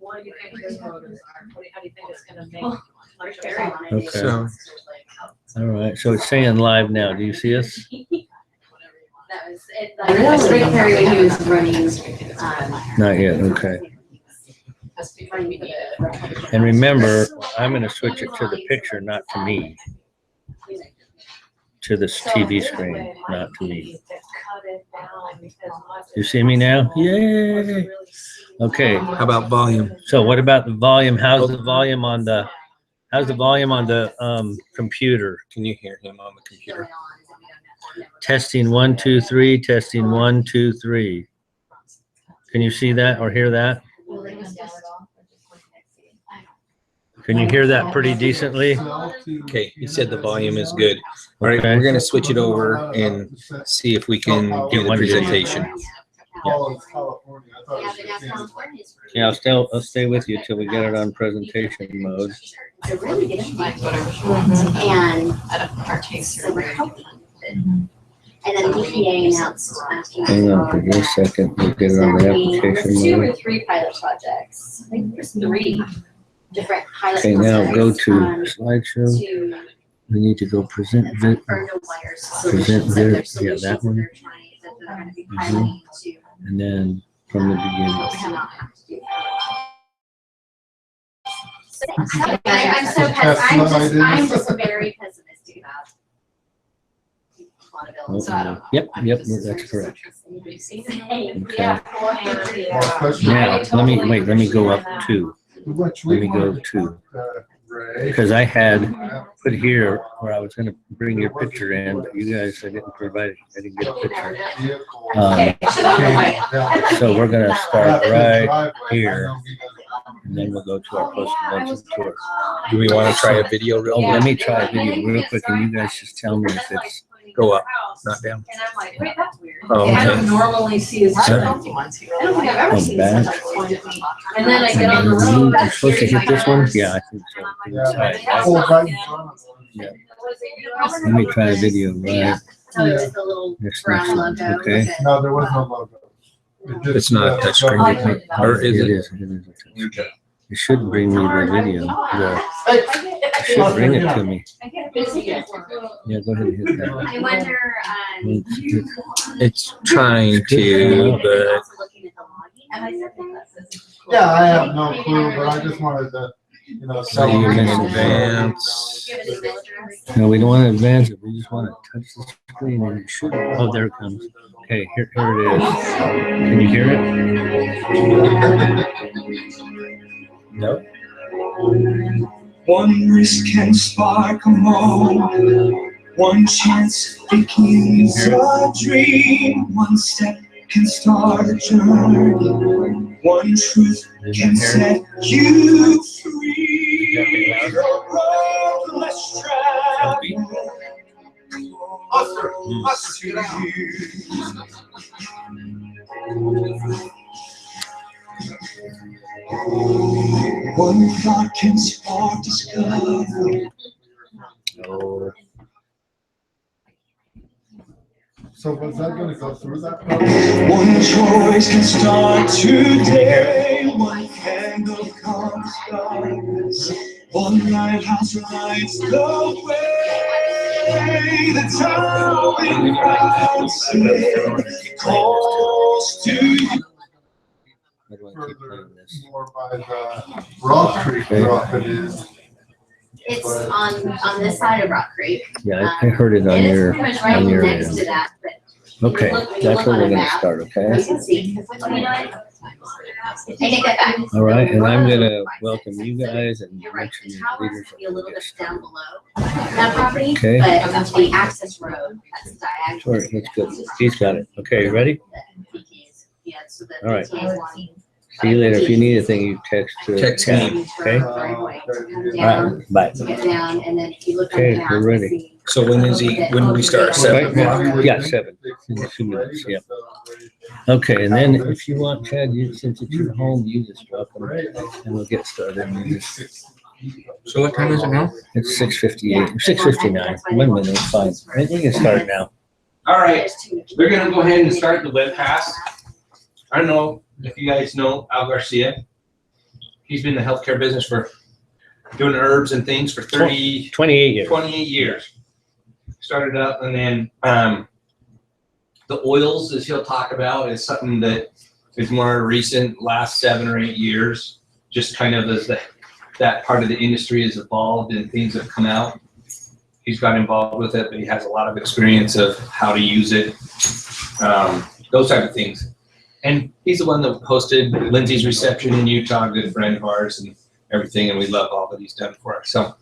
What do you think his motives are? How do you think it's gonna make? Okay. So, all right. So it's saying live now. Do you see us? That was it. Like, straight Perry when he was running. Not yet. Okay. And remember, I'm going to switch it to the picture, not to me. To this TV screen, not to me. You see me now? Yay! Okay. How about volume? So what about the volume? How's the volume on the? How's the volume on the computer? Can you hear him on the computer? Testing 1 2 3. Testing 1 2 3. Can you see that or hear that? Can you hear that pretty decently? Okay, he said the volume is good. All right, Okay. we're going to switch it over and see if we can do the presentation. Yeah, I'll stay with you till we get it on presentation mode. And and then EPA announced asking. Hang on for just a second. We'll get it on the application There's 2 mode. or 3 pilot projects. I think there's 3 different pilot Okay, projects. now go to slideshow. To We need to go present vid. confirm no wires Present solutions, that their vid. Yeah, solutions that that one. they're trying, that they're gonna be piloting to And then from the beginning. cannot have to do that. I'm so I'm just very pessimistic about. Yep, that's correct. Yeah. Now, let me go up 2. Let me go 2. Because I had put here where I was going to bring your picture in, but you guys, I didn't get a picture. So we're going to start right here, and then we'll go to our post-convention tour. Do we want to try a video real quick? Let me try a video real quick, and you guys just tell me if it's Go up, not down. And I'm like, wait, that's weird. Oh, I don't okay. normally see his Sure. healthy ones. I don't think I've ever seen back. such a point of me. And then I get on the road. I'm supposed to hit this one? Yeah, I think so. Yeah. Let me try a video right So it was the little this brown next one, logo. okay? No, there was no logo. It's not a touch screen, or is It it? is. It is a touch. It should bring me the video. It should bring it to me. Yeah, go ahead and hit that. I wonder, It's trying to, but Yeah, I have no clue, but I just wanted to, so you can advance. No, we don't want to advance it. We just want to touch the screen and it should. Oh, there it comes. Okay, here it is. Can you hear it? No. One risk can spark a moment. One chance begins a dream. One step can start a journey. One truth can set you free. The road less traveled. One thought can spark discovery. Oh. So was that gonna go through that process? One choice can start today. One candle comes darkness. One lighthouse lights the way. The towering mountain calls to you. How do I keep playing this? More by the Rock Creek drop it is. it's on this side of Rock Creek. Yeah, I heard it on It is your pretty much right next end. to that, but Okay, that's where we're going to start, you okay? can see. I take that back. All right, and I'm going to welcome you guys and You're right, mention the your tower leaders. has to be a little bit down below that property, Okay. but the access road, that's diagonal. Sure, that's good. He's got it. Okay, you ready? Yeah, so the All right. BTA line. See you later. If you need anything, you text to Text Kat, me. okay? Driveway to come All down, right, bye. to get down, and then if you look on Okay, the map, we're you ready. see. So when do we start? 7 o'clock? Yeah, 7. In 2 minutes, yeah. Okay, and then if you want, Chad, since it's your home, you just drop them and we'll get started. So what time is it now? It's 6:58, 6:59. 1 minute, it's fine. I think you can start now. All right, we're gonna go ahead and start the webcast. I don't know if you guys know Al Garcia. he's been in the healthcare business for doing herbs and things for 28 years. 28 years. Started up, and then the oils, as he'll talk about, is something that is more recent, last 7 or 8 years. Just kind of as that part of the industry has evolved and things have come out. He's got involved with it, but he has a lot of experience of how to use it, those type of things. And he's the one that hosted Lindsay's reception in Utah, a good friend of ours and everything, and we love all that he's done for us. So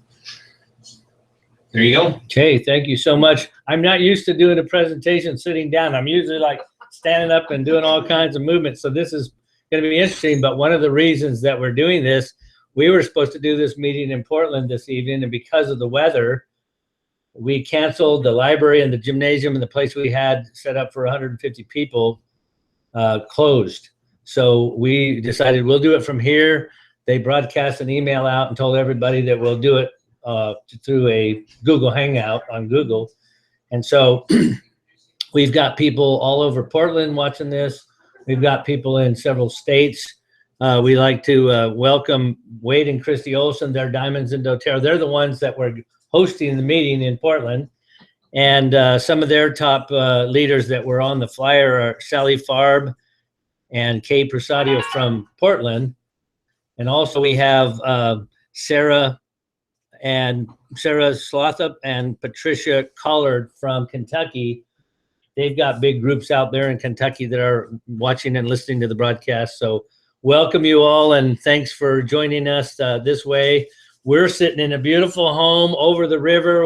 there you go. Okay, thank you so much. I'm not used to doing a presentation sitting down. I'm usually like standing up and doing all kinds of movements. So this is going to be interesting. But one of the reasons that we're doing this, we were supposed to do this meeting in Portland this evening, and because of the weather, we canceled the library and the gymnasium and the place we had set up for 150 people closed. So we decided we'll do it from here. They broadcast an email out and told everybody that we'll do it through a Google Hangout on Google. And so we've got people all over Portland watching this. We've got people in several states. We like to welcome Wade and Kristie Olsen. They're Diamonds in dōTERRA. They're the ones that were hosting the meeting in Portland. And some of their top leaders that were on the flyer are Sally Farb and Kay Prasadio from Portland. And also we have Sarah Slothup and Patricia Collard from Kentucky. They've got big groups out there in Kentucky that are watching and listening to the broadcast. So welcome you all, and thanks for joining us this way. We're sitting in a beautiful home over the river.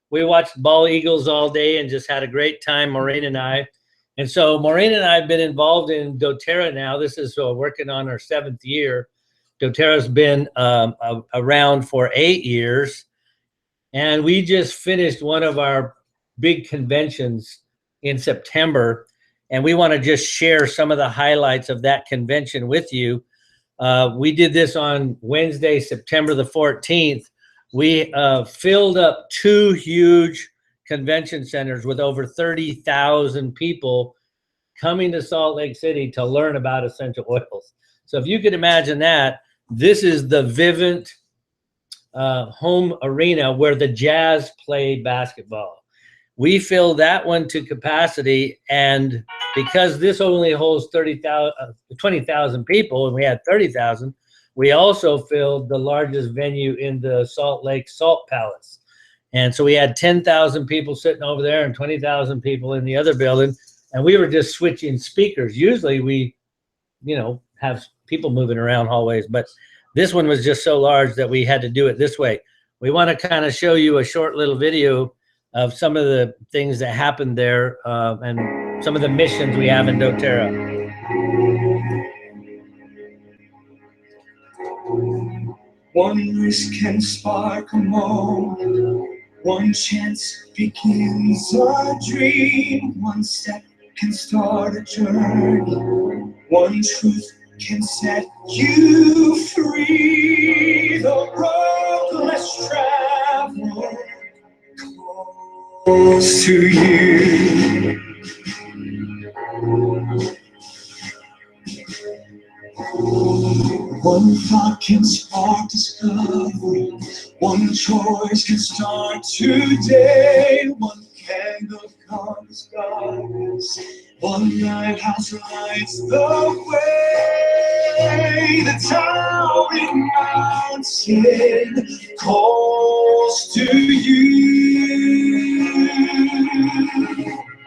We watched ball eagles all day and just had a great time, Maureen and I. And so Maureen and I have been involved in dōTERRA now. This is working on our 7th year. dōTERRA's been around for 8 years. And we just finished one of our big conventions in September. And we want to just share some of the highlights of that convention with you. We did this on Wednesday, September the 14th. We filled up 2 huge convention centers with over 30,000 people coming to Salt Lake City to learn about essential oils. So if you could imagine that, this is the Vivint home arena where the Jazz play basketball. We filled that one to capacity, and because this only holds 20,000 people and we had 30,000, we also filled the largest venue in the Salt Lake Salt Palace. And so we had 10,000 people sitting over there and 20,000 people in the other building. And we were just switching speakers. Usually we, have people moving around hallways, but this one was just so large that we had to do it this way. We want to kind of show you a short little video of some of the things that happened there and some of the missions we have in dōTERRA. One risk can spark a moment, one chance begins a dream, one step can start a journey, one truth can set you free. The road less traveled calls to you. One thought can spark discovery, one choice can start today, one candle comes darkness, one lighthouse lights the way. The towering mountain calls to you.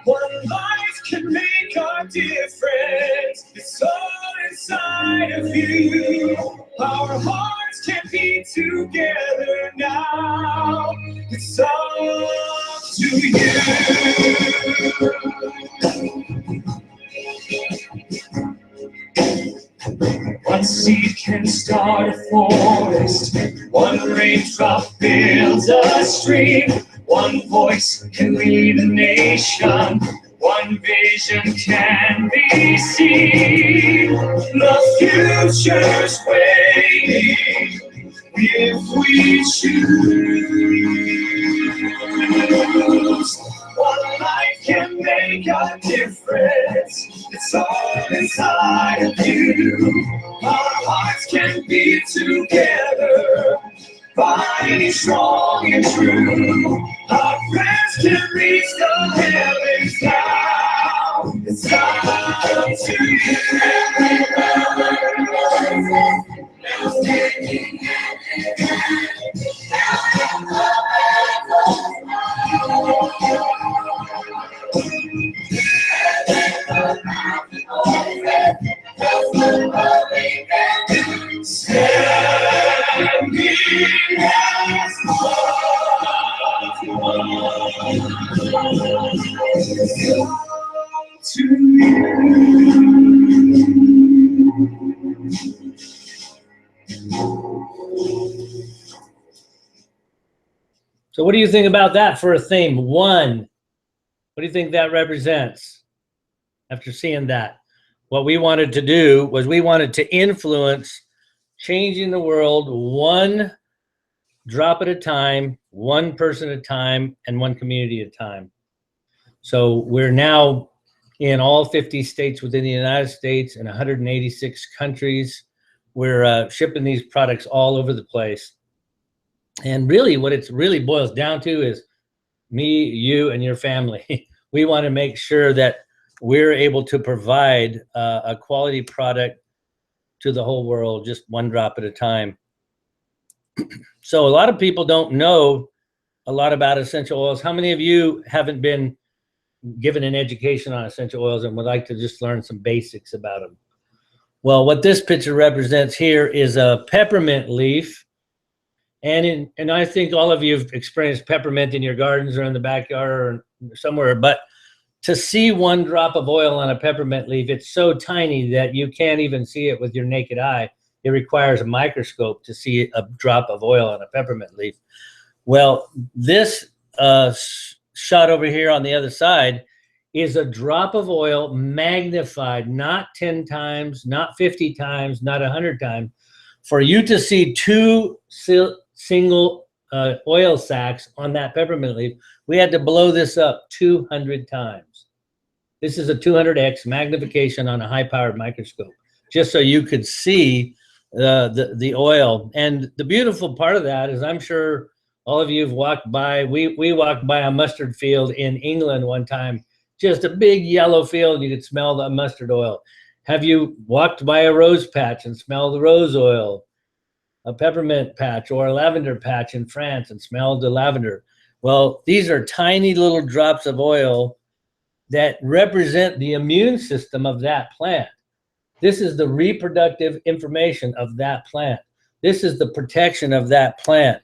One life can make a difference, it's all inside of you. Our hearts can be together now, it's up to you. One seed can start a forest, one raindrop builds a stream, one voice can lead a nation, one vision can be seen. The future's waiting if we choose. One life can make a difference, it's all inside of you. Our hearts hands can be together, binding strong and true. Our prayers can reach the heavens now. It's time to you. Now standing hand in hand. So what do you think about that for a theme? One. What do you think that represents after seeing that? What we wanted to do was we wanted to influence changing the world one drop at a time, one person at a time, and one community at a time. So we're now in all 50 states within the United States and 186 countries. We're shipping these products all over the place. And really what it really boils down to is me, you, and your family. We want to make sure that we're able to provide a quality product to the whole world, just one drop at a time. So a lot of people don't know a lot about essential oils. How many of you haven't been given an education on essential oils and would like to just learn some basics about them? Well, what this picture represents here is a peppermint leaf. And I think all of you have experienced peppermint in your gardens or in the backyard or somewhere, but to see one drop of oil on a peppermint leaf, it's so tiny that you can't even see it with your naked eye. It requires a microscope to see a drop of oil on a peppermint leaf. Well, this shot over here on the other side is a drop of oil magnified, not 10 times, not 50 times, not 100 times. For you to see two single oil sacs on that peppermint leaf, we had to blow this up 200 times. This is a 200x magnification on a high-powered microscope, just so you could see the oil. And the beautiful part of that is, I'm sure all of you have walked by, we walked by a mustard field in England one time, just a big yellow field, you could smell the mustard oil. Have you walked by a rose patch and smelled the rose oil? A peppermint patch or a lavender patch in France and smelled the lavender? Well, these are tiny little drops of oil that represent the immune system of that plant. This is the reproductive information of that plant. This is the protection of that plant.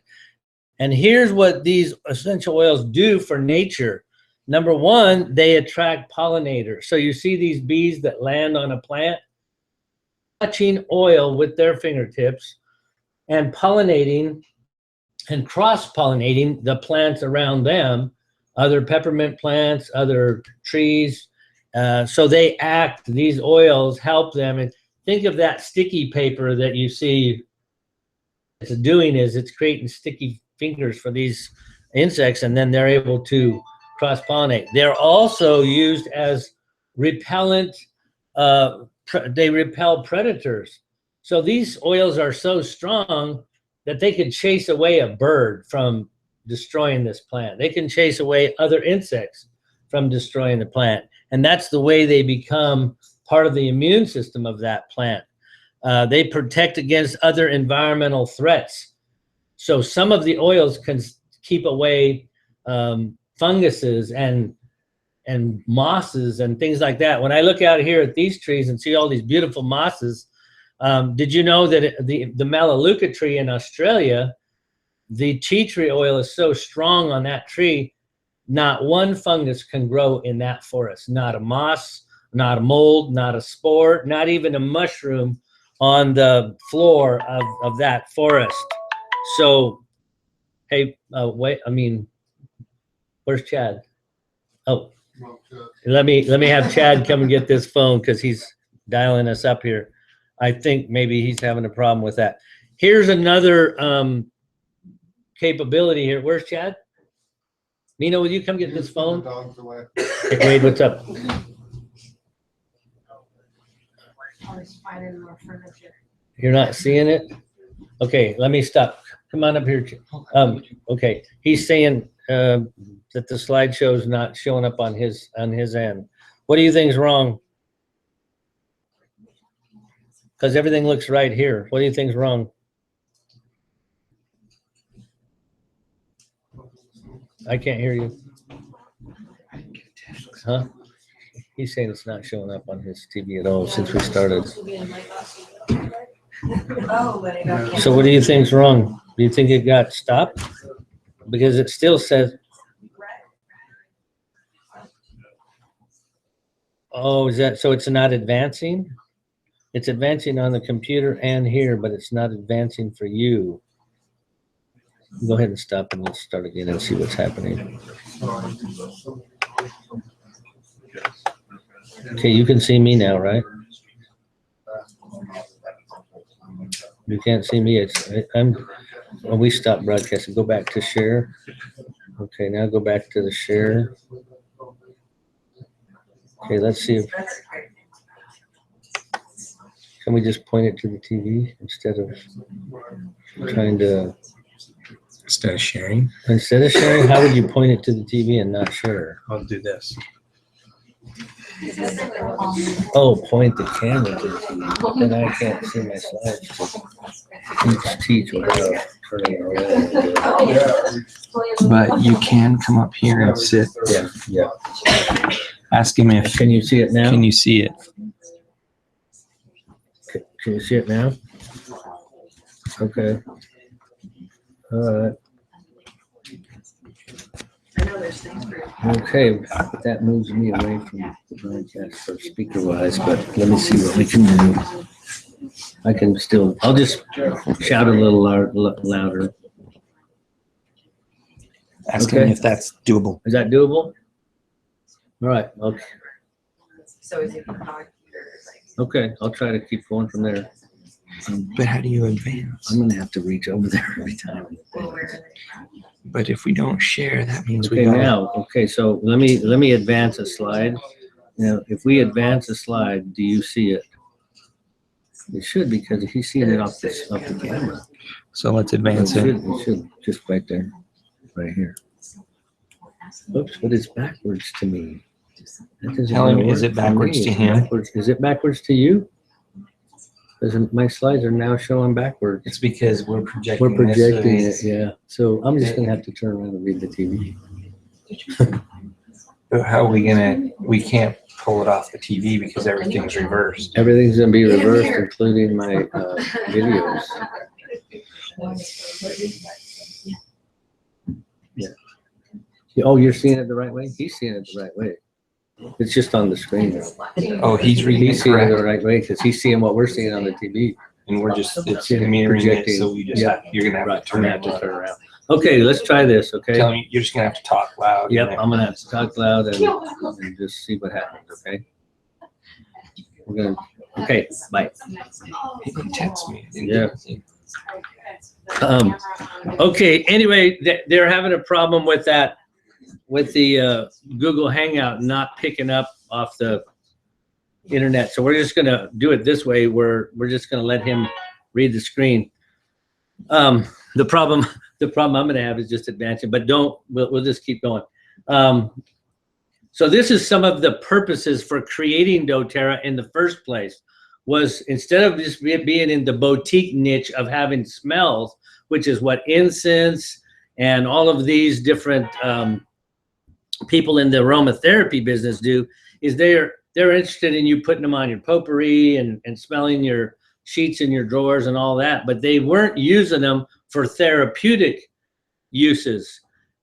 And here's what these essential oils do for nature. Number one, they attract pollinators. So you see these bees that land on a plant, touching oil with their fingertips and pollinating and cross-pollinating the plants around them, other peppermint plants, other trees. So they act, these oils help them. And think of that sticky paper that you see. It's doing is it's creating sticky fingers for these insects, and then they're able to cross-pollinate. They're also used as repellent. They repel predators. So these oils are so strong that they can chase away a bird from destroying this plant. They can chase away other insects from destroying the plant. And that's the way they become part of the immune system of that plant. They protect against other environmental threats. So some of the oils can keep away funguses and mosses and things like that. When I look out here at these trees and see all these beautiful mosses, did you know that the Melaleuca tree in Australia, the tea tree oil is so strong on that tree, not one fungus can grow in that forest. Not a moss, not a mold, not a spore, not even a mushroom on the floor of that forest. So, hey, wait, I mean, where's Chad? Oh, let me have Chad come and get this phone because he's dialing us up here. I think maybe he's having a problem with that. Here's another capability here. Where's Chad? Nino, will you come get this phone? Hey, Wade, what's up? Always finding more furniture. You're not seeing it? Okay, let me stop. Come on up here. Okay, he's saying that the slideshow is not showing up on his end. What do you think is wrong? Because everything looks right here. What do you think is wrong? I can't hear you. Huh? He's saying it's not showing up on his TV at all since we started. So what do you think's wrong? Do you think it got stopped? Because it still says. Oh, is that so? It's not advancing? It's advancing on the computer and here, but it's not advancing for you. Go ahead and stop and let's start again and see what's happening. Okay, you can see me now, right? You can't see me. We stopped broadcasting. Go back to share. Okay, now go back to the share. Okay, let's see if. Can we just point it to the TV instead of trying to? Instead of sharing? Instead of sharing, how would you point it to the TV and not share? I'll do this. Oh, point the camera to the TV. Then I can't see my slides. Teach without turning it around. But you can come up here and sit. Yeah, yeah. Ask him if. Can you see it now? Can you see it? Can you see it now? Okay. All right. Okay, that moves me away from the broadcast for speaker-wise, but let me see what we can do. I can still, I'll just shout a little louder. Ask him if that's doable. Is that doable? All right, okay. So is it Okay, I'll try to keep going from there. But how do you advance? I'm gonna have to reach over there every time. But if we don't share, that means we Okay, gotta. now, okay, so let me advance a slide. Now, if we advance a slide, do you see it? It should, because if he's seeing it off the camera. So let's advance it. It should, just right there, right here. Oops, but it's backwards to me. That doesn't Tell him, work is it for backwards me. to It's him? backwards. Is it backwards to you? Because my slides are now showing backwards. It's because we're projecting. We're projecting this, it, yeah. So I'm just gonna have to turn around and read the TV. But how are we gonna? We can't pull it off the TV because everything's reversed. Everything's gonna be reversed, including my videos. Yeah. Oh, you're seeing it the right way? He's seeing it the right way. It's just on the screen. Oh, he's reading He's it seeing it the correct, right way because he's seeing what we're seeing on the TV. and we're just it's Yeah, mirroring projecting. it. So we just Yeah. you're gonna have Right, to I'm turn gonna it. have to turn around. Okay, let's try this, okay? Tell me, you're just gonna have to talk loud. Yep, and I'm gonna have to talk loud and just see what happens, okay? We're gonna, okay, bye. He didn't text me. Yeah. Okay, anyway, they're having a problem with that, with the Google Hangout not picking up off the internet. So we're just gonna do it this way, where we're just gonna let him read the screen. The problem I'm gonna have is just advancing, but we'll just keep going. So this is some of the purposes for creating dōTERRA in the first place, was instead of just being in the boutique niche of having smells, which is what incense and all of these different people in the aromatherapy business do, is they're interested in you putting them on your potpourri and smelling your sheets in your drawers and all that, but they weren't using them for therapeutic uses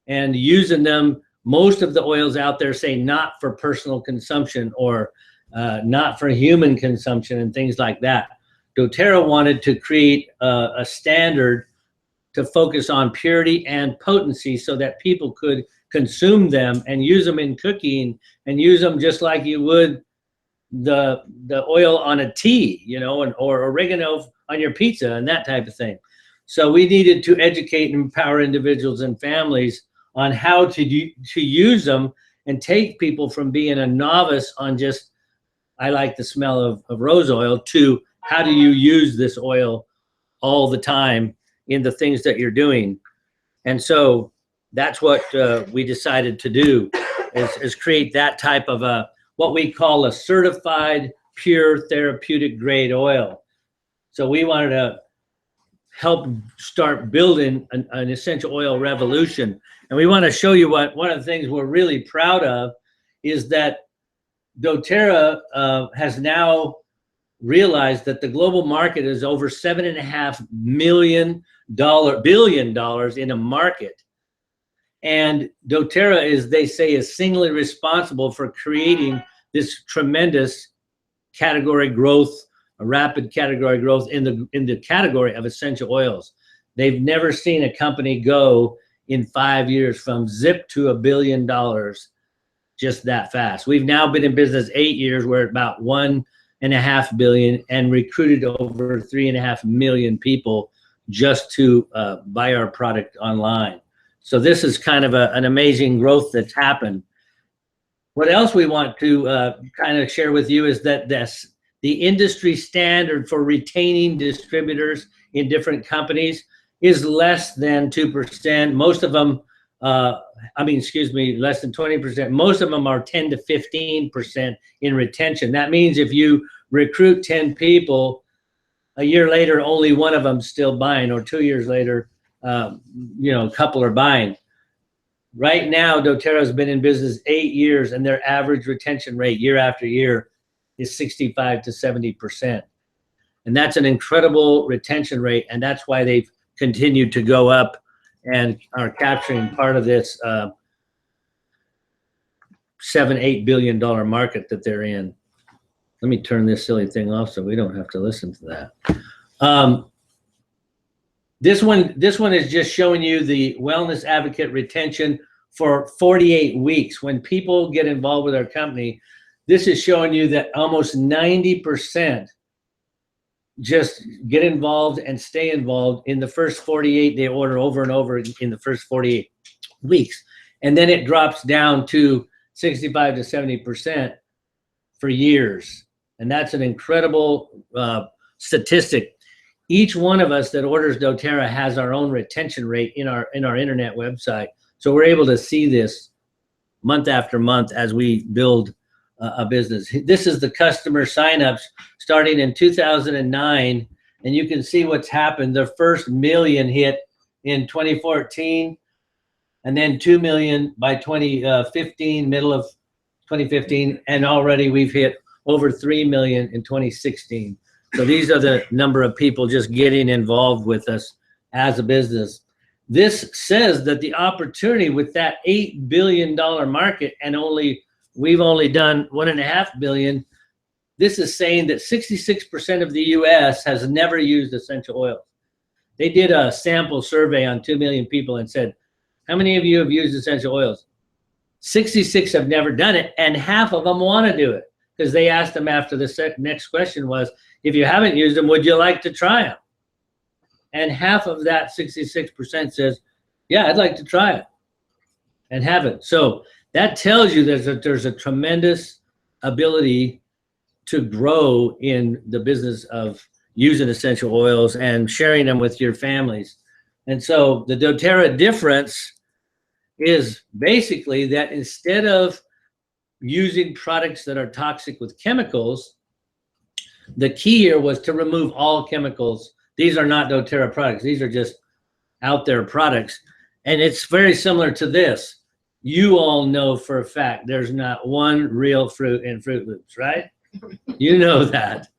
and using them. Most of the oils out there say not for personal consumption or not for human consumption and things like that. dōTERRA wanted to create a standard to focus on purity and potency so that people could consume them and use them in cooking and use them just like you would the oil on a tea, you know, or oregano on your pizza and that type of thing. So we needed to educate and empower individuals and families on how to use them and take people from being a novice on just, I like the smell of rose oil, to how do you use this oil all the time in the things that you're doing? And so that's what we decided to do, is create that type of a, what we call a certified pure therapeutic grade oil. So we wanted to help start building an essential oil revolution. And we want to show you what one of the things we're really proud of is that dōTERRA has now realized that the global market is over $7.5 billion in a market. And dōTERRA is, they say, is singly responsible for creating this tremendous category growth, a rapid category growth in the category of essential oils. They've never seen a company go in 5 years from zip to $1 billion just that fast. We've now been in business 8 years. We're at about $1.5 billion and recruited over 3.5 million people just to buy our product online. So this is kind of an amazing growth that's happened. What else we want to kind of share with you is that the industry standard for retaining distributors in different companies is less than 2%. Most of them, less than 20%. Most of them are 10 to 15% in retention. That means if you recruit 10 people, a year later, only one of them still buying, or 2 years later, a couple are buying. Right now, dōTERRA has been in business 8 years, and their average retention rate year after year is 65 to 70%. And that's an incredible retention rate, and that's why they've continued to go up and are capturing part of this $7-8 billion market that they're in. Let me turn this silly thing off so we don't have to listen to that. This one is just showing you the wellness advocate retention for 48 weeks. When people get involved with our company, this is showing you that almost 90% just get involved and stay involved in the first 48. They order over and over in the first 48 weeks. And then it drops down to 65 to 70% for years. And that's an incredible statistic. Each one of us that orders dōTERRA has our own retention rate in our internet website. So we're able to see this month after month as we build a business. This is the customer signups starting in 2009, and you can see what's happened. The first million hit in 2014, and then 2 million by 2015, middle of 2015, and already we've hit over 3 million in 2016. So these are the number of people just getting involved with us as a business. This says that the opportunity with that $8 billion market, and we've only done $1.5 billion. This is saying that 66% of the US has never used essential oils. They did a sample survey on 2 million people and said, how many of you have used essential oils? 66 have never done it, and half of them want to do it, because they asked them after the next question was, if you haven't used them, would you like to try them? And half of that 66% says, yeah, I'd like to try it, and haven't. So that tells you there's a tremendous ability to grow in the business of using essential oils and sharing them with your families. And so the dōTERRA difference is basically that instead of using products that are toxic with chemicals, the key here was to remove all chemicals. These are not dōTERRA products. These are just out there products. And it's very similar to this. You all know for a fact there's not one real fruit in Fruit Loops, right? You know that.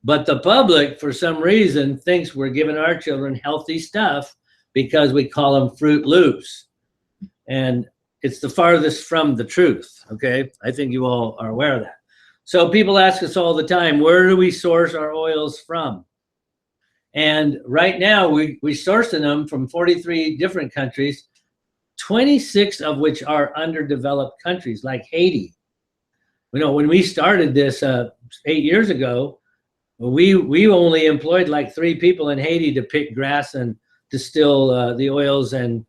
But the public, for some reason, thinks we're giving our children healthy stuff because we call them Fruit Loops. And it's the farthest from the truth, okay? I think you all are aware of that. So people ask us all the time, where do we source our oils from? And right now, we're sourcing them from 43 different countries, 26 of which are underdeveloped countries, like Haiti. You know, when we started this 8 years ago, we only employed like 3 people in Haiti to pick grass and distill the oils and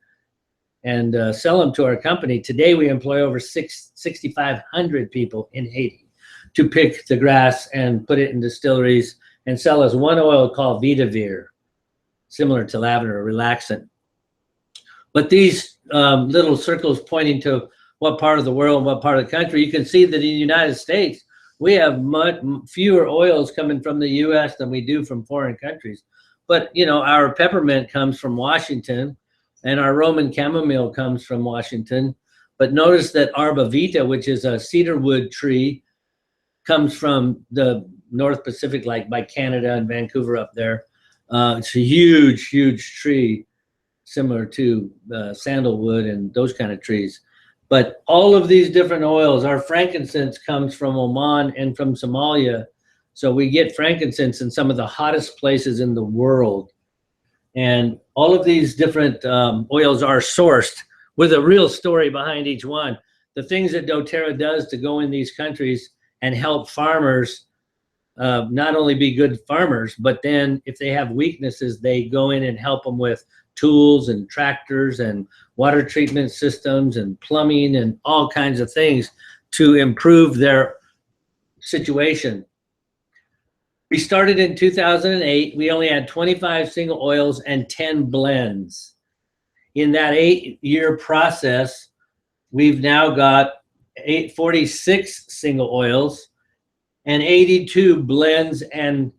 sell them to our company. Today, we employ over 6,500 people in Haiti to pick the grass and put it in distilleries and sell us one oil called Vitavir, similar to lavender, a relaxant. But these little circles pointing to what part of the world, what part of the country, you can see that in the United States, we have much fewer oils coming from the US than we do from foreign countries. But, you know, our peppermint comes from Washington, and our Roman chamomile comes from Washington. But notice that arbavita, which is a cedarwood tree, comes from the North Pacific, like by Canada and Vancouver up there. It's a huge, huge tree, similar to sandalwood and those kind of trees. But all of these different oils, our frankincense comes from Oman and from Somalia. So we get frankincense in some of the hottest places in the world. And all of these different oils are sourced with a real story behind each one. The things that dōTERRA does to go in these countries and help farmers not only be good farmers, but then if they have weaknesses, they go in and help them with tools and tractors and water treatment systems and plumbing and all kinds of things to improve their situation. We started in 2008. We only had 25 single oils and 10 blends. In that 8-year process, we've now got 46 single oils and 82 blends and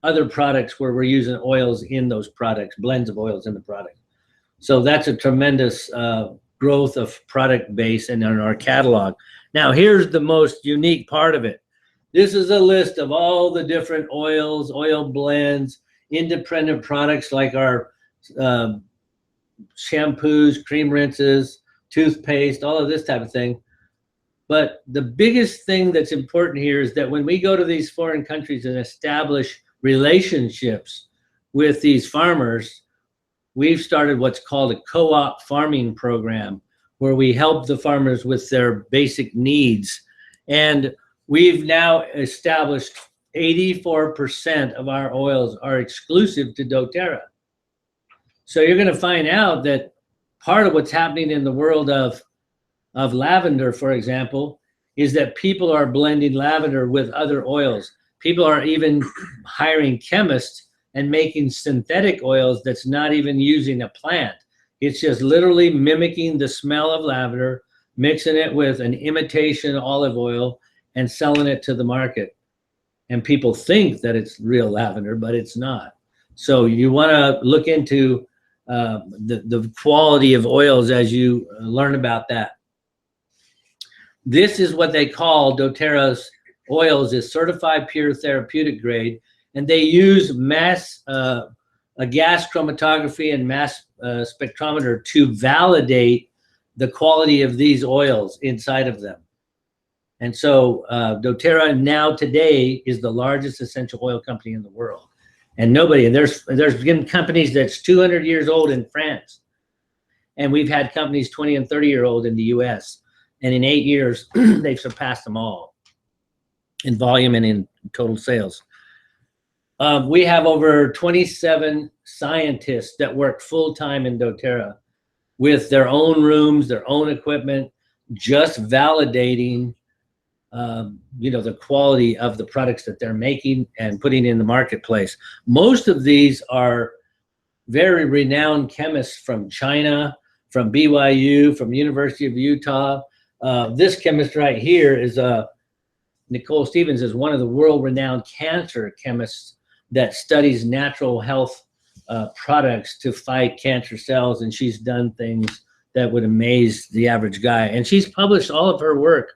other products where we're using oils in those products, blends of oils in the product. So that's a tremendous growth of product base and in our catalog. Now, here's the most unique part of it. This is a list of all the different oils, oil blends, independent products like our shampoos, cream rinses, toothpaste, all of this type of thing. But the biggest thing that's important here is that when we go to these foreign countries and establish relationships with these farmers, we've started what's called a co-op farming program where we help the farmers with their basic needs. And we've now established 84% of our oils are exclusive to dōTERRA. So you're going to find out that part of what's happening in the world of lavender, for example, is that people are blending lavender with other oils. People are even hiring chemists and making synthetic oils that's not even using a plant. It's just literally mimicking the smell of lavender, mixing it with an imitation olive oil and selling it to the market. And people think that it's real lavender, but it's not. So you want to look into the quality of oils as you learn about that. This is what they call dōTERRA's oils is certified pure therapeutic grade, and they use a gas chromatography and mass spectrometer to validate the quality of these oils inside of them. And so dōTERRA now today is the largest essential oil company in the world. And there's been companies that's 200 years old in France. And we've had companies 20 and 30 year old in the US. And in 8 years, they've surpassed them all in volume and in total sales. We have over 27 scientists that work full-time in dōTERRA with their own rooms, their own equipment, just validating the quality of the products that they're making and putting in the marketplace. Most of these are very renowned chemists from China, from BYU, from University of Utah. This chemist right here is Nicole Stevens is one of the world-renowned cancer chemists that studies natural health products to fight cancer cells, and she's done things that would amaze the average guy. And she's published all of her work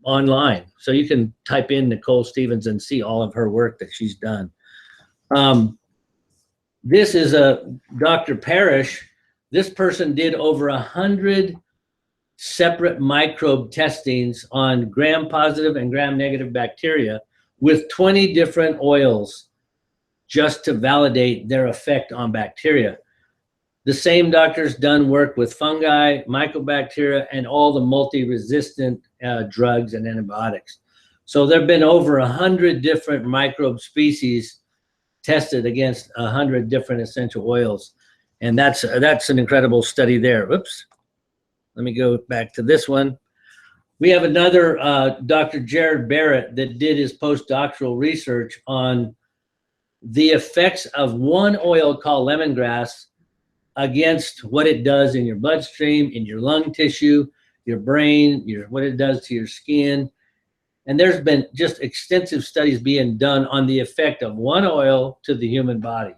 online. So you can type in Nicole Stevens and see all of her work that she's done. This is Dr. Parrish. This person did over 100 separate microbe testings on gram-positive and gram-negative bacteria with 20 different oils just to validate their effect on bacteria. The same doctor's done work with fungi, mycobacteria, and all the multi-resistant drugs and antibiotics. So there have been over 100 different microbe species tested against 100 different essential oils. And that's an incredible study there. Oops. Let me go back to this one. We have another Dr. Jared Barrett that did his postdoctoral research on the effects of one oil called lemongrass against what it does in your bloodstream, in your lung tissue, your brain, what it does to your skin. And there's been just extensive studies being done on the effect of one oil to the human body.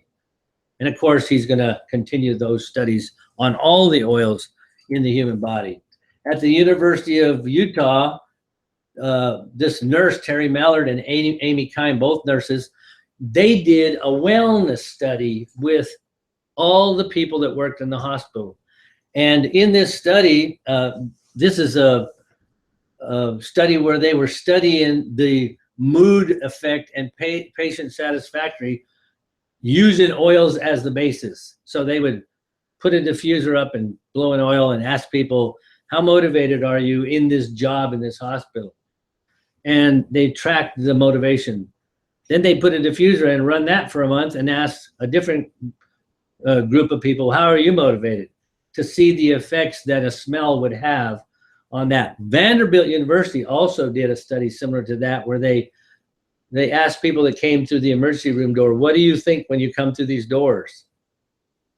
And of course, he's going to continue those studies on all the oils in the human body. At the University of Utah, this nurse, Terry Mallard, and Amy Kine, both nurses, they did a wellness study with all the people that worked in the hospital. And in this study, this is a study where they were studying the mood effect and patient satisfaction using oils as the basis. So they would put a diffuser up and blow an oil and ask people, how motivated are you in this job in this hospital? And they tracked the motivation. Then they put a diffuser and run that for a month and ask a different group of people, how are you motivated? To see the effects that a smell would have on that. Vanderbilt University also did a study similar to that, where they asked people that came through the emergency room door, what do you think when you come through these doors?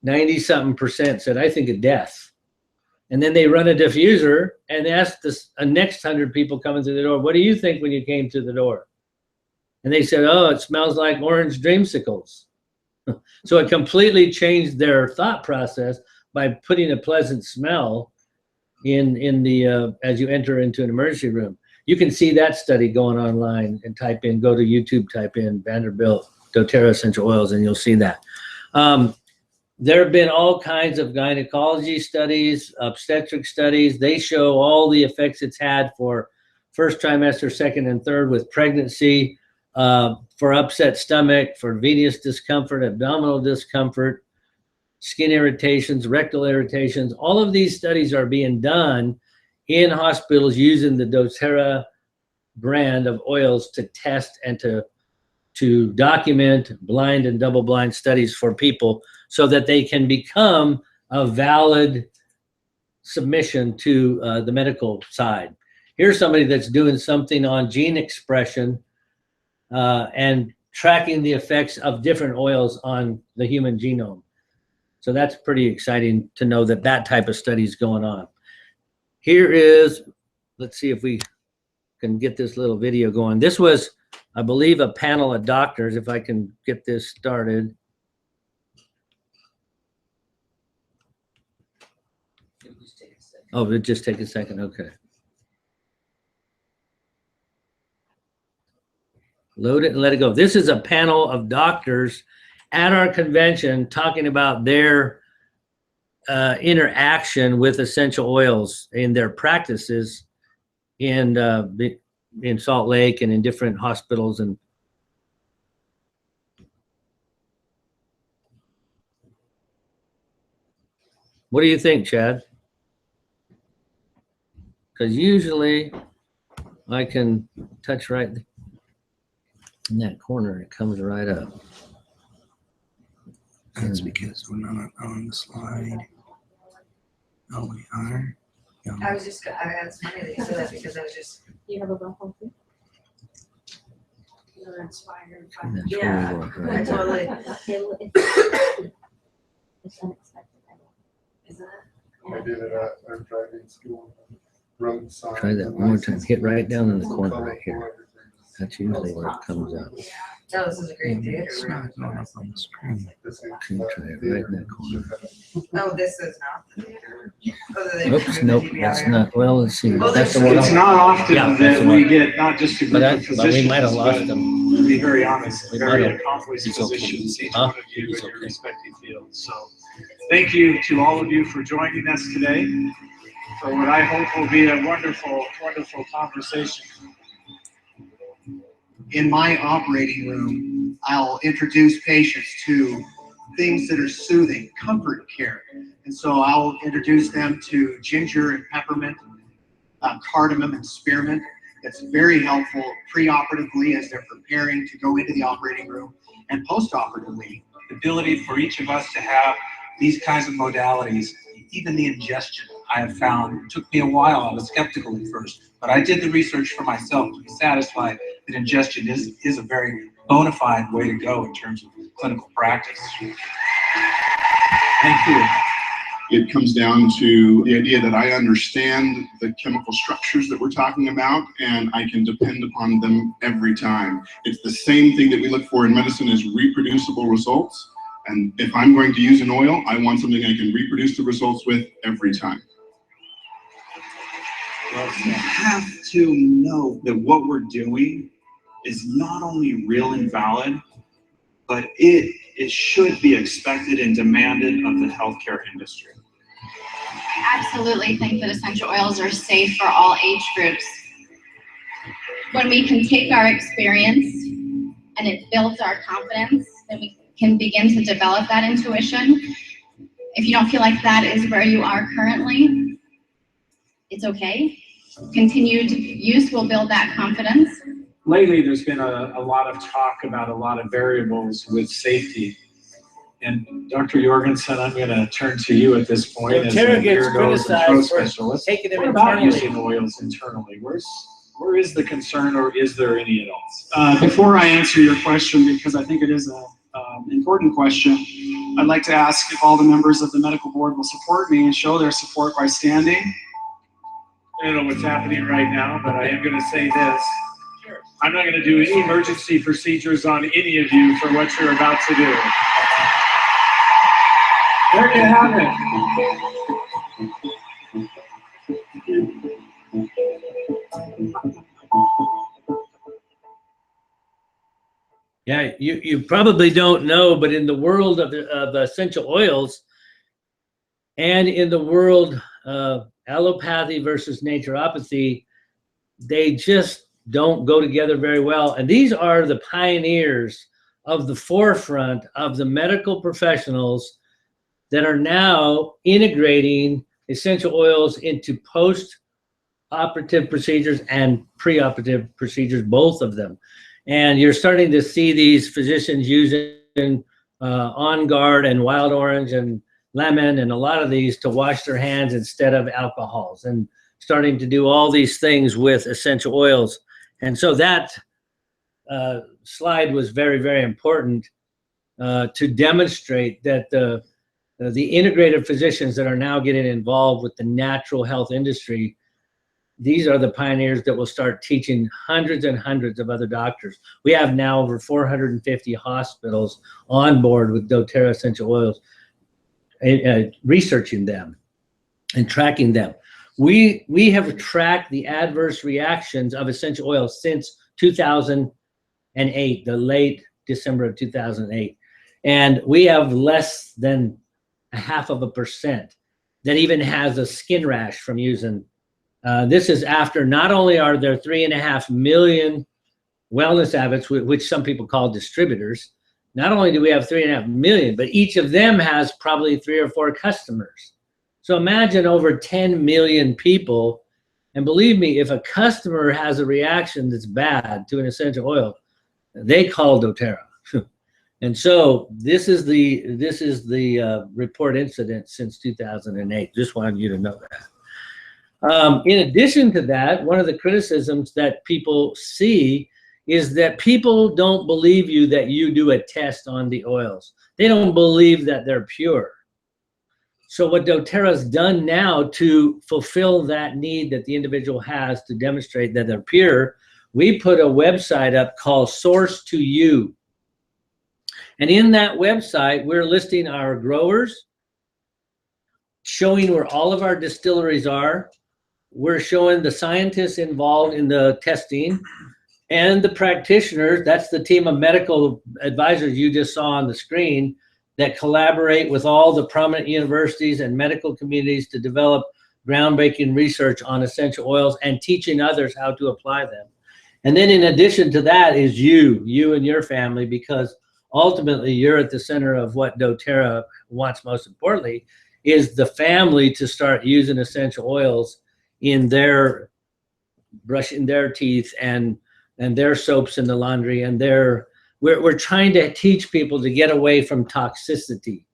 90-something% said, I think of death. And then they run a diffuser and ask the next 100 people coming through the door, what do you think when you came through the door? And they said, oh, it smells like orange dreamsicles. So it completely changed their thought process by putting a pleasant smell in the as you enter into an emergency room. You can see that study going online and type in, go to YouTube, type in Vanderbilt dōTERRA essential oils, and you'll see that. There have been all kinds of gynecology studies, obstetric studies. They show all the effects it's had for first trimester, second and third with pregnancy, for upset stomach, for venous discomfort, abdominal discomfort, skin irritations, rectal irritations. All of these studies are being done in hospitals using the dōTERRA brand of oils to test and to document blind and double-blind studies for people so that they can become a valid submission to the medical side. Here's somebody that's doing something on gene expression and tracking the effects of different oils on the human genome. So that's pretty exciting to know that that type of study is going on. Here is, let's see if we can get this little video going. This was, I believe, a panel of doctors, if I can get this started. Oh, it'll just take a second, okay. Load it and let it go. This is a panel of doctors at our convention talking about their interaction with essential oils in their practices in Salt Lake and in different hospitals. And what do you think, Chad? Because usually I can touch right in that corner, it comes right up. That's because we're not on the slide. Oh, we are? No. I was just, it's funny that you said that because I was just. You have a breath hold too? You're inspired by. That's Yeah, really what, I right? totally. It's unexpected. Isn't it? I did it at our driving school. Road signs. Try that one more time. Hit right down in the corner right here. That's usually where it comes up. No, this is a great theater It's room. not going up on the screen. Can you try it right in that corner? Oh, this is not the theater. Oh, they Oops, moved the nope, TV that's out here. not, well, let's see. Oh, That's the there's- one. It's not often Yeah, that's that the we one. get not just a group of But we physicians, might have lost but them. to be very honest, We very might have. accomplished He's okay. physicians, each Huh? one of you He's in your okay. respective fields. So thank you to all of you for joining us today for what I hope will be a wonderful, wonderful conversation. In my operating room, I'll introduce patients to things that are soothing, comfort care. And so I'll introduce them to ginger and peppermint, cardamom and spearmint. That's very helpful pre-operatively as they're preparing to go into the operating room, and post-operatively. The ability for each of us to have these kinds of modalities, even the ingestion, I have found, it took me a while, I was skeptical at first, But I did the research for myself to be satisfied that ingestion is a very bona fide way to go in terms of clinical practice. Thank you. It comes down to the idea that I understand the chemical structures that we're talking about, and I can depend upon them every time. It's the same thing that we look for in medicine, is reproducible results. And if I'm going to use an oil, I want something I can reproduce the results with every time. You have to know that what we're doing is not only real and valid, but it should be expected and demanded of the healthcare industry. I absolutely think that essential oils are safe for all age groups. When we can take our experience and it builds our confidence, then we can begin to develop that intuition. If you don't feel like that is where you are currently, it's okay. Continued use will build that confidence. Lately, there's been a lot of talk about a lot of variables with safety. And Dr. Jorgensen, I'm going to turn to you at this point as dōTERRA an gets ear, nose, and throat criticized for specialist. taking them What about internally. using oils internally? Where is the concern, or is there any at all? Before I answer your question, because I think it is an important question, I'd like to ask if all the members of the medical board will support me and show their support by standing. I don't know what's happening right now, but I am going to say this. I'm not going to do any emergency procedures on any of you for what you're about to do. There you have it. Yeah, you probably don't know, but in the world of essential oils and in the world of allopathy versus naturopathy, they just don't go together very well. And these are the pioneers of the forefront of the medical professionals that are now integrating essential oils into post-operative procedures and pre-operative procedures, both of them. And you're starting to see these physicians using On Guard and Wild Orange and lemon and a lot of these to wash their hands instead of alcohols, and starting to do all these things with essential oils. And so that slide was very, very important to demonstrate that the integrative physicians that are now getting involved with the natural health industry, these are the pioneers that will start teaching hundreds and hundreds of other doctors. We have now over 450 hospitals on board with dōTERRA essential oils, researching them and tracking them. We have tracked the adverse reactions of essential oils since 2008, the late December of 2008. And we have less than 0.5% that even has a skin rash from using. This is after not only are there 3.5 million wellness advocates, which some people call distributors, not only do we have 3.5 million, but each of them has probably 3 or 4 customers. So imagine over 10 million people. And believe me, if a customer has a reaction that's bad to an essential oil, they call dōTERRA. And so this is the report incident since 2008. Just wanted you to know that. In addition to that, one of the criticisms that people see is that people don't believe you that you do a test on the oils. They don't believe that they're pure. So what dōTERRA's done now to fulfill that need that the individual has to demonstrate that they're pure, we put a website up called Source to You. And in that website, we're listing our growers, showing where all of our distilleries are. We're showing the scientists involved in the testing and the practitioners. That's the team of medical advisors you just saw on the screen that collaborate with all the prominent universities and medical communities to develop groundbreaking research on essential oils and teaching others how to apply them. And then in addition to that is you and your family, because ultimately you're at the center of what dōTERRA wants most importantly, is the family to start using essential oils in their brushing their teeth and their soaps in the laundry, and we're trying to teach people to get away from toxicity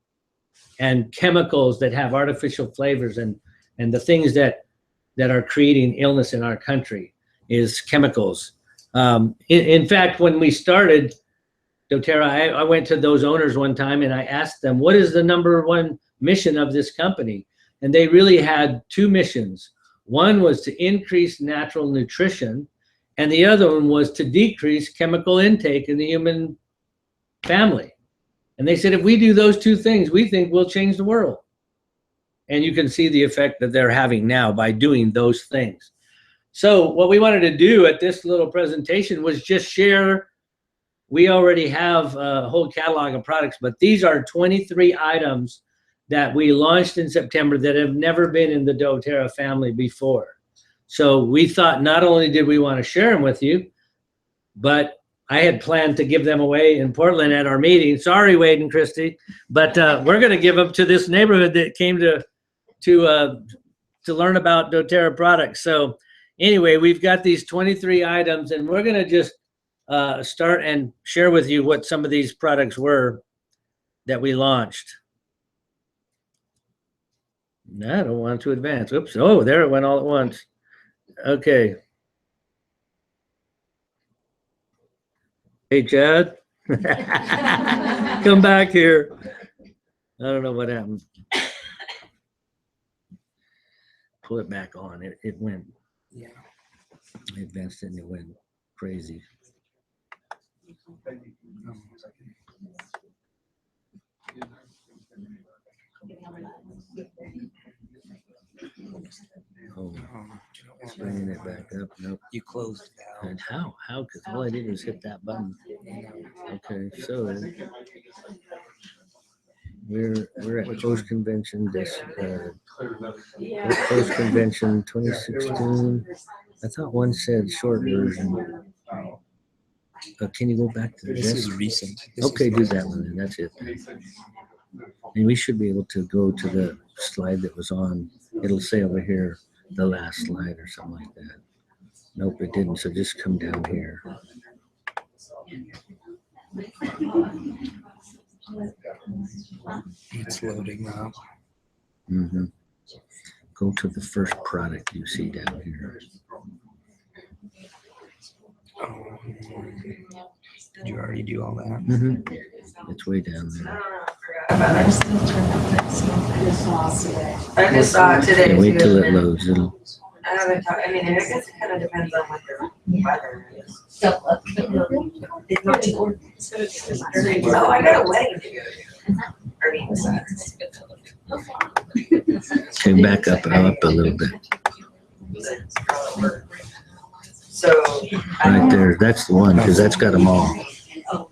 and chemicals that have artificial flavors and the things that that are creating illness in our country is chemicals. In fact, when we started dōTERRA, I went to those owners one time and I asked them, what is the #1 mission of this company? And they really had 2 missions. One was to increase natural nutrition, and the other one was to decrease chemical intake in the human family. And they said, if we do those 2 things, we think we'll change the world. And you can see the effect that they're having now by doing those things. So what we wanted to do at this little presentation was just share. We already have a whole catalog of products, but these are 23 items that we launched in September that have never been in the dōTERRA family before. So we thought not only did we want to share them with you, but I had planned to give them away in Portland at our meeting. Sorry, Wade and Kristie, but we're going to give them to this neighborhood that came to learn about dōTERRA products. So anyway, we've got these 23 items, and we're going to just start and share with you what some of these products were that we launched. No, I don't want to advance. Oops. Oh, there it went all at once. Okay. Hey, Chad. Come back here. I don't know what happened. Pull it back on. It went. Yeah. It advanced and it went crazy. Oh, bringing it back up. Nope. You closed it out. And how? How? Because all I did was hit that button. Okay, so we're at post convention. This post convention 2016. I thought one said short version. Can you go back to This is recent. Okay, do that one then. That's it. And we should be able to go to the slide that was on. It'll say over here the last slide or something like that. Nope, it didn't. So just come down here. It's loading now. Mm-hmm. Go to the first product you see down here. Oh, did you already do all that? Mm-hmm. It's way down there. I just saw it today. Yeah, wait till it too. loads. It'll. I haven't talked, I mean, I guess it kind of depends on what the weather is. So I got a wedding to go to. I mean, besides. Okay, back up a little bit. So. Right there, that's the one, because that's got them all.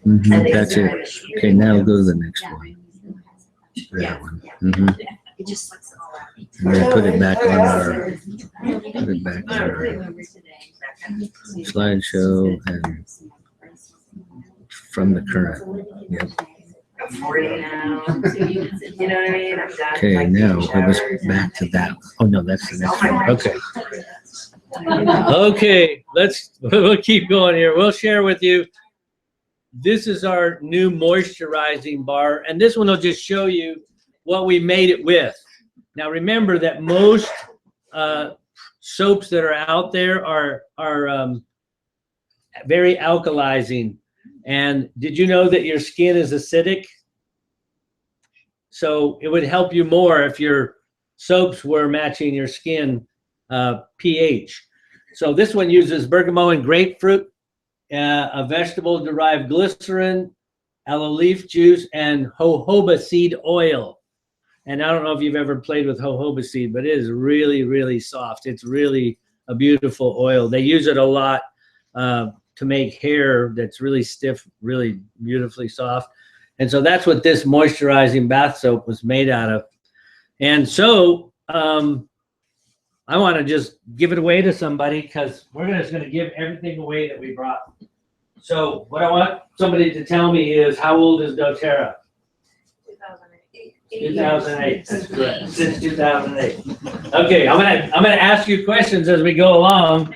Mm-hmm, that's it. Okay, now we'll go to the next one. That one. Mm-hmm. And then put it back on our slideshow and from the current. Yep. I'm 40 now. You know what I mean? I'm done. Okay, now it was back to that. Oh no, that's the next one. Okay. Okay, we'll keep going here. We'll share with you. This is our new moisturizing bar, and this one will just show you what we made it with. Now remember that most soaps that are out there are very alkalizing. And did you know that your skin is acidic? So it would help you more if your soaps were matching your skin pH. So this one uses bergamot and grapefruit, a vegetable-derived glycerin, aloe leaf juice, and jojoba seed oil. And I don't know if you've ever played with jojoba seed, but it is really, really soft. It's really a beautiful oil. They use it a lot to make hair that's really stiff, really beautifully soft. And so that's what this moisturizing bath soap was made out of. And so I want to just give it away to somebody because we're just going to give everything away that we brought. So what I want somebody to tell me is, how old is dōTERRA? 2008. That's correct. Since 2008. Okay, I'm gonna ask you questions as we go along,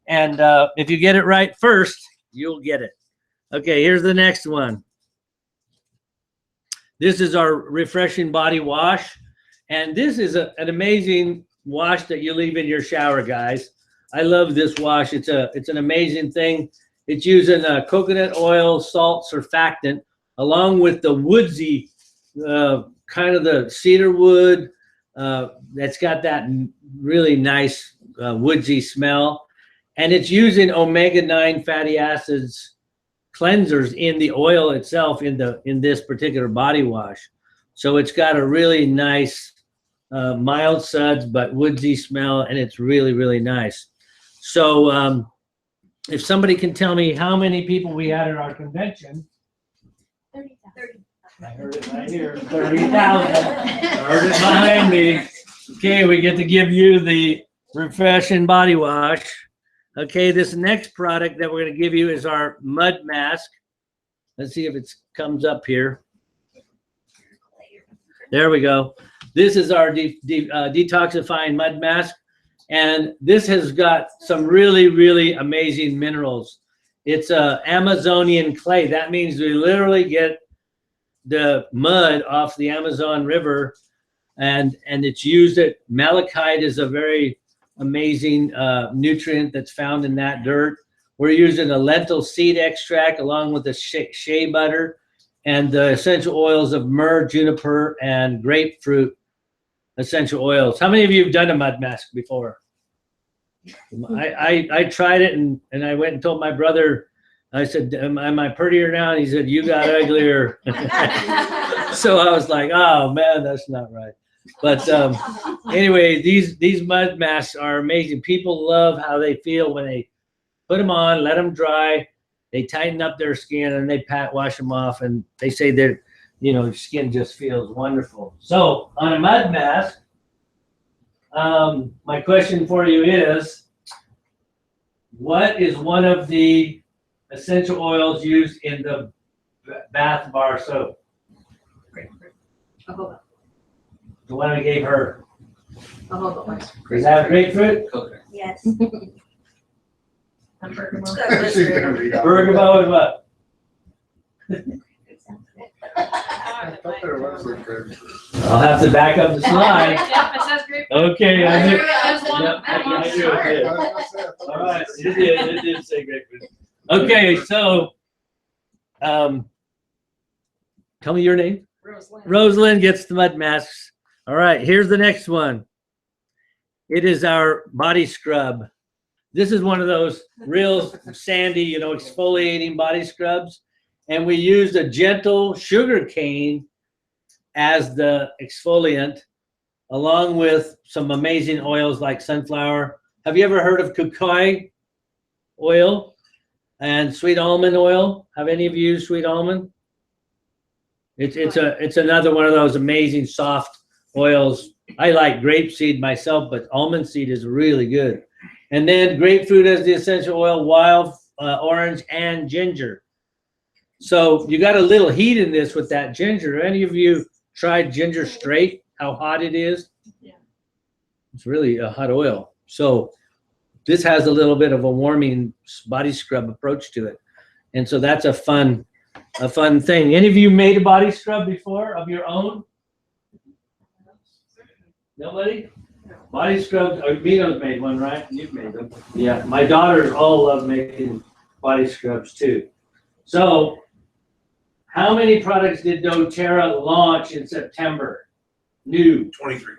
and if you get it right first, you'll get it. Okay, here's the next one. This is our refreshing body wash, and this is an amazing wash that you leave in your shower, guys. I love this wash. It's an amazing thing. It's using coconut oil, salt, surfactant, along with the woodsy, kind of the cedar wood that's got that really nice woodsy smell. And it's using omega-9 fatty acids cleansers in the oil itself in this particular body wash. So it's got a really nice mild suds but woodsy smell, and it's really, really nice. So if somebody can tell me how many people we had at our convention. 30,000. I heard it right here, 30,000. I heard it behind me. Okay, we get to give you the refreshing body wash. Okay, this next product that we're going to give you is our mud mask. Let's see if it comes up here. There we go. This is our detoxifying mud mask. And this has got some really, really amazing minerals. It's Amazonian clay. That means we literally get the mud off the Amazon River, and it's used at malachite is a very amazing nutrient that's found in that dirt. We're using a lentil seed extract along with the shea butter and the essential oils of myrrh, juniper, and grapefruit essential oils. How many of you have done a mud mask before? I tried it and I went and told my brother, I said, am I prettier now? And he said, you got uglier. So I was like, oh man, that's not right. But anyway, these mud masks are amazing. People love how they feel when they put them on, let them dry. They tighten up their skin and they wash them off, and they say their skin just feels wonderful. So on a mud mask, my question for you is, what is one of the essential oils used in the bath bar soap? Grapefruit. The one I gave her. Jojoba. Is that grapefruit? Yes. Bergamot and what? I thought there was a grapefruit. I'll have to back up the slide. Yep, it says grapefruit. Okay, I knew. Yep, I knew it did. All right, it did say grapefruit. Okay, so tell me your name. Rosalind gets the mud masks. All right, here's the next one. It is our body scrub. This is one of those real sandy, exfoliating body scrubs. And we used a gentle sugar cane as the exfoliant, along with some amazing oils like sunflower. Have you ever heard of cacao oil and sweet almond oil? Have any of you used sweet almond? It's another one of those amazing soft oils. I like grapeseed myself, but almond seed is really good. And then grapefruit as the essential oil, wild orange, and ginger. So you got a little heat in this with that ginger. Any of you tried ginger straight? How hot it is? Yeah. It's really a hot oil. So this has a little bit of a warming body scrub approach to it. And so that's a fun thing. Any of you made a body scrub before of your own? Nobody? Body scrubs, Vito's made one, right? You've made them. Yeah, my daughters all love making body scrubs too. So how many products did dōTERRA launch in September? New. 23.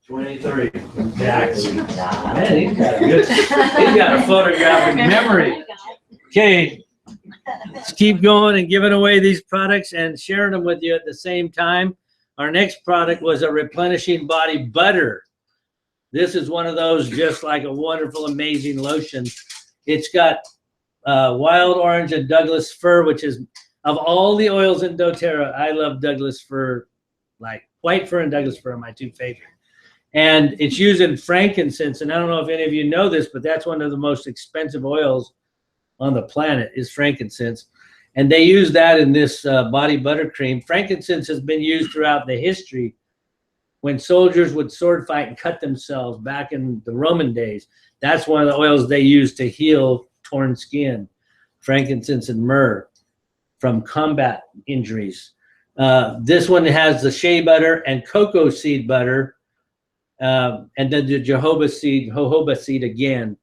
23. Exactly. Man, he's got a photographic memory. Okay, let's keep going and giving away these products and sharing them with you at the same time. Our next product was a replenishing body butter. This is one of those just like a wonderful, amazing lotion. It's got wild orange and Douglas fir, which is, of all the oils in dōTERRA, I love Douglas fir. Like white fir and Douglas fir are my two favorite. And it's using frankincense. And I don't know if any of you know this, but that's one of the most expensive oils on the planet is frankincense. And they use that in this body buttercream. Frankincense has been used throughout the history when soldiers would sword fight and cut themselves back in the Roman days. That's one of the oils they used to heal torn skin, frankincense and myrrh from combat injuries. This one has the shea butter and cocoa seed butter and then the jojoba seed again.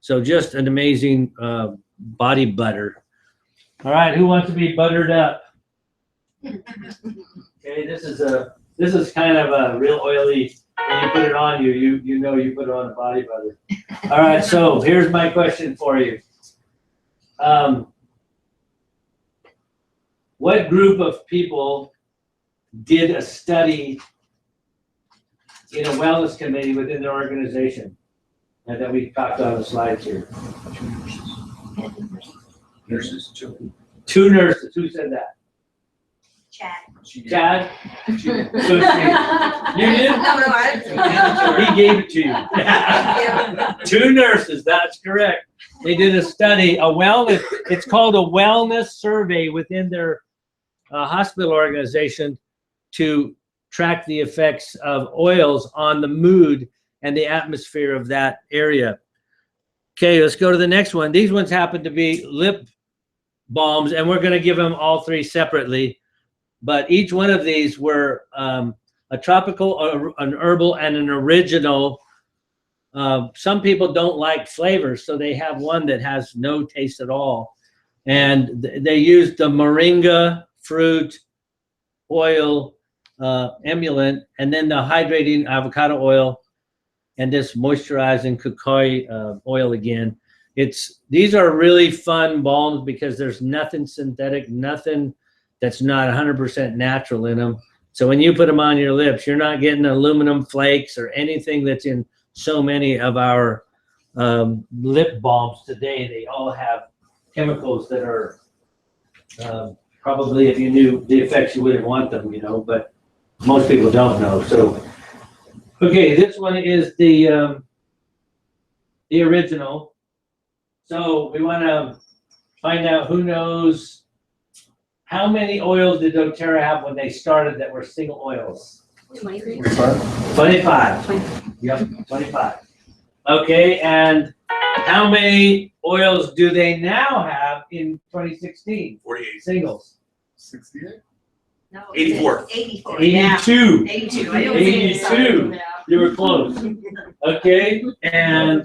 So just an amazing body butter. All right, who wants to be buttered up? Okay, this is kind of a real oily. When you put it on you know you put it on a body butter. All right, so here's my question for you. What group of people did a study in a wellness committee within their organization? And that we talked on the slides here. Nurses, Two nurses. Who said that? Chad? You did? No, I didn't. He gave it to you. Two nurses, that's correct. They did a study, it's called a wellness survey within their hospital organization to track the effects of oils on the mood and the atmosphere of that area. Okay, let's go to the next one. These ones happen to be lip balms, and we're going to give them all three separately. But each one of these were a tropical, an herbal, and an original. Some people don't like flavors, so they have one that has no taste at all. And they used the moringa fruit oil emulant, and then the hydrating avocado oil, and this moisturizing cacao oil again. These are really fun balms because there's nothing synthetic, nothing that's not 100% natural in them. So when you put them on your lips, you're not getting aluminum flakes or anything that's in so many of our lip balms today. They all have chemicals that are probably, if you knew the effects, you wouldn't want them, you know, but most people don't know. So, okay, this one is the original. So we want to find out who knows how many oils did dōTERRA have when they started that were single oils? 25. Yep, 25. Okay, and how many oils do they now have in 2016? 48. Singles. 68? No, 84. 84. 82. 82. 82. You were close. Okay, and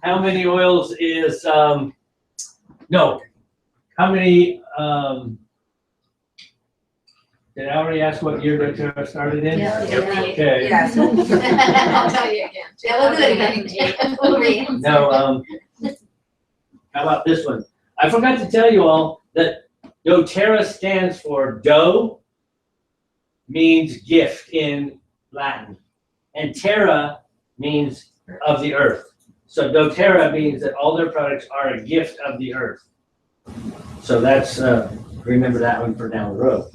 how many oils is, no, how many, did I already ask what year dōTERRA started in? Yeah. Okay. Yeah, so I'll tell you again. Yeah, we'll do it again. We'll read. No, how about this one? I forgot to tell you all that dōTERRA stands for do means gift in Latin, and terra means of the earth. So dōTERRA means that all their products are a gift of the earth. So that's remember that one for down the road.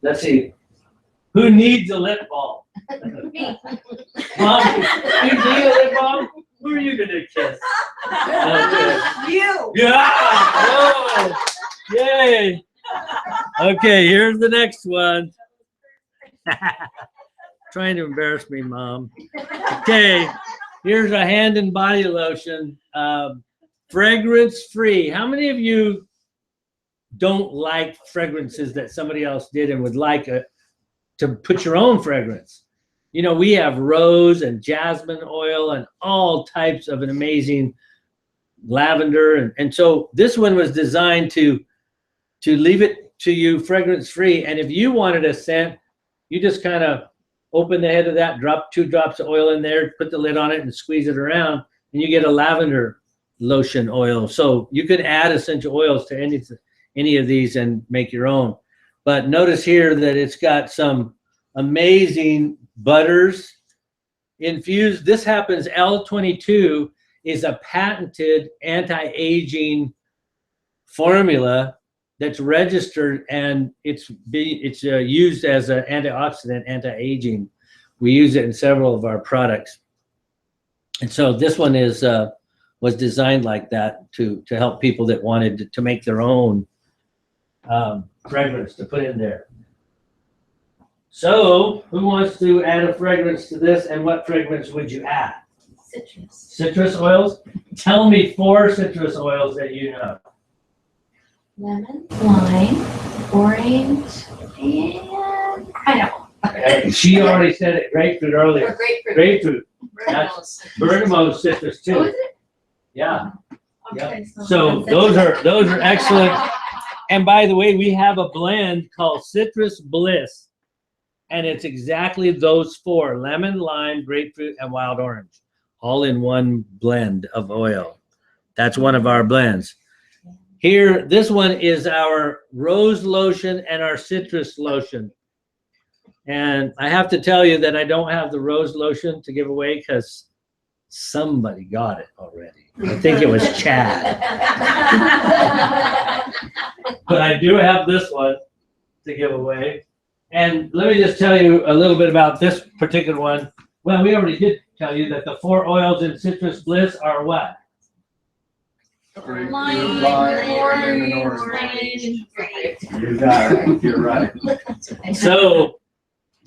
Let's see. Who needs a lip balm? Me. Mom, you need a lip balm? Who are you gonna kiss? Okay. You. Yeah! Whoa! Yay! Okay, here's the next one. Trying to embarrass me, Mom. Okay, here's a hand and body lotion. Fragrance free. How many of you don't like fragrances that somebody else did and would like to put your own fragrance? You know, we have rose and jasmine oil and all types of an amazing lavender. And so this one was designed to leave it to you fragrance free. And if you wanted a scent, you just kind of open the head of that, drop 2 drops of oil in there, put the lid on it and squeeze it around, and you get a lavender lotion oil. So you could add essential oils to any of these and make your own. But notice here that it's got some amazing butters infused. This happens, L22 is a patented anti-aging formula that's registered, and it's used as an antioxidant, anti-aging. We use it in several of our products. And so this one is was designed like that to help people that wanted to make their own fragrance to put in there. So who wants to add a fragrance to this, and what fragrance would you add? Citrus. Citrus oils? Tell me 4 citrus oils that you know. Lemon, lime, orange, and pineapple. She already said it, grapefruit earlier. Or grapefruit. Grapefruit. That's Bergamo citrus Oh, too. is it? Yeah. Okay. So those are excellent. And by the way, we have a blend called Citrus Bliss. And it's exactly those 4: lemon, lime, grapefruit, and wild orange, all in one blend of oil. That's one of our blends. Here, this one is our rose lotion and our citrus lotion. And I have to tell you that I don't have the rose lotion to give away because somebody got it already. I think it was Chad. But I do have this one to give away. And let me just tell you a little bit about this particular one. Well, we already did tell you that the 4 oils in Citrus Bliss are what? Lime, orange, You got it. You're right. So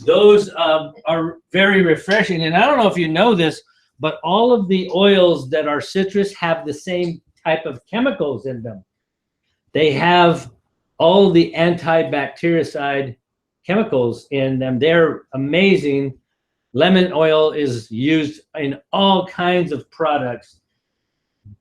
those are very refreshing. And I don't know if you know this, but all of the oils that are citrus have the same type of chemicals in them. They have all the antibactericide chemicals in them. They're amazing. Lemon oil is used in all kinds of products,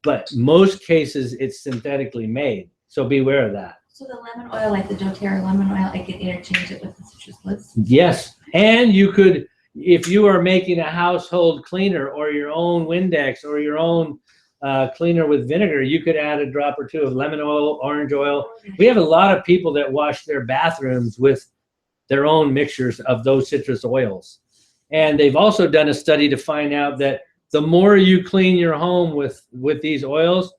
but most cases it's synthetically made. So beware of that. So the lemon oil, like the doTERRA lemon oil, I could interchange it with the citrus bliss? Yes, and you could, if you are making a household cleaner or your own Windex or your own cleaner with vinegar, you could add a drop or 2 of lemon oil, orange oil. We have a lot of people that wash their bathrooms with their own mixtures of those citrus oils. And they've also done a study to find out that the more you clean your home with these oils,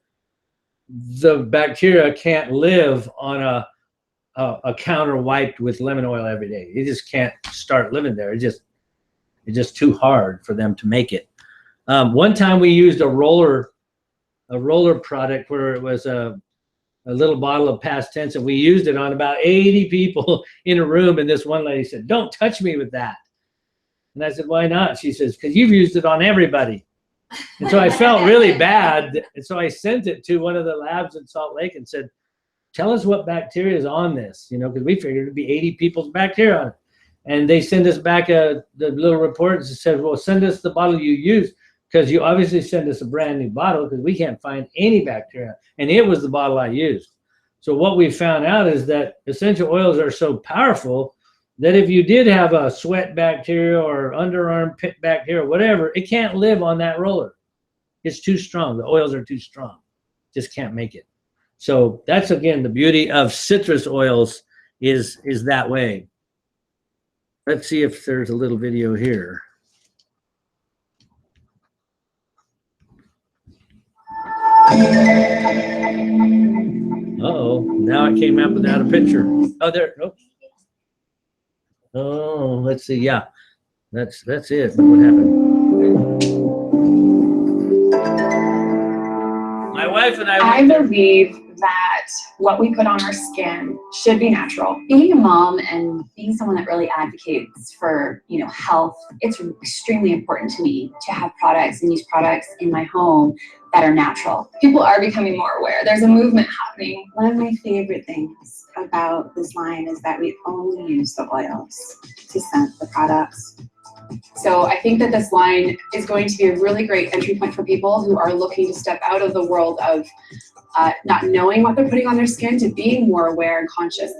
the bacteria can't live on a counter wiped with lemon oil every day. You just can't start living there. It's just too hard for them to make it. One time we used a roller product where it was a little bottle of past tense, and we used it on about 80 people in a room. And this one lady said, "Don't touch me with that." And I said, "Why not?" She says, "Because you've used it on everybody." And so I felt really bad. And so I sent it to one of the labs in Salt Lake and said, "Tell us what bacteria is on this," because we figured it'd be 80 people's bacteria on it. And they sent us back the little report and said, "Well, send us the bottle you used, because you obviously send us a brand new bottle because we can't find any bacteria." And it was the bottle I used. So what we found out is that essential oils are so powerful that if you did have a sweat bacteria or underarm pit bacteria, whatever, it can't live on that roller. It's too strong. The oils are too strong. Just can't make it. So that's, again, the beauty of citrus oils is that way. Let's see if there's a little video here. Uh-oh, now it came up without a picture. Oh, there, oops. Oh, let's see, yeah. That's it, but what happened? My wife and I believe that what we put on our skin should be natural. Being a mom and being someone that really advocates for, health, it's extremely important to me to have products and use products in my home that are natural. People are becoming more aware. There's a movement happening. One of my favorite things about this line is that we only use the oils to scent the products. So I think that this line is going to be a really great entry point for people who are looking to step out of the world of not knowing what they're putting on their skin to being more aware and conscious.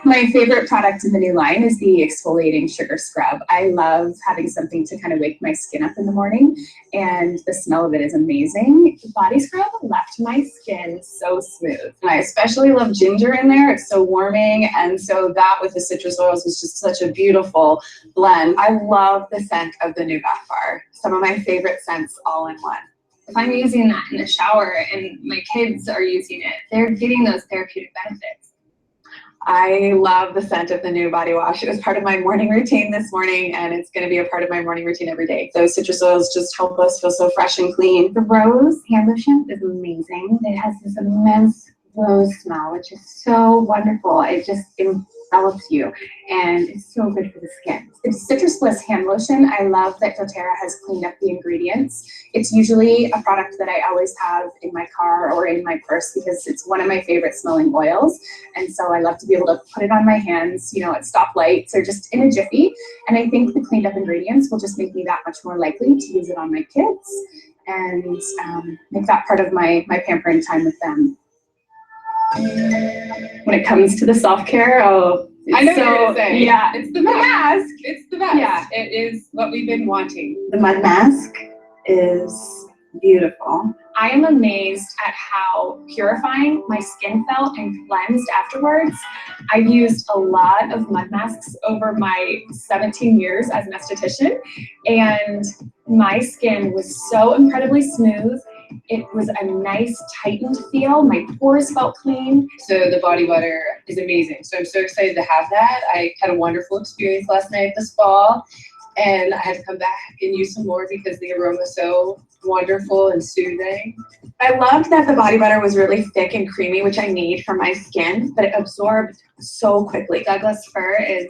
My favorite product in the new line is the exfoliating sugar scrub. I love having something to kind of wake my skin up in the morning, and the smell of it is amazing. The body scrub left my skin so smooth. And I especially love ginger in there. It's so warming, and so that with the citrus oils is just such a beautiful blend. I love the scent of the new bath bar. Some of my favorite scents all in one. If I'm using that in the shower and my kids are using it, they're getting those therapeutic benefits. I love the scent of the new body wash. It was part of my morning routine this morning, and it's going to be a part of my morning routine every day. Those citrus oils just help us feel so fresh and clean. The rose hand lotion is amazing. It has this immense rose smell, which is so wonderful. It just envelops you, and it's so good for the skin. It's Citrus Bliss hand lotion. I love that doTERRA has cleaned up the ingredients. It's usually a product that I always have in my car or in my purse because it's one of my favorite smelling oils. And so I love to be able to put it on my hands, you know, at stoplights or just in a jiffy. And I think the cleaned up ingredients will just make me that much more likely to use it on my kids and make that part of my pampering time with them. When it comes to the self-care, I know what you're gonna say. Yeah, It's the mask. It's the best. Yeah. It is what we've been wanting. The mud mask is beautiful. I am amazed at how purifying my skin felt and cleansed afterwards. I've used a lot of mud masks over my 17 years as an esthetician, and my skin was so incredibly smooth. It was a nice tightened feel. My pores felt clean. So the body butter is amazing. So I'm so excited to have that. I had a wonderful experience last night at the spa, and I had to come back and use some more because the aroma is so wonderful and soothing. I loved that the body butter was really thick and creamy, which I need for my skin, but it absorbed so quickly. Douglas fir is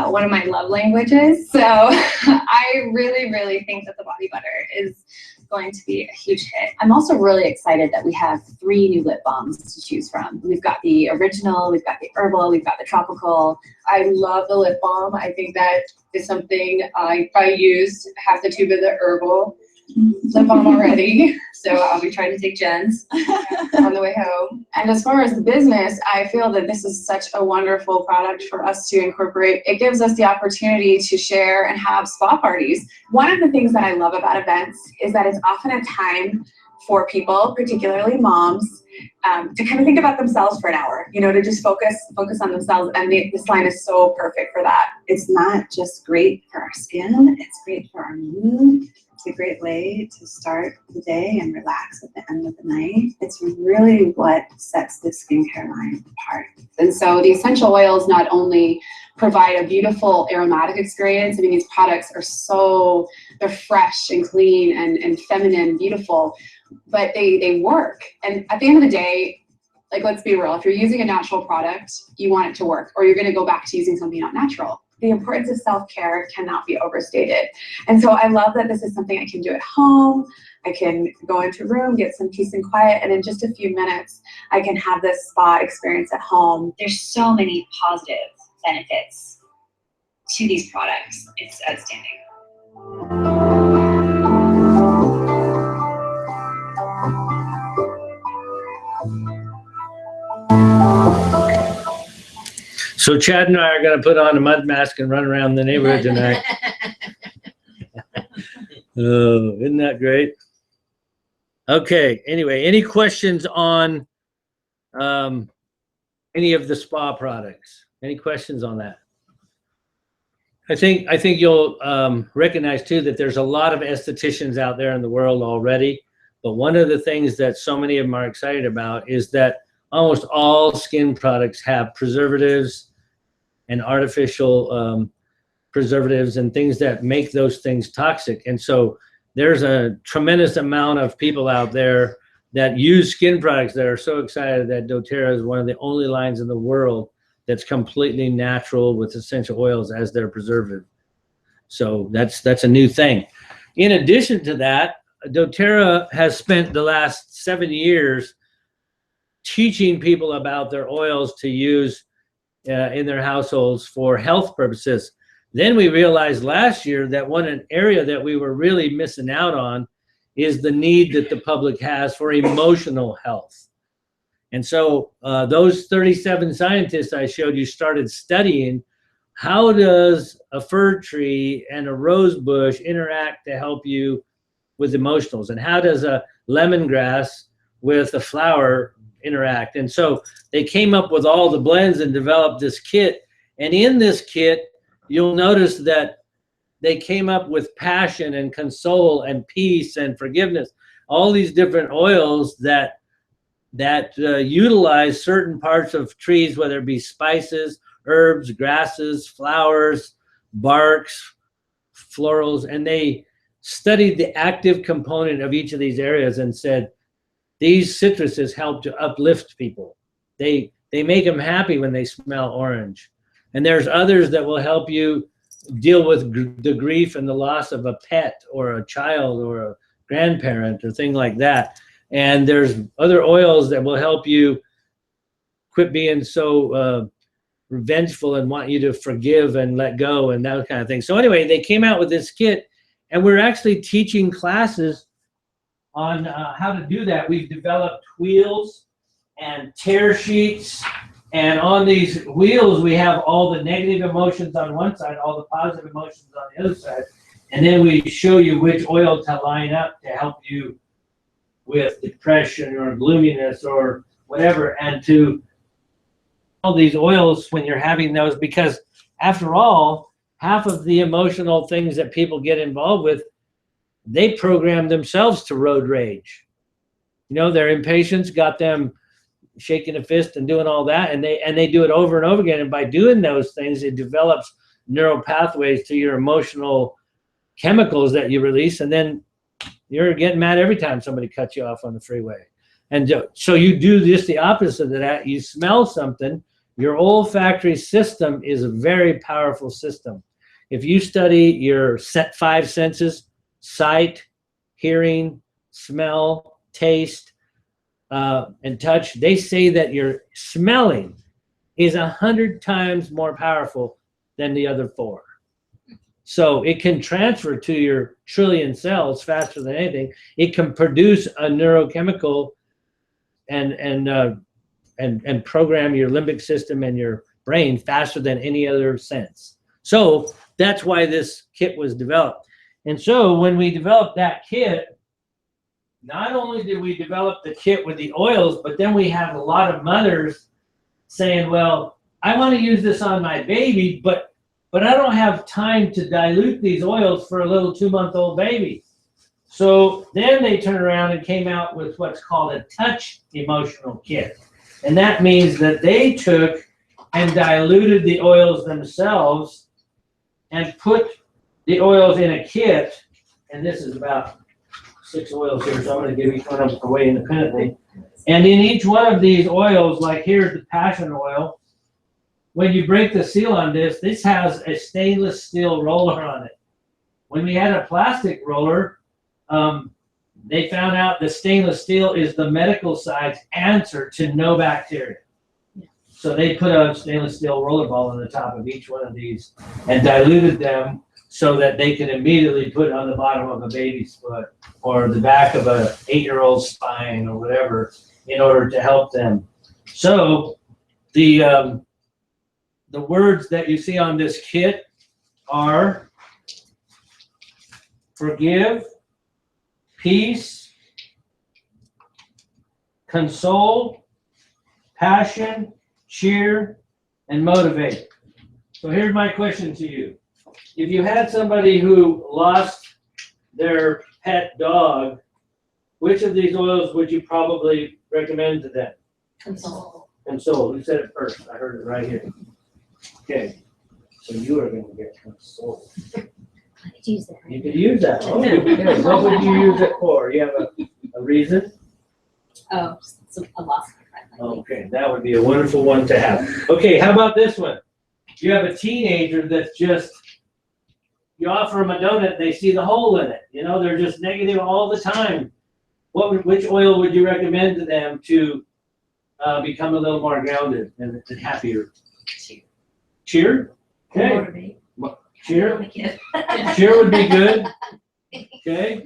one of my love languages, so I really, really think that the body butter is going to be a huge hit. I'm also really excited that we have 3 new lip balms to choose from. We've got the original, we've got the herbal, we've got the tropical. I love the lip balm. I think that is something I probably used half the tube of the herbal lip balm already. So I'll be trying to take Jen's on the way home. And as far as the business, I feel that this is such a wonderful product for us to incorporate. It gives us the opportunity to share and have spa parties. One of the things that I love about events is that it's often a time for people, particularly moms, to kind of think about themselves for an hour, you know, to just focus on themselves. And this line is so perfect for that. It's not just great for our skin, it's great for our mood. It's a great way to start the day and relax at the end of the night. It's really what sets the skincare line apart. And so the essential oils not only provide a beautiful aromatic experience, I mean, these products are they're fresh and clean and feminine, beautiful, but they work. And at the end of the day, like, let's be real, if you're using a natural product, you want it to work, or you're gonna go back to using something not natural. The importance of self-care cannot be overstated. And so I love that this is something I can do at home. I can go into a room, get some peace and quiet, and in just a few minutes, I can have this spa experience at home. There's so many positive benefits to these products. It's outstanding. So Chad and I are going to put on a mud mask and run around the neighborhood tonight. Oh, isn't that great? Okay. Anyway, any questions on any of the spa products? Any questions on that? I think you'll recognize too that there's a lot of estheticians out there in the world already. But one of the things that so many of them are excited about is that almost all skin products have preservatives and artificial preservatives and things that make those things toxic. And so there's a tremendous amount of people out there that use skin products that are so excited that doTERRA is one of the only lines in the world that's completely natural with essential oils as their preservative. So that's a new thing. In addition to that, doTERRA has spent the last 7 years teaching people about their oils to use in their households for health purposes. Then we realized last year that one area that we were really missing out on is the need that the public has for emotional health. And so those 37 scientists I showed you started studying how does a fir tree and a rose bush interact to help you with emotionals, and how does a lemongrass with a flower interact. And so they came up with all the blends and developed this kit. And in this kit, you'll notice that they came up with passion and console and peace and forgiveness, all these different oils that utilize certain parts of trees, whether it be spices, herbs, grasses, flowers, barks, florals, and they studied the active component of each of these areas and said, these citruses help to uplift people. They make them happy when they smell orange. And there's others that will help you deal with the grief and the loss of a pet or a child or a grandparent or thing like that. And there's other oils that will help you quit being so revengeful and want you to forgive and let go and that kind of thing. So anyway, they came out with this kit, and we're actually teaching classes on how to do that. We've developed wheels and tear sheets, and on these wheels we have all the negative emotions on one side, all the positive emotions on the other side, and then we show you which oil to line up to help you with depression or gloominess or whatever, and to all these oils when you're having those, because after all, half of the emotional things that people get involved with, they program themselves to road rage. You know, their impatience got them shaking a fist and doing all that, and they do it over and over again. And by doing those things, it develops neural pathways to your emotional chemicals that you release, and then you're getting mad every time somebody cuts you off on the freeway. And so you do just the opposite of that. You smell something. Your olfactory system is a very powerful system. If you study your five senses, sight, hearing, smell, taste, and touch, they say that your smelling is 100 times more powerful than the other 4. So it can transfer to your trillion cells faster than anything. It can produce a neurochemical and program your limbic system and your brain faster than any other sense. So that's why this kit was developed. And so when we developed that kit, not only did we develop the kit with the oils, but then we have a lot of mothers saying, well, I want to use this on my baby, but I don't have time to dilute these oils for a little 2-month-old baby. So then they turned around and came out with what's called a touch emotional kit. And that means that they took and diluted the oils themselves and put the oils in a kit. And this is about 6 oils here, so I'm going to give each one of them away independently. And in each one of these oils, like here's the passion oil, when you break the seal on this, this has a stainless steel roller on it. When we had a plastic roller, they found out that stainless steel is the medical side's answer to no bacteria. So they put a stainless steel roller ball on the top of each one of these and diluted them so that they can immediately put on the bottom of a baby's foot or the back of an 8-year-old's spine or whatever in order to help them. So the words that you see on this kit are forgive, peace, console, passion, cheer, and motivate. So here's my question to you. If you had somebody who lost their pet dog, which of these oils would you probably recommend to them? Console. Console. Who said it first? I heard it right here. Okay. So you are going to get console. I could use that. You could use that. Oh, okay. What would you use it for? You have a reason? Oh, a loss of my friend. Okay, that would be a wonderful one to have. Okay, how about this one? You have a teenager that's just, you offer them a donut, they see the hole in it. You know, they're just negative all the time. Which oil would you recommend to them to become a little more grounded and happier? Cheer. Okay. Motivate. Cheer. Cheer would be good. Okay.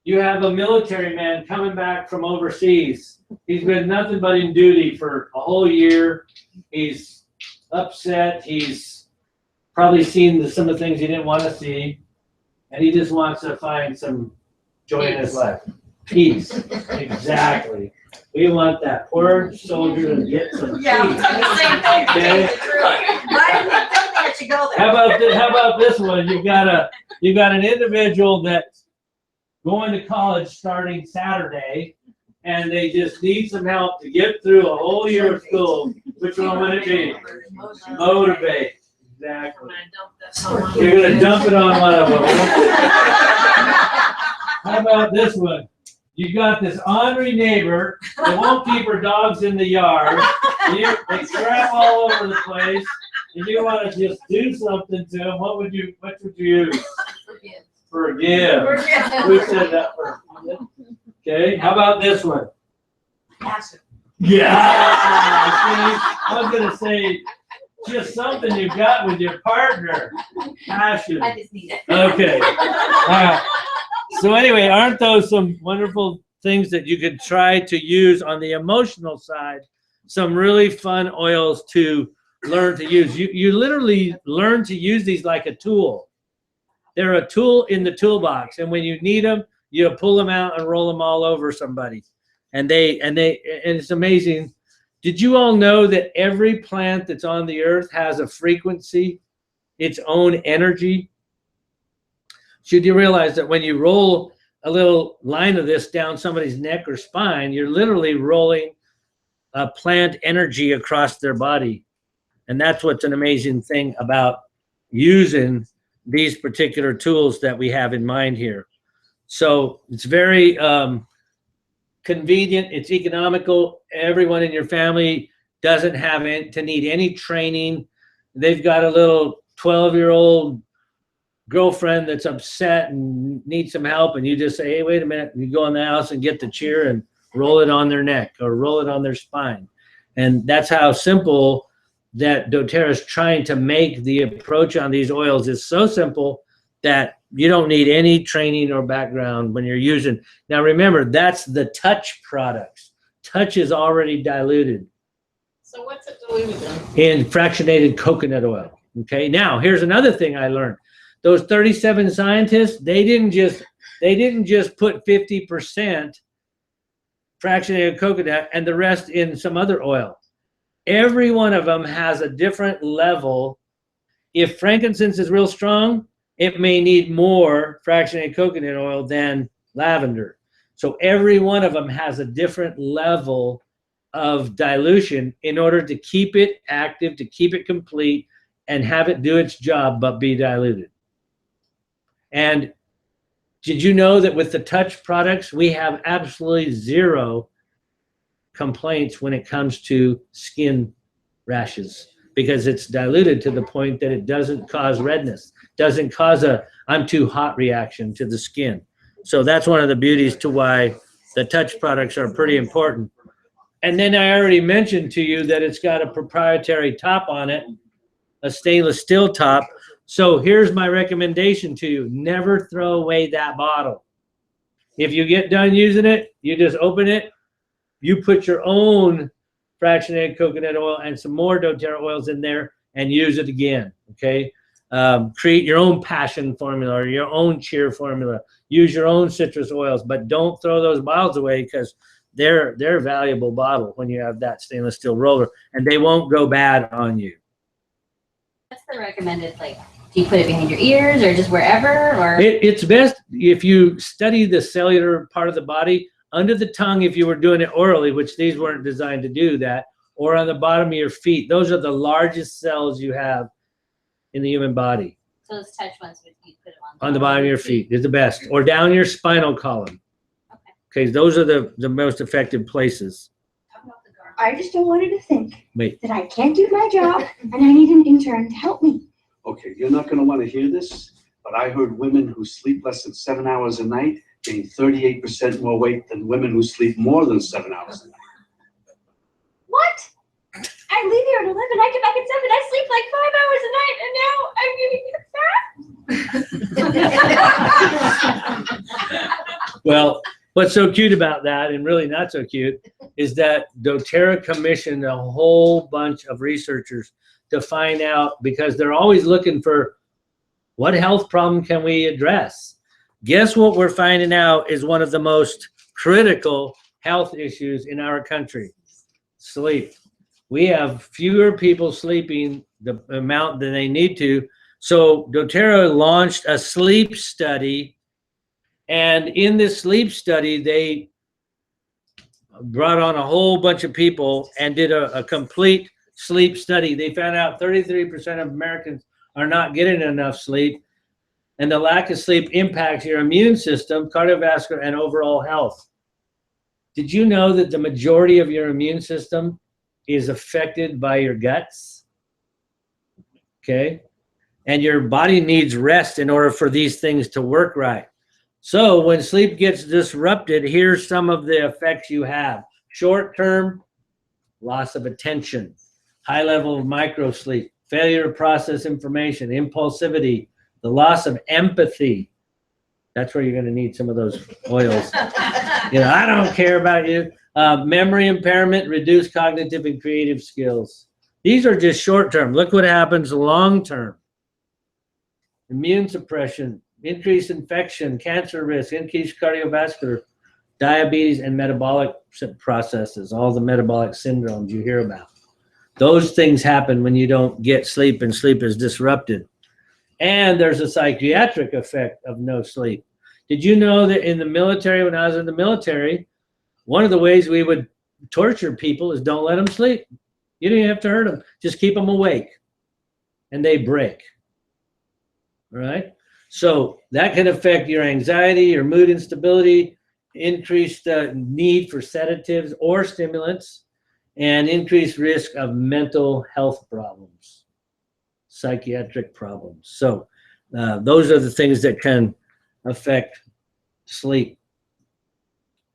You have a military man coming back from overseas. He's been nothing but in duty for a whole year. He's upset. He's probably seen some of the things he didn't want to see. And he just wants to find some joy in his life. Peace. Exactly. We want that poor soldier to get some peace. Yeah, Okay? why didn't they let you go there? How about this one? You've got an individual that's going to college starting Saturday, and they just need some help to get through a whole year of school. Which one would it be? Motivate. Exactly. You're going to dump it on one of them. How about this one? You got this ornery neighbor that won't keep her dogs in the yard. They crap all over the place, and you want to just do something to them. What would you use? Forgive. Who said that first? Okay. How about this one? Passion. Yeah. See, I was gonna say just something you got with your partner. Passion. I just need it. Okay. So anyway, aren't those some wonderful things that you could try to use on the emotional side? Some really fun oils to learn to use. You literally learn to use these like a tool. They're a tool in the toolbox, and when you need them, you pull them out and roll them all over somebody. And it's amazing. Did you all know that every plant that's on the earth has a frequency, its own energy? Should you realize that when you roll a little line of this down somebody's neck or spine, you're literally rolling a plant energy across their body. And that's what's an amazing thing about using these particular tools that we have in mind here. So it's very convenient, it's economical. Everyone in your family doesn't have to need any training. They've got a little 12-year-old girlfriend that's upset and needs some help, and you just say, hey, wait a minute, and you go in the house and get the cheer and roll it on their neck or roll it on their spine. And that's how simple that doTERRA is trying to make the approach on these oils. Is so simple that you don't need any training or background when you're using. Now remember, that's the touch products. Touch is already diluted. So what's it diluted in? In fractionated coconut oil. Okay, now here's another thing I learned. Those 37 scientists, they didn't just put 50% fractionated coconut and the rest in some other oil. Every one of them has a different level. If frankincense is real strong, it may need more fractionated coconut oil than lavender. So every one of them has a different level of dilution in order to keep it active, to keep it complete, and have it do its job but be diluted. And did you know that with the touch products, we have absolutely zero complaints when it comes to skin rashes, because it's diluted to the point that it doesn't cause redness, doesn't cause a I'm too hot reaction to the skin. So that's one of the beauties to why the touch products are pretty important. And then I already mentioned to you that it's got a proprietary top on it, a stainless steel top. So here's my recommendation to you. Never throw away that bottle. If you get done using it, you just open it, you put your own fractionated coconut oil and some more doTERRA oils in there and use it again, okay? Create your own passion formula or your own cheer formula. Use your own citrus oils, but don't throw those bottles away, because they're a valuable bottle when you have that stainless steel roller, and they won't go bad on you. What's the recommended, like, do you put it behind your ears or just wherever? Or It's best if you study the cellular part of the body, under the tongue if you were doing it orally, which these weren't designed to do that, or on the bottom of your feet. Those are the largest cells you have in the human body. So those touch ones, you put them On the bottom of your feet is the best, or down your spinal column. Okay, those are the most effective places. I just don't want you to think Wait. that I can't do my job and I need an intern to help me. Okay, you're not going to want to hear this, but I heard women who sleep less than 7 hours a night gain 38% more weight than women who sleep more than 7 hours a night. What? I leave here at 11, I get back at 7, I sleep like 5 hours a night, and now I'm getting fat? Well, what's so cute about that, and really not so cute, is that doTERRA commissioned a whole bunch of researchers to find out, because they're always looking for what health problem can we address. Guess what we're finding out is one of the most critical health issues in our country: sleep. We have fewer people sleeping the amount that they need to. So doTERRA launched a sleep study, and in this sleep study, they brought on a whole bunch of people and did a complete sleep study. They found out 33% of Americans are not getting enough sleep, and the lack of sleep impacts your immune system, cardiovascular, and overall health. Did you know that the majority of your immune system is affected by your guts? Okay. And your body needs rest in order for these things to work right. So when sleep gets disrupted, here's some of the effects you have. Short-term, loss of attention, high level of microsleep, failure to process information, impulsivity, the loss of empathy. That's where you're going to need some of those oils. I don't care about you. Memory impairment, reduced cognitive and creative skills. These are just short-term. Look what happens long-term. Immune suppression, increased infection, cancer risk, increased cardiovascular, diabetes, and metabolic processes, all the metabolic syndromes you hear about. Those things happen when you don't get sleep and sleep is disrupted. And there's a psychiatric effect of no sleep. Did you know that in the military, when I was in the military, one of the ways we would torture people is don't let them sleep. You don't even have to hurt them. Just keep them awake. And they break. All right? So that can affect your anxiety, your mood instability, increased need for sedatives or stimulants, and increased risk of mental health problems, psychiatric problems. So those are the things that can affect sleep.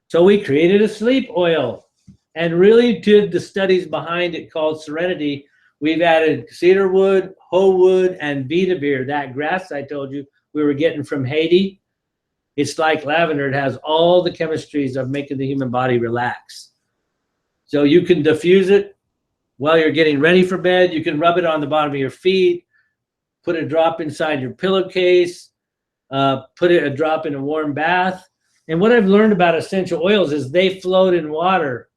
So we created a sleep oil and really did the studies behind it called Serenity. We've added cedarwood, hoe wood, and vetiver, that grass I told you we were getting from Haiti. It's like lavender. It has all the chemistries of making the human body relax. So you can diffuse it while you're getting ready for bed. You can rub it on the bottom of your feet, put a drop inside your pillowcase, put a drop in a warm bath. And what I've learned about essential oils is they float in water.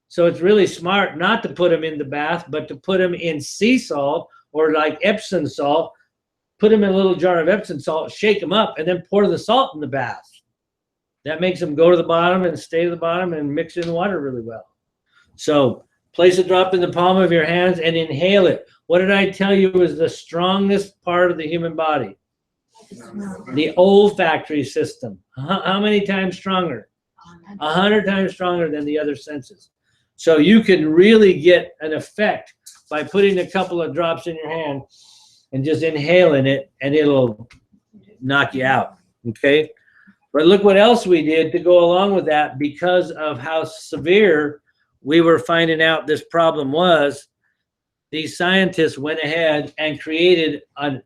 So it's really smart not to put them in the bath, but to put them in sea salt or like Epsom salt. Put them in a little jar of Epsom salt, shake them up, and then pour the salt in the bath. That makes them go to the bottom and stay to the bottom and mix in water really well. So place a drop in the palm of your hands and inhale it. What did I tell you is the strongest part of the human body? The olfactory system. How many times stronger? 100 times stronger than the other senses. So you can really get an effect by putting a couple of drops in your hand and just inhaling it, and it'll knock you out, okay? But look what else we did to go along with that. Because of how severe we were finding out this problem was, these scientists went ahead and created an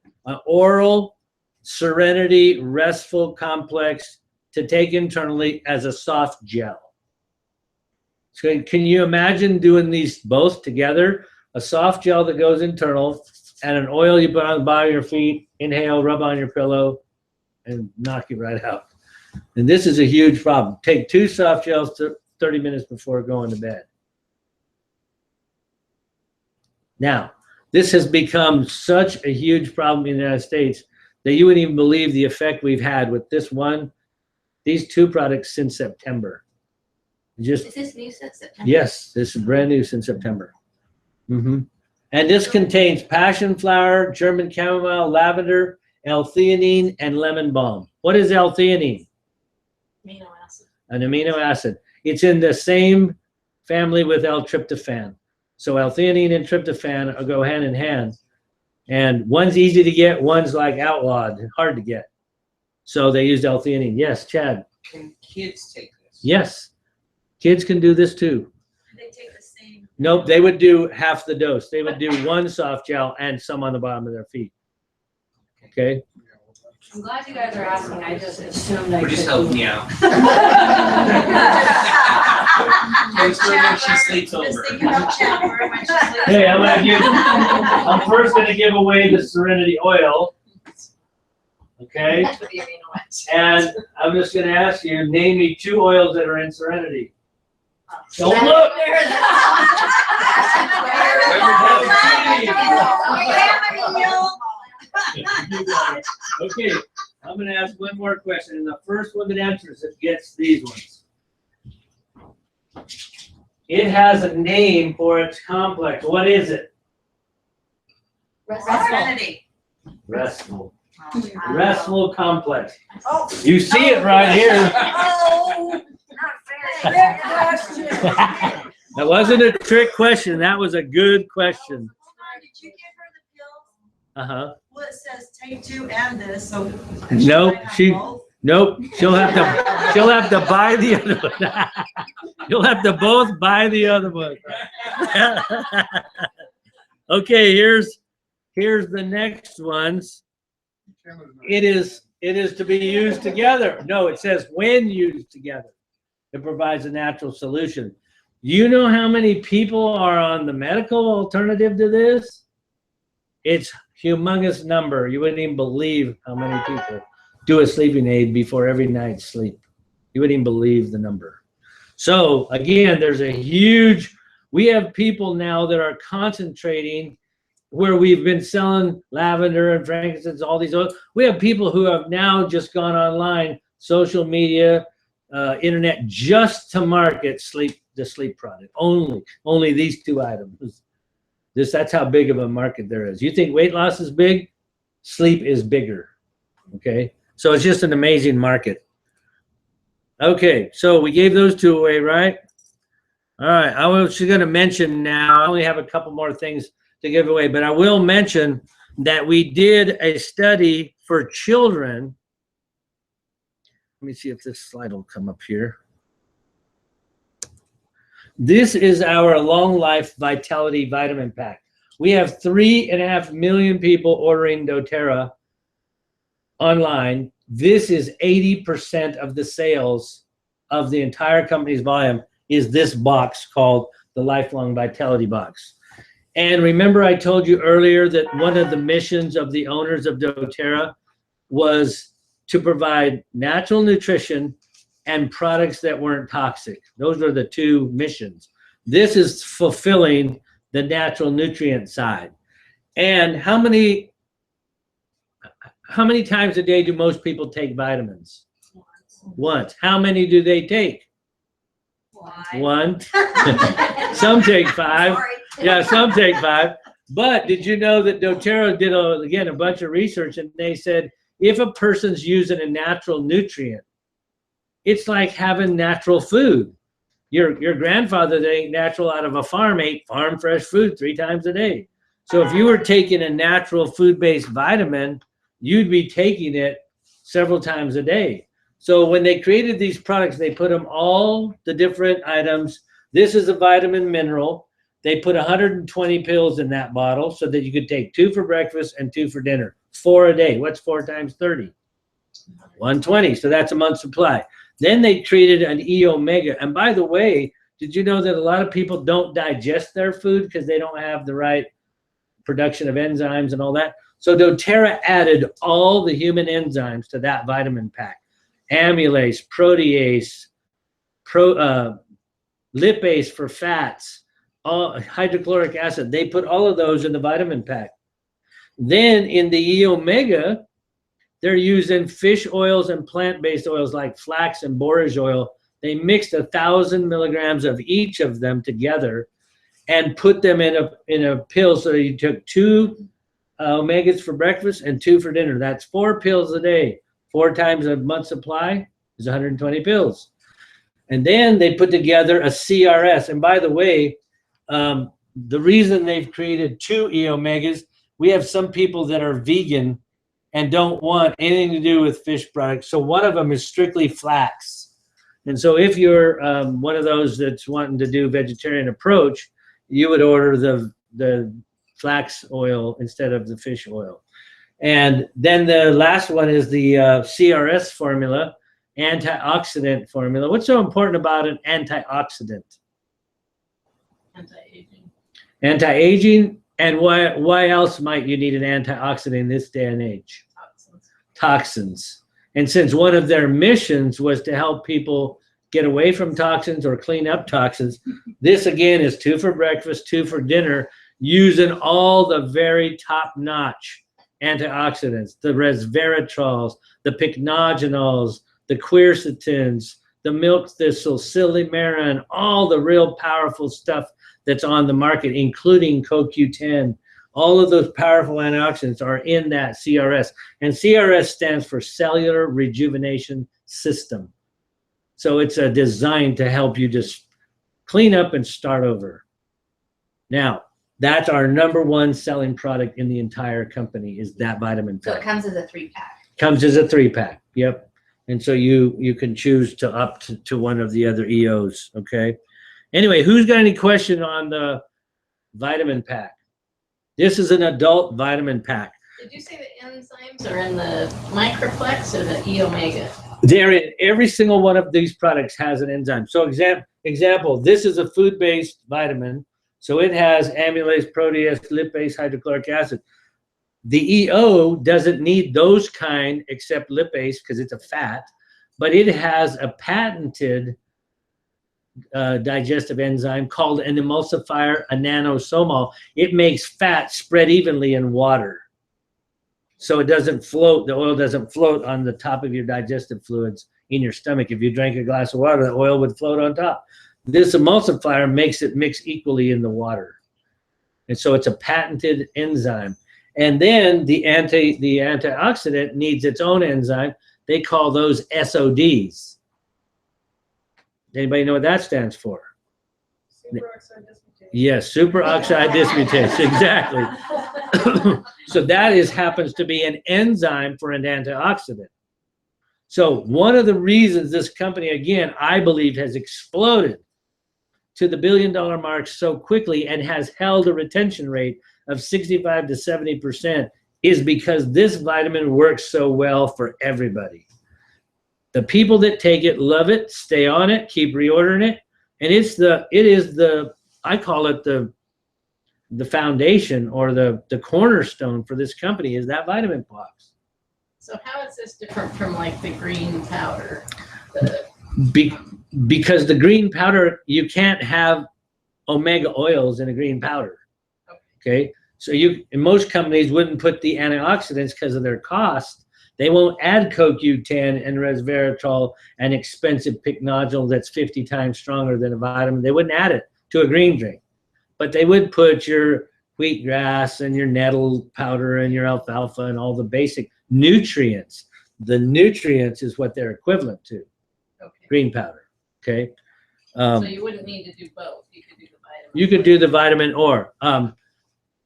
oral Serenity Restful Complex to take internally as a soft gel. So can you imagine doing these both together? A soft gel that goes internal and an oil you put on the bottom of your feet, inhale, rub on your pillow, and knock you right out. And this is a huge problem. Take 2 soft gels 30 minutes before going to bed. Now, this has become such a huge problem in the United States that you wouldn't even believe the effect we've had with these 2 products since September. Is this new since September? Yes, this is brand new since September. And this contains passion flower, German chamomile, lavender, L-theanine, and lemon balm. What is L-theanine? Amino acid. An amino acid. It's in the same family with L-tryptophan. So L-theanine and tryptophan go hand in hand. And one's easy to get, one's like outlawed, hard to get. So they used L-theanine. Yes, Chad? Can kids take this? Yes. Kids can do this too. They take the same. Nope, they would do half the dose. They would do 1 soft gel and some on the bottom of their feet. Okay? I'm glad you guys are asking. I just assumed I We're just could. helping you out. Thanks for when she sleeps over. Hey, I'm first going to give away the Serenity oil. Okay? And I'm just going to ask you, name me 2 oils that are in Serenity. Don't look! Okay, I'm going to ask one more question, and the first one that answers it gets these ones. It has a name for its complex. What is it? Serenity. Restful. Restful complex. Oh. You see it right here. Oh, not fair. Good question. That wasn't a trick question. That was a good question. Did you give her the pills? Uh-huh. Well, it says take 2 and this, so. Nope, she'll have to buy the other one. You'll have to both buy the other one. Okay, here's the next ones. It is to be used together. No, it says when used together, it provides a natural solution. You know how many people are on the medical alternative to this? It's humongous number. You wouldn't even believe how many people do a sleeping aid before every night's sleep. You wouldn't even believe the number. So again, there's a huge, we have people now that are concentrating where we've been selling lavender and frankincense, all these oils. We have people who have now just gone online, social media, internet, just to market the sleep product. Only these 2 items. That's how big of a market there is. You think weight loss is big? Sleep is bigger. Okay, so it's just an amazing market. Okay, so we gave those 2 away, right? All right, I was just going to mention now, I only have a couple more things to give away, but I will mention that we did a study for children. Let me see if this slide will come up here. This is our long life vitality vitamin pack. We have 3.5 million people ordering dōTERRA online. This is 80% of the sales of the entire company's volume is this box called the Lifelong Vitality Box. And remember I told you earlier that one of the missions of the owners of dōTERRA was to provide natural nutrition and products that weren't toxic. Those were the 2 missions. This is fulfilling the natural nutrient side. And how many times a day do most people take vitamins? Once. How many do they take? 1. Some take 5. Yeah, some take 5. But did you know that dōTERRA did, again, a bunch of research, and they said if a person's using a natural nutrient, it's like having natural food. Your grandfather that ate natural out of a farm ate farm fresh food 3 times a day. So if you were taking a natural food-based vitamin, you'd be taking it several times a day. So when they created these products, they put them all the different items. This is a vitamin mineral. They put 120 pills in that bottle so that you could take 2 for breakfast and 2 for dinner. 4 a day. What's 4 times 30? 120. So that's a month's supply. Then they created an E omega. And by the way, did you know that a lot of people don't digest their food because they don't have the right production of enzymes and all that? So dōTERRA added all the human enzymes to that vitamin pack. Amylase, protease, lipase for fats, hydrochloric acid. They put all of those in the vitamin pack. Then in the E omega, they're using fish oils and plant-based oils like flax and borage oil. They mixed 1,000 milligrams of each of them together and put them in a pill. So you took 2 omegas for breakfast and 2 for dinner. That's 4 pills a day. 4 times a month supply is 120 pills. And then they put together a CRS. And by the way, the reason they've created 2 E omegas, we have some people that are vegan and don't want anything to do with fish products. So one of them is strictly flax. And so if you're one of those that's wanting to do vegetarian approach, you would order the flax oil instead of the fish oil. And then the last one is the CRS formula, antioxidant formula. What's so important about an antioxidant? Anti-aging. Anti-aging. And why else might you need an antioxidant in this day and age? Toxins. And since one of their missions was to help people get away from toxins or clean up toxins, this again is 2 for breakfast, 2 for dinner, using all the very top-notch antioxidants, the resveratrols, the pycnogenols, the quercetins, the milk thistle, silymarin, all the real powerful stuff that's on the market, including CoQ10, All of those powerful antioxidants are in that CRS. And CRS stands for Cellular Rejuvenation System. So it's a design to help you just clean up and start over. Now, that's our #1 selling product in the entire company is that vitamin So pack. it comes as a 3-pack. Comes as a 3-pack. Yep. And so you can choose to up to one of the other EOs. Okay. Anyway, who's got any question on the vitamin pack? This is an adult vitamin pack. Did you say the enzymes are in the microplex or the E omega? They're in every single one of these products has an enzyme. So example, this is a food-based vitamin. So it has amylase, protease, lipase, hydrochloric acid. The EO doesn't need those kind except lipase because it's a fat, but it has a patented digestive enzyme called an emulsifier, a nanosomol. It makes fat spread evenly in water. So it doesn't float, the oil doesn't float on the top of your digestive fluids in your stomach. If you drank a glass of water, the oil would float on top. This emulsifier makes it mix equally in the water. And so it's a patented enzyme. And then the antioxidant needs its own enzyme. They call those SODs. Anybody know what that stands for? Superoxide dismutase. Yes, superoxide dismutase, exactly. So that happens to be an enzyme for an antioxidant. So one of the reasons this company, again, I believe has exploded to the billion-dollar mark so quickly and has held a retention rate of 65 to 70% is because this vitamin works so well for everybody. The people that take it love it, stay on it, keep reordering it, and it is the I call it the foundation or the cornerstone for this company is that vitamin box. So how is this different from like the green powder? Because the green powder, you can't have omega oils in a green powder. Okay, so and most companies wouldn't put the antioxidants because of their cost. They won't add CoQ10 and resveratrol, an expensive pycnogenol that's 50 times stronger than a vitamin. They wouldn't add it to a green drink, but they would put your wheatgrass and your nettle powder and your alfalfa and all the basic nutrients. The nutrients is what they're equivalent to. Okay. Green powder. Okay. So you wouldn't need to do both. You could do the vitamin. You could do the vitamin or.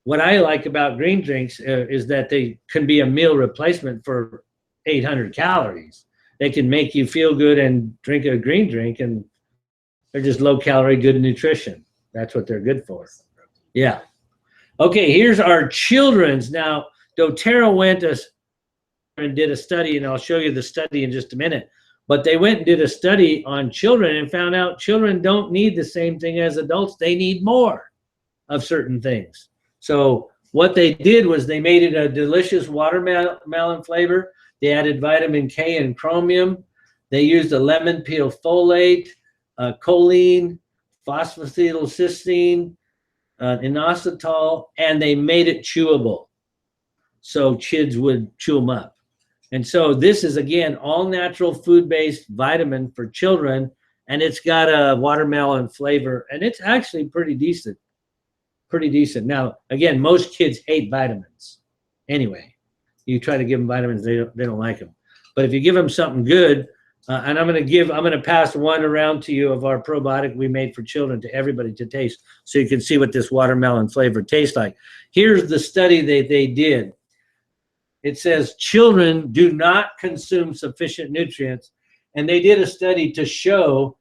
What I like about green drinks is that they can be a meal replacement for 800 calories. They can make you feel good and drink a green drink, and they're just low calorie, good nutrition. That's what they're good for. Yeah. Okay, here's our children's. Now, dōTERRA went and did a study, and I'll show you the study in just a minute. But they went and did a study on children and found out children don't need the same thing as adults. They need more of certain things. So what they did was they made it a delicious watermelon flavor. They added vitamin K and chromium. They used a lemon peel folate, choline, phosphatidylcysteine, inositol, and they made it chewable. So kids would chew them up. And so this is, again, all natural food-based vitamin for children, and it's got a watermelon flavor, and it's actually pretty decent. Pretty decent. Now, again, most kids hate vitamins. Anyway, you try to give them vitamins, they don't like them. But if you give them something good, and I'm going to pass one around to you of our probiotic we made for children to everybody to taste, so you can see what this watermelon flavor tastes like. Here's the study they did. It says children do not consume sufficient nutrients, and they did a study to show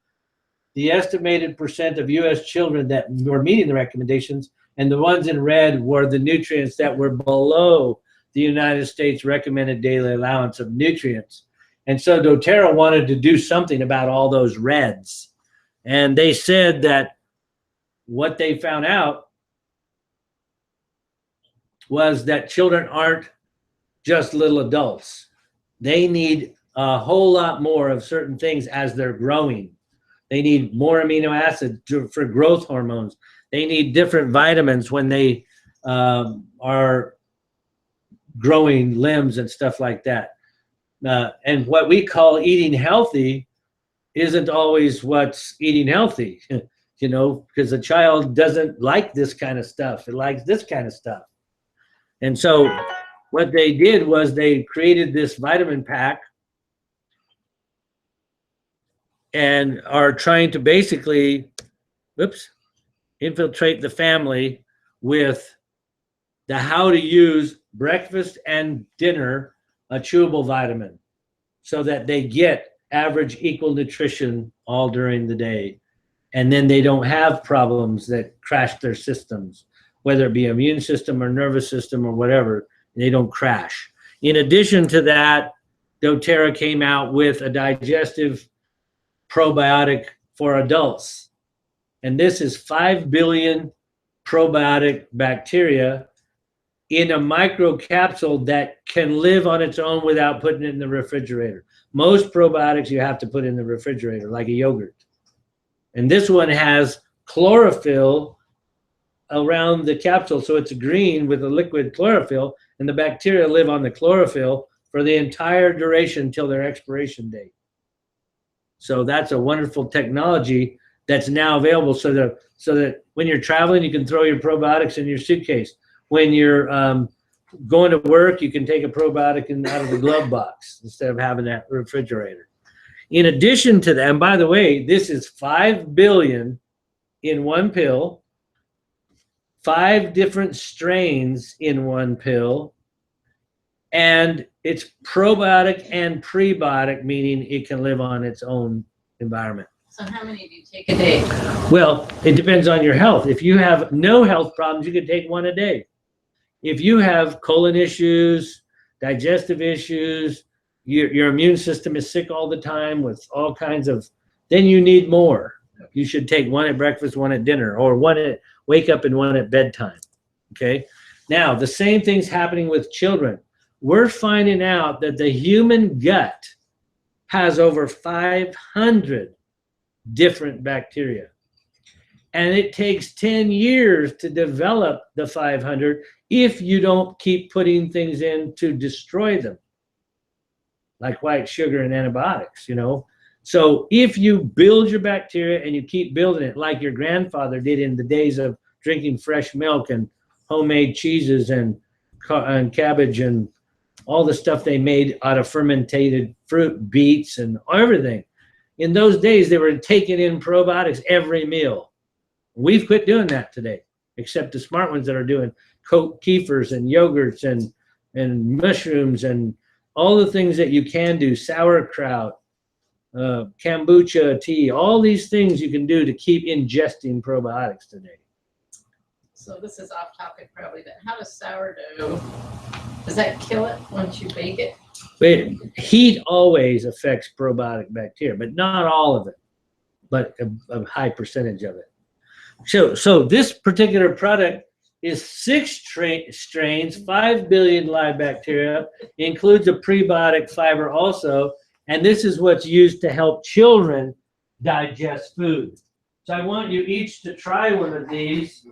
the estimated percent of U.S. children that were meeting the recommendations, and the ones in red were the nutrients that were below the United States recommended daily allowance of nutrients. And so dōTERRA wanted to do something about all those reds. And they said that what they found out was that children aren't just little adults. They need a whole lot more of certain things as they're growing. They need more amino acids for growth hormones. They need different vitamins when they are growing limbs and stuff like that. And what we call eating healthy isn't always what's eating healthy, you know, because a child doesn't like this kind of stuff. It likes this kind of stuff. And so what they did was they created this vitamin pack and are trying to basically, infiltrate the family with the how to use breakfast and dinner a chewable vitamin so that they get average equal nutrition all during the day. And then they don't have problems that crash their systems, whether it be immune system or nervous system or whatever, they don't crash. In addition to that, dōTERRA came out with a digestive probiotic for adults. And this is 5 billion probiotic bacteria in a micro capsule that can live on its own without putting it in the refrigerator. Most probiotics you have to put in the refrigerator, like a yogurt. And this one has chlorophyll around the capsule, so it's green with a liquid chlorophyll, and the bacteria live on the chlorophyll for the entire duration till their expiration date. So that's a wonderful technology that's now available so that when you're traveling, you can throw your probiotics in your suitcase. When you're going to work, you can take a probiotic out of the glove box instead of having that refrigerator. In addition to that, and by the way, this is 5 billion in one pill, 5 different strains in one pill, and it's probiotic and prebiotic, meaning it can live on its own environment. So how many do you take a day? Well, it depends on your health. If you have no health problems, you can take one a day. If you have colon issues, digestive issues, your immune system is sick all the time with all kinds of, then you need more. You should take one at breakfast, one at dinner, or one at wake up and one at bedtime. Okay. Now, the same thing's happening with children. We're finding out that the human gut has over 500 different bacteria. And it takes 10 years to develop the 500 if you don't keep putting things in to destroy them, like white sugar and antibiotics, you know. So if you build your bacteria and you keep building it like your grandfather did in the days of drinking fresh milk and homemade cheeses and cabbage and all the stuff they made out of fermented fruit, beets and everything. In those days, they were taking in probiotics every meal. We've quit doing that today, except the smart ones that are doing kefirs and yogurts and mushrooms and all the things that you can do, sauerkraut, kombucha tea, all these things you can do to keep ingesting probiotics today. So this is off topic probably, but how does sourdough, does that kill it once you bake it? But heat always affects probiotic bacteria, but not all of it, but a high percentage of it. So this particular product is 6 strains, 5 billion live bacteria, includes a prebiotic fiber also, and this is what's used to help children digest food. So I want you each to try one of these,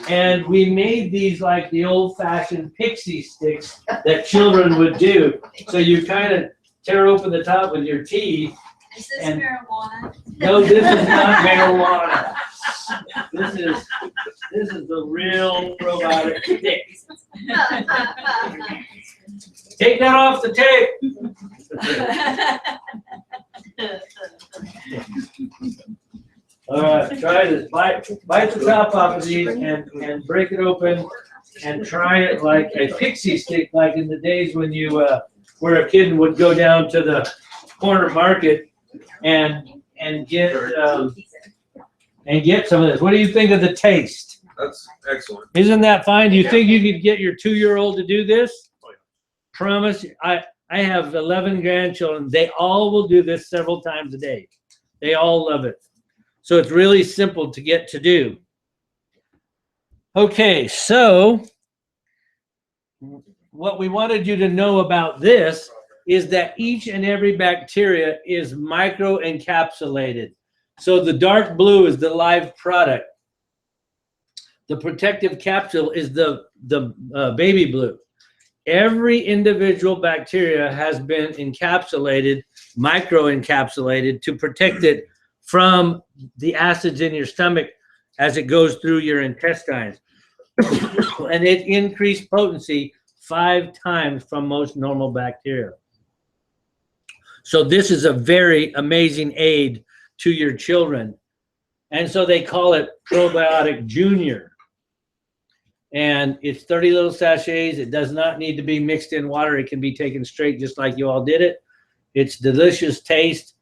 and we made these like the old-fashioned pixie sticks that children would do. So you kind of tear open the top with your teeth. Is this marijuana? No, this is not marijuana. This is the real probiotic stick. Take that off the tape. All right, try this. Bite the top off of these and break it open and try it like a pixie stick, like in the days when you were a kid and would go down to the corner market and get some of this. What do you think of the taste? That's excellent. Isn't that fine? Do you think you could get your 2-year-old to do this? Oh, yeah. Promise. I have 11 grandchildren. They all will do this several times a day. They all love it. So it's really simple to get to do. Okay, so what we wanted you to know about this is that each and every bacteria is micro-encapsulated. So the dark blue is the live product. The protective capsule is the baby blue. Every individual bacteria has been encapsulated, micro-encapsulated, to protect it from the acids in your stomach as it goes through your intestines. And it increased potency 5 times from most normal bacteria. So this is a very amazing aid to your children. And so they call it Probiotic Junior. And it's 30 little sachets. It does not need to be mixed in water. It can be taken straight just like you all did it. It's delicious taste.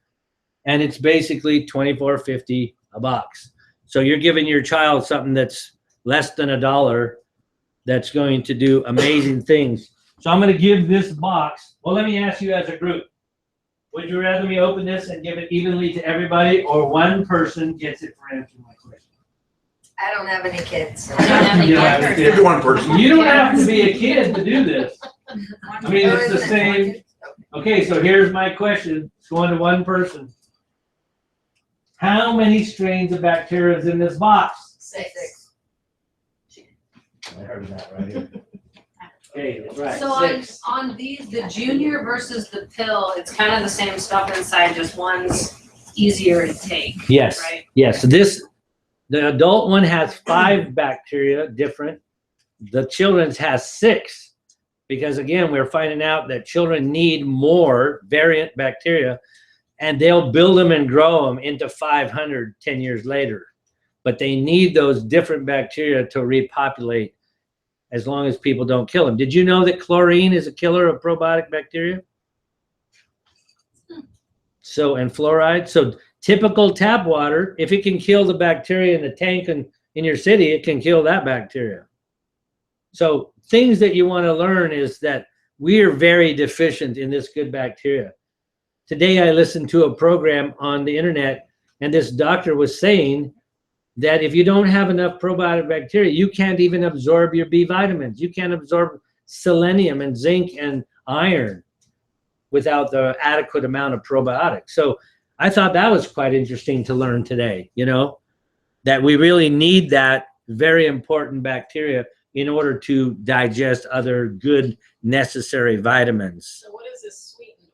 And it's basically $24.50 a box. So you're giving your child something that's less than $1 that's going to do amazing things. So I'm going to give this box. Well, let me ask you as a group. Would you rather me open this and give it evenly to everybody, or one person gets it for answering my question? I don't have any kids. I don't have any kids. Give it one person. You don't have to be a kid to do this. I mean, it's the same. Okay, so here's my question. It's going to one person. How many strains of bacteria is in this box? 6. I heard that right here. Okay, that's right. So 6. on these, the junior versus the pill, it's kind of the same stuff inside, just one's easier to take. Yes. Right? Yes. The adult one has 5 bacteria different. The children's has 6, because again, we're finding out that children need more variant bacteria, and they'll build them and grow them into 500 10 years later. But they need those different bacteria to repopulate, as long as people don't kill them. Did you know that chlorine is a killer of probiotic bacteria? So, and fluoride. So typical tap water, if it can kill the bacteria in the tank and in your city, it can kill that bacteria. So things that you want to learn is that we are very deficient in this good bacteria. Today I listened to a program on the internet, and this doctor was saying that if you don't have enough probiotic bacteria, you can't even absorb your B vitamins. You can't absorb selenium and zinc and iron without the adequate amount of probiotics. So I thought that was quite interesting to learn today, you know, that we really need that very important bacteria in order to digest other good necessary vitamins. So what is this sweetened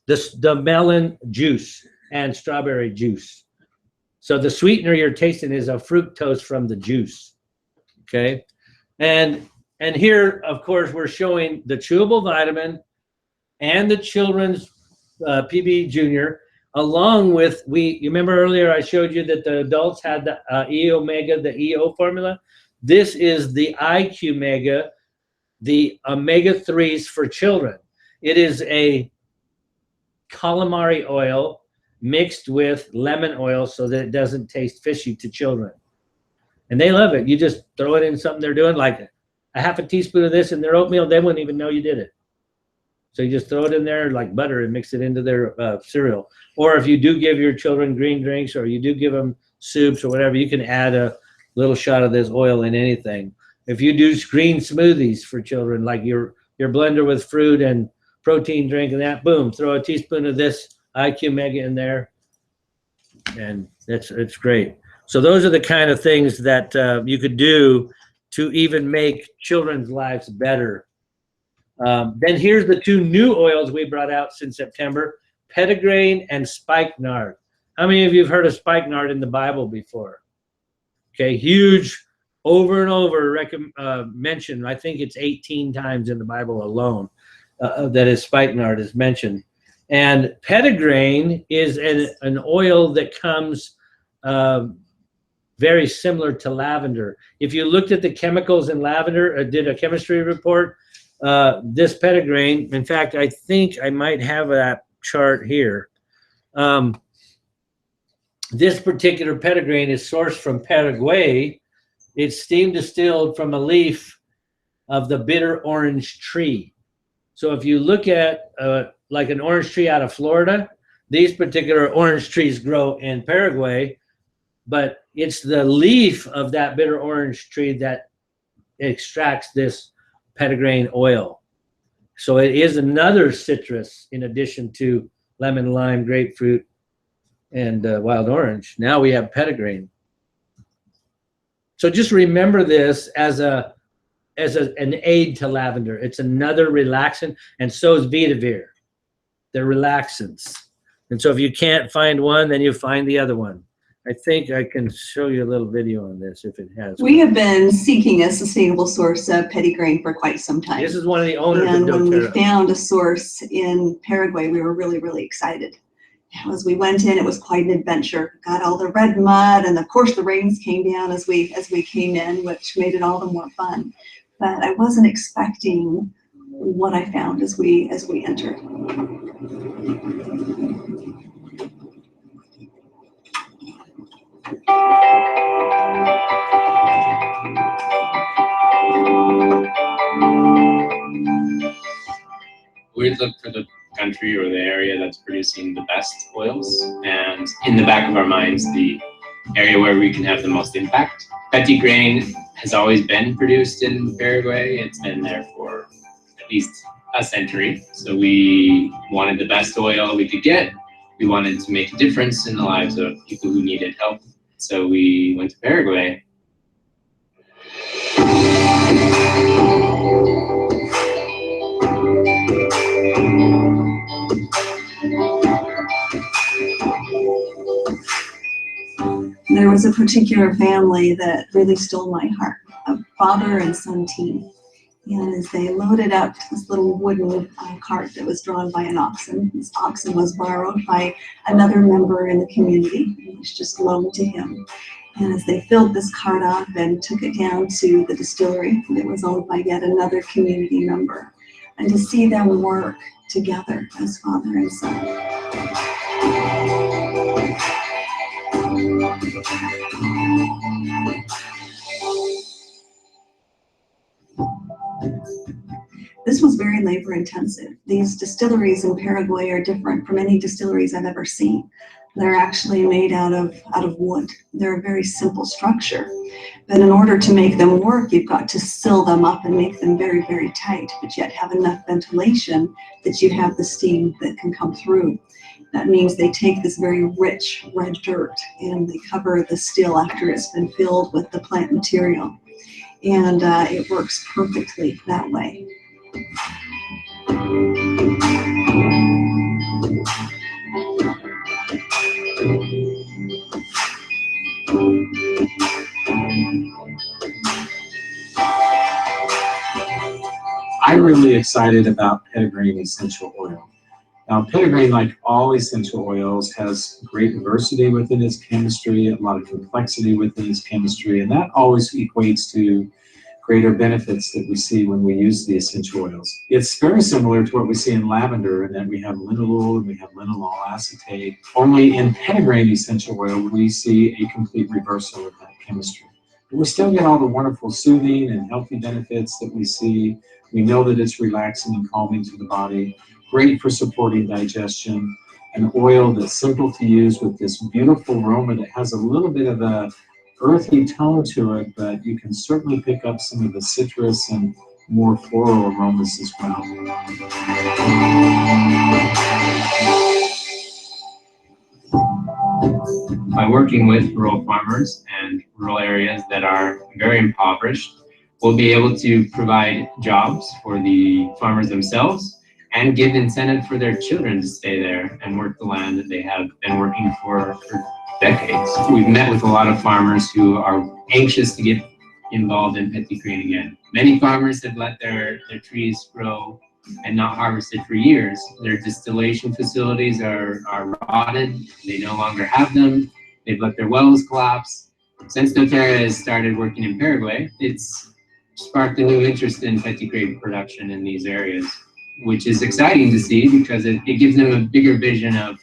with? The melon juice and strawberry juice. So the sweetener you're tasting is a fructose from the juice, okay? And here, of course, we're showing the chewable vitamin and the children's PB Junior, along with, you remember earlier I showed you that the adults had the E Omega, the EO formula? This is the IQ Mega, the omega-3s for children. It is a calamari oil mixed with lemon oil so that it doesn't taste fishy to children. And they love it. You just throw it in something they're doing, like a half a teaspoon of this in their oatmeal, they wouldn't even know you did it. So you just throw it in there like butter and mix it into their cereal. Or if you do give your children green drinks, or you do give them soups or whatever, you can add a little shot of this oil in anything. If you do green smoothies for children, like your blender with fruit and protein drink and that, boom, throw a teaspoon of this IQ Mega in there, and it's great. So those are the kind of things that you could do to even make children's lives better. Then here's the 2 new oils we brought out since September, petitgrain and spikenard. How many of you have heard of spikenard in the Bible before? Okay, huge, over and over mentioned. I think it's 18 times in the Bible alone that is spikenard is mentioned. And petitgrain is an oil that comes very similar to lavender. If you looked at the chemicals in lavender, did a chemistry report, this petitgrain, in fact, I think I might have that chart here. This particular petitgrain is sourced from Paraguay. It's steam distilled from a leaf of the bitter orange tree. So if you look at like an orange tree out of Florida, these particular orange trees grow in Paraguay, but it's the leaf of that bitter orange tree that extracts this petitgrain oil. So it is another citrus in addition to lemon, lime, grapefruit, and wild orange. Now we have petitgrain. So just remember this as an aid to lavender. It's another relaxant, and so is Vitavir. They're relaxants. And so if you can't find one, then you find the other one. I think I can show you a little video on this if it has. We have been seeking a sustainable source of petitgrain for quite some time. This is one of the owners and of when we dōTERRA. found a source in Paraguay, we were really, really excited. As we went in, it was quite an adventure. Got all the red mud, and of course the rains came down as we came in, which made it all the more fun. But I wasn't expecting what I found as we entered. We look for the country or the area that's producing the best oils, and in the back of our minds, the area where we can have the most impact. Petitgrain has always been produced in Paraguay. It's been there for at least a century. So we wanted the best oil we could get. We wanted to make a difference in the lives of people who needed help. So we went to Paraguay. There was a particular family that really stole my heart, a father and son team. And as they loaded up this little wooden cart that was drawn by an oxen, this oxen was borrowed by another member in the community. It was just loaned to him. And as they filled this cart up and took it down to the distillery that was owned by yet another community member, and to see them work together as father and son. This was very labor intensive. These distilleries in Paraguay are different from any distilleries I've ever seen. They're actually made out of wood. They're a very simple structure. But in order to make them work, you've got to seal them up and make them very, very tight, but yet have enough ventilation that you have the steam that can come through. That means they take this very rich red dirt and they cover the still after it's been filled with the plant material. And it works perfectly that way. I'm really excited about petitgrain essential oil. Now, petitgrain, like all essential oils, has great diversity within its chemistry, a lot of complexity within its chemistry, and that always equates to greater benefits that we see when we use the essential oils. It's very similar to what we see in lavender, in that we have linalool and we have linalool acetate. Only in petitgrain essential oil we see a complete reversal of that chemistry. But we still get all the wonderful soothing and healthy benefits that we see. We know that it's relaxing and calming to the body, great for supporting digestion, an oil that's simple to use with this beautiful aroma that has a little bit of a earthy tone to it, but you can certainly pick up some of the citrus and more floral aromas as well. By working with rural farmers and rural areas that are very impoverished, we'll be able to provide jobs for the farmers themselves and give incentive for their children to stay there and work the land that they have been working for decades. We've met with a lot of farmers who are anxious to get involved in petitgrain again. Many farmers have let their trees grow and not harvested for years. Their distillation facilities are rotted. They no longer have them. They've let their wells collapse. Since dōTERRA has started working in Paraguay, it's sparked a new interest in petitgrain production in these areas, which is exciting to see because it gives them a bigger vision of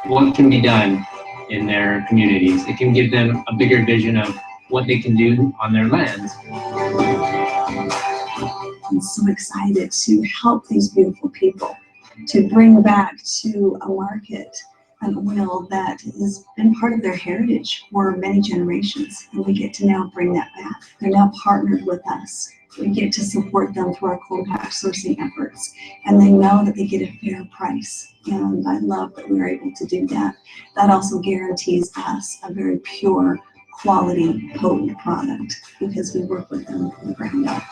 what can be done in their communities. It can give them a bigger vision of what they can do on their lands. I'm so excited to help these beautiful people, to bring back to a market an oil that has been part of their heritage for many generations, and we get to now bring that back. They're now partnered with us. We get to support them through our co-pack sourcing efforts, and they know that they get a fair price, and I love that we're able to do that. That also guarantees us a very pure, quality, potent product because we work with them from the ground up.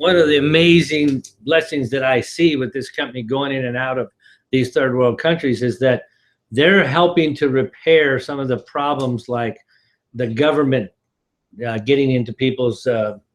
one of the amazing blessings that I see with this company going in and out of these third world countries is that they're helping to repair some of the problems like the government getting into people's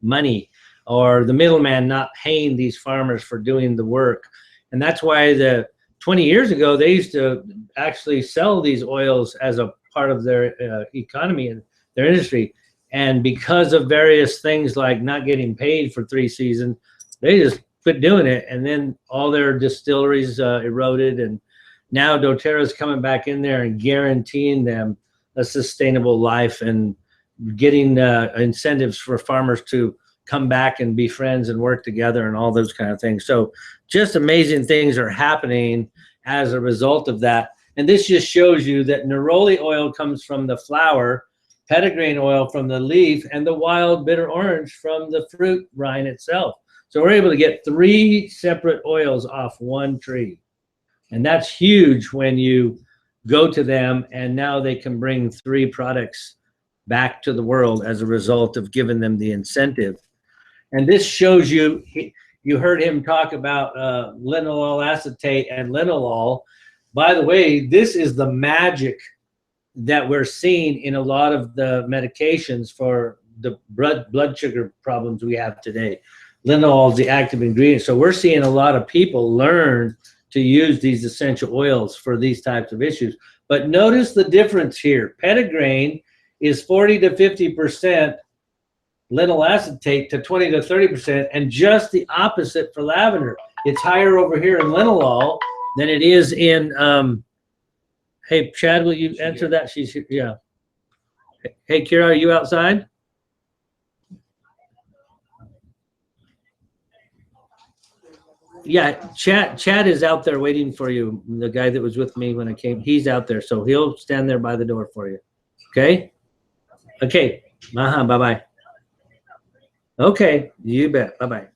money, or the middleman not paying these farmers for doing the work. And that's why 20 years ago, they used to actually sell these oils as a part of their economy and their industry. And because of various things like not getting paid for 3 seasons, they just quit doing it. And then all their distilleries eroded. And now dōTERRA is coming back in there and guaranteeing them a sustainable life and getting incentives for farmers to come back and be friends and work together and all those kind of things. So just amazing things are happening as a result of that. And this just shows you that neroli oil comes from the flower, petitgrain oil from the leaf, and the wild bitter orange from the fruit rind itself. So we're able to get 3 separate oils off one tree. And that's huge when you go to them and now they can bring 3 products back to the world as a result of giving them the incentive. And this shows you, you heard him talk about linalool acetate and linalool. By the way, this is the magic that we're seeing in a lot of the medications for the blood sugar problems we have today. Linalool is the active ingredient. So we're seeing a lot of people learn to use these essential oils for these types of issues. But notice the difference here. Petitgrain is 40 to 50%, linalool acetate to 20 to 30%, and just the opposite for lavender. It's higher over here in linalool than it is in, hey, Chad, will you answer that? She's here, yeah. Hey, Kira, are you outside? Yeah, Chad is out there waiting for you. The guy that was with me when I came, he's out there. So he'll stand there by the door for you. Okay? Okay. Bye-bye. Okay, you bet. Bye-bye.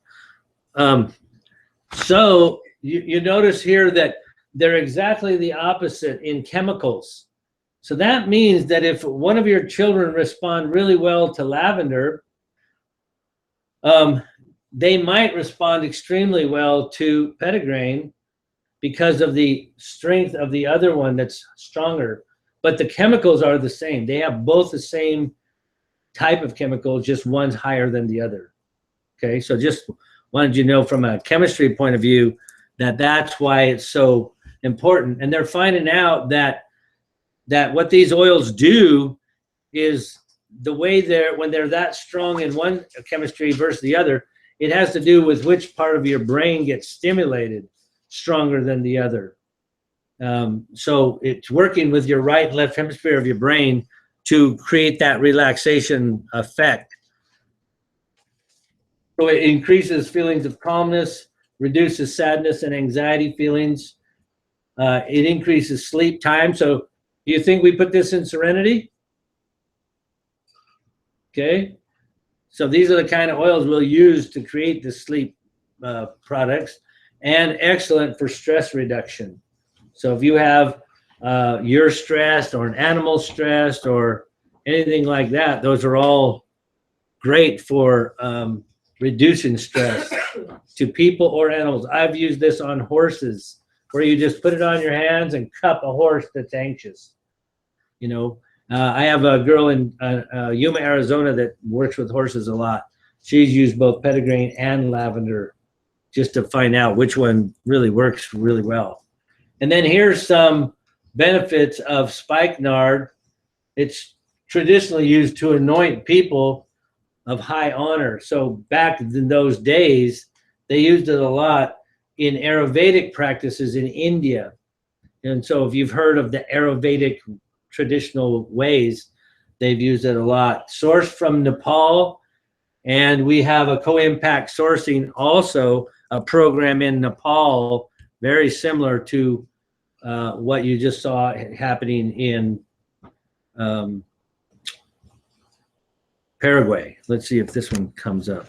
So you notice here that they're exactly the opposite in chemicals. So that means that if one of your children respond really well to lavender, they might respond extremely well to petitgrain because of the strength of the other one that's stronger. But the chemicals are the same. They have both the same type of chemical, just one's higher than the other. Okay, so just wanted you to know from a chemistry point of view that that's why it's so important. And they're finding out that what these oils do is the way when they're that strong in one chemistry versus the other, it has to do with which part of your brain gets stimulated stronger than the other. So it's working with your right and left hemisphere of your brain to create that relaxation effect. So it increases feelings of calmness, reduces sadness and anxiety feelings. It increases sleep time. So do you think we put this in Serenity? Okay. So these are the kind of oils we'll use to create the sleep products, and excellent for stress reduction. So if you have you're stressed or an animal stressed or anything like that, those are all great for reducing stress to people or animals. I've used this on horses where you just put it on your hands and cup a horse that's anxious. You know, I have a girl in Yuma, Arizona that works with horses a lot. She's used both petitgrain and lavender just to find out which one really works really well. And then here's some benefits of spikenard. It's traditionally used to anoint people of high honor. So back in those days, they used it a lot in Ayurvedic practices in India. And so if you've heard of the Ayurvedic traditional ways, they've used it a lot. Sourced from Nepal, and we have a co-impact sourcing also, a program in Nepal, very similar to what you just saw happening in Paraguay. Let's see if this one comes up.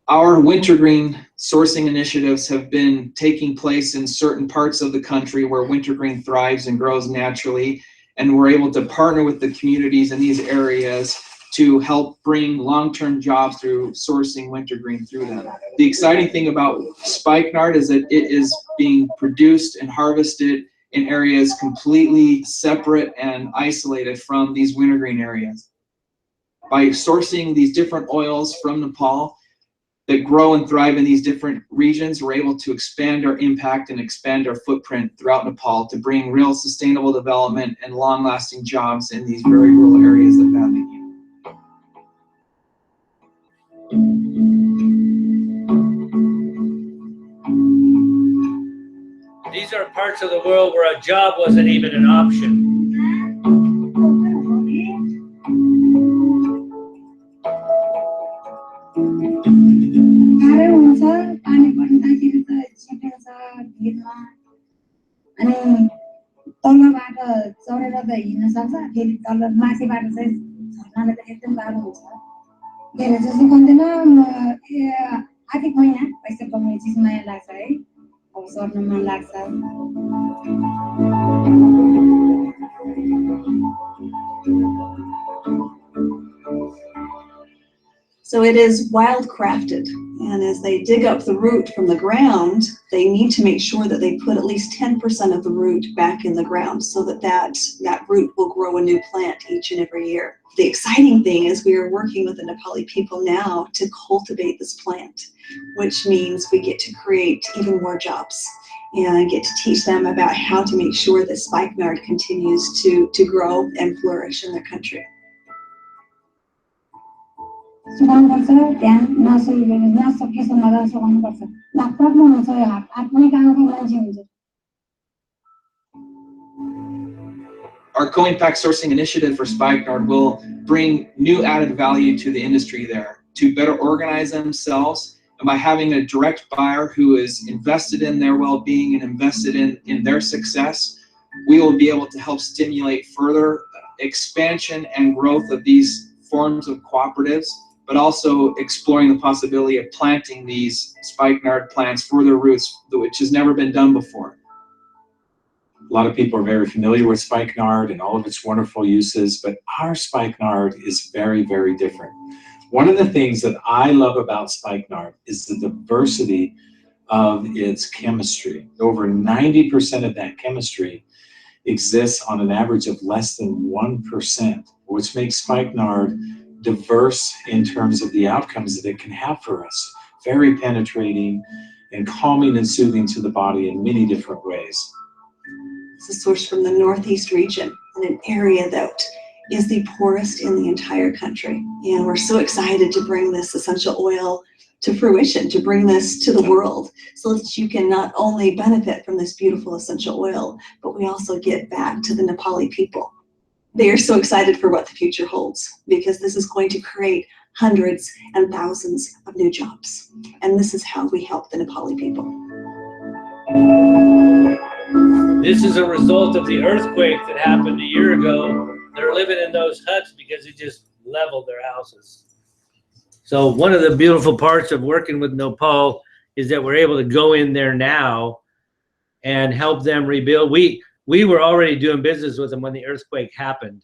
Our wintergreen sourcing initiatives have been taking place in certain parts of the country where wintergreen thrives and grows naturally, and we're able to partner with the communities in these areas to help bring long-term jobs through sourcing wintergreen through them. The exciting thing about spikenard is that it is being produced and harvested in areas completely separate and isolated from these wintergreen areas. By sourcing these different oils from Nepal that grow and thrive in these different regions, we're able to expand our impact and expand our footprint throughout Nepal to bring real sustainable development and long-lasting jobs in these very rural areas that badly need it. These are parts of the world where a job wasn't even an option. अनि तलबाट चढेर त हिँड्न सक्छ फेरि तल माथिबाट चाहिँ झर्नाले त एकदम गाह्रो हुन्छ धेरै जस्तो भन्दैन आधी महिना पैसा कमाउने चिज माया लाग्छ है अब सर्न मन लाग्छ So it is wild crafted, and as they dig up the root from the ground, they need to make sure that they put at least 10% of the root back in the ground so that root will grow a new plant each and every year. The exciting thing is we are working with the Nepali people now to cultivate this plant, which means we get to create even more jobs and get to teach them about how to make sure that spikenard continues to grow and flourish in their country. सुकाउनुपर्छ त्यहाँ नसकेसम्म त सुकाउनुपर्छ नप्रब्लम हुन्छ यो आफ्नै गाउँको मान्छे हुन्छ Our co-impact sourcing initiative for spikenard will bring new added value to the industry there to better organize themselves, and by having a direct buyer who is invested in their well-being and invested in their success, we will be able to help stimulate further expansion and growth of these forms of cooperatives, but also exploring the possibility of planting these spikenard plants for their roots, which has never been done before. A lot of people are very familiar with spikenard and all of its wonderful uses, but our spikenard is very, very different. One of the things that I love about spikenard is the diversity of its chemistry. Over 90% of that chemistry exists on an average of less than 1%, which makes spikenard diverse in terms of the outcomes that it can have for us. Very penetrating and calming and soothing to the body in many different ways. It's a source from the Northeast region, in an area that is the poorest in the entire country. And we're so excited to bring this essential oil to fruition, to bring this to the world, so that you can not only benefit from this beautiful essential oil, but we also get back to the Nepali people. They are so excited for what the future holds, because this is going to create hundreds and thousands of new jobs. And this is how we help the Nepali people. This is a result of the earthquake that happened a year ago. They're living in those huts because it just leveled their houses. So one of the beautiful parts of working with Nepal is that we're able to go in there now and help them rebuild. We were already doing business with them when the earthquake happened.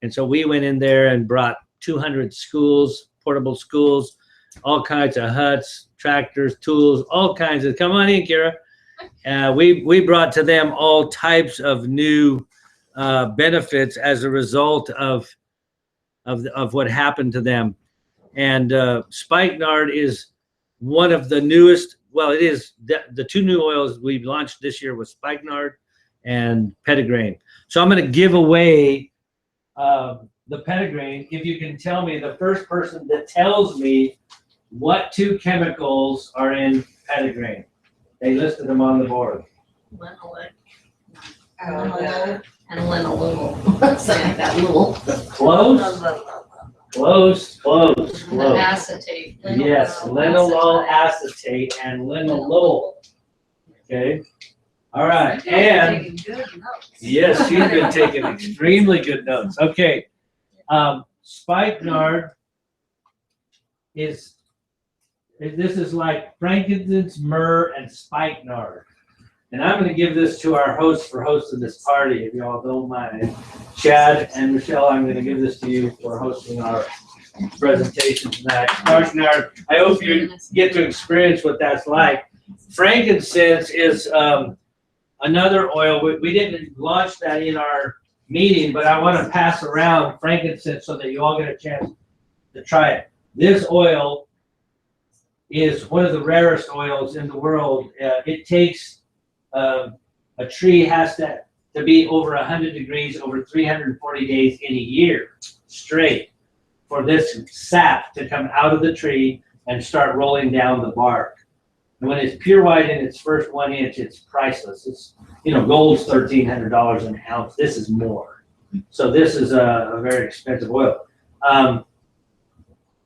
And so we went in there and brought 200 schools, portable schools, all kinds of huts, tractors, tools, all kinds of, come on in, Kira. We brought to them all types of new benefits as a result of what happened to them. And spikenard is one of the newest, well, it is the two new oils we've launched this year was spikenard and petitgrain. So I'm going to give away the petitgrain if you can tell me the first person that tells me what two chemicals are in petitgrain. They listed them on the board. Linolenic. And linalool. Something like that, little. Close. Close. The acetate. Yes, linalool acetate and linalool. Okay. All right. And yes, she's been taking extremely good notes. Okay. Spikenard this is like frankincense, myrrh, and spikenard. And I'm gonna give this to our hosts for hosting this party, if y'all don't mind. Chad and Michelle, I'm gonna give this to you for hosting our presentation tonight. I hope you get to experience what that's like. Frankincense is another oil. We didn't launch that in our meeting, but I want to pass around frankincense so that you all get a chance to try it. This oil is one of the rarest oils in the world. It takes a tree has to be over 100 degrees over 340 days in a year straight for this sap to come out of the tree and start rolling down the bark. And when it's pure white in its first 1 inch, it's priceless. It's, you know, gold's $1,300 an ounce. This is more. So this is a very expensive oil.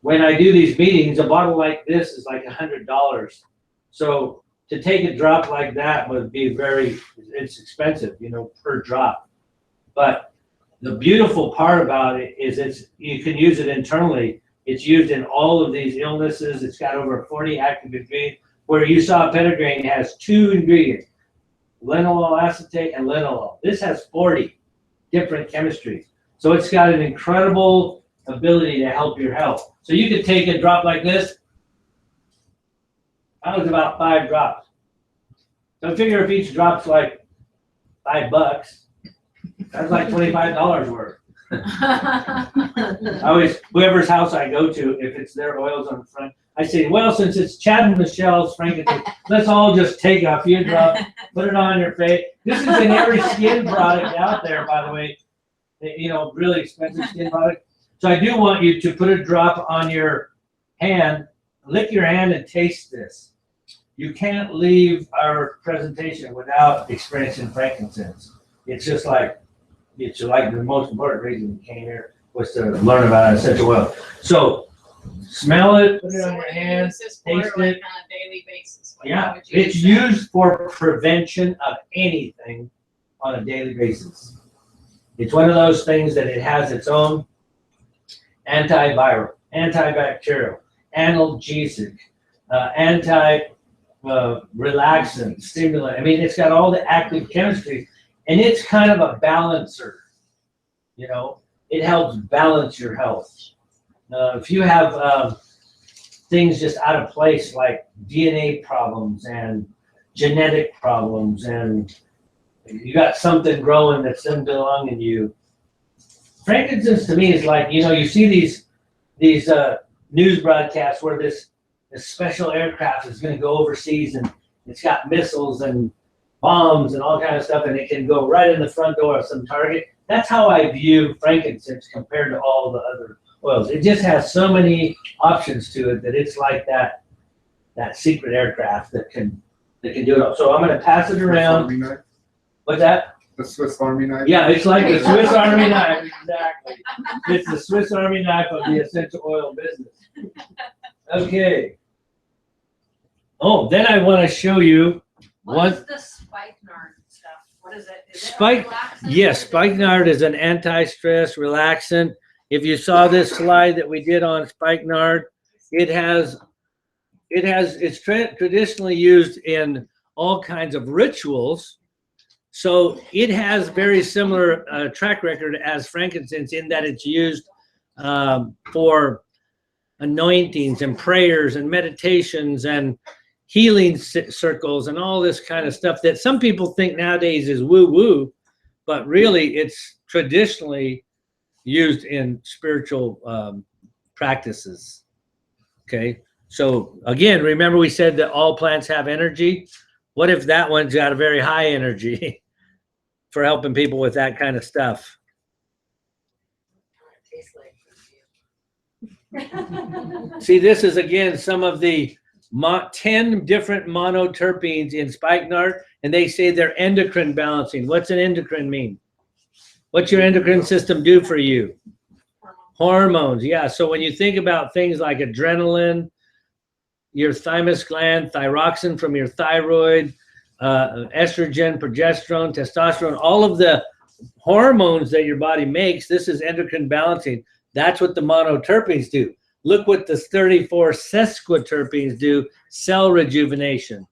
When I do these meetings, a bottle like this is like $100. So to take a drop like that would be it's expensive, you know, per drop. But the beautiful part about it is you can use it internally. It's used in all of these illnesses. It's got over 40 active ingredients. Where you saw Petitgrain has 2 ingredients, linalool acetate and linalool. This has 40 different chemistries. So it's got an incredible ability to help your health. So you could take a drop like this. That was about 5 drops. So figure if each drop's like $5, that's like $25 worth. Whoever's house I go to, if it's their oils on the front, I say, well, since it's Chad and Michelle's frankincense, let's all just take a few drops, put it on your face. This is in every skin product out there, by the way. You know, really expensive skin product. So I do want you to put a drop on your hand, lick your hand and taste this. You can't leave our presentation without experiencing frankincense. It's just like, the most important reason you came here was to learn about essential oil. So smell it, put it on your hand, taste it. On a daily basis. Yeah, it's used for prevention of anything on a daily basis. It's one of those things that it has its own antiviral, antibacterial, analgesic, relaxant, stimulant. I mean, it's got all the active chemistry, and it's kind of a balancer. You know, it helps balance your health. If you have things just out of place like DNA problems and genetic problems, and you got something growing that doesn't belong in you, frankincense to me is like, you know, you see these news broadcasts where this special aircraft is going to go overseas and it's got missiles and bombs and all kind of stuff, and it can go right in the front door of some target. That's how I view frankincense compared to all the other oils. It just has so many options to it that it's like that secret aircraft that can do it all. So I'm going to pass it around. What's that? The Swiss Army knife? Yeah, it's like the Swiss Army knife, exactly. It's the Swiss Army knife of the essential oil business. Okay. Oh, then I want to show you What is the spikenard stuff? What is it? Is it a relaxant? Yes, spikenard is an anti-stress relaxant. If you saw this slide that we did on spikenard, it's traditionally used in all kinds of rituals. So it has very similar track record as frankincense in that it's used for anointings and prayers and meditations and healing circles and all this kind of stuff that some people think nowadays is woo-woo, but really it's traditionally used in spiritual practices. Okay, so again, remember we said that all plants have energy. What if that one's got a very high energy for helping people with that kind of stuff? See, this is again some of the 10 different monoterpenes in spikenard, and they say they're endocrine balancing. What's an endocrine mean? What's your endocrine system do for you? Hormones, yeah. So when you think about things like adrenaline, your thymus gland, thyroxine from your thyroid, estrogen, progesterone, testosterone, all of the hormones that your body makes, this is endocrine balancing. That's what the monoterpenes do. Look what the 34 sesquiterpenes do, cell rejuvenation.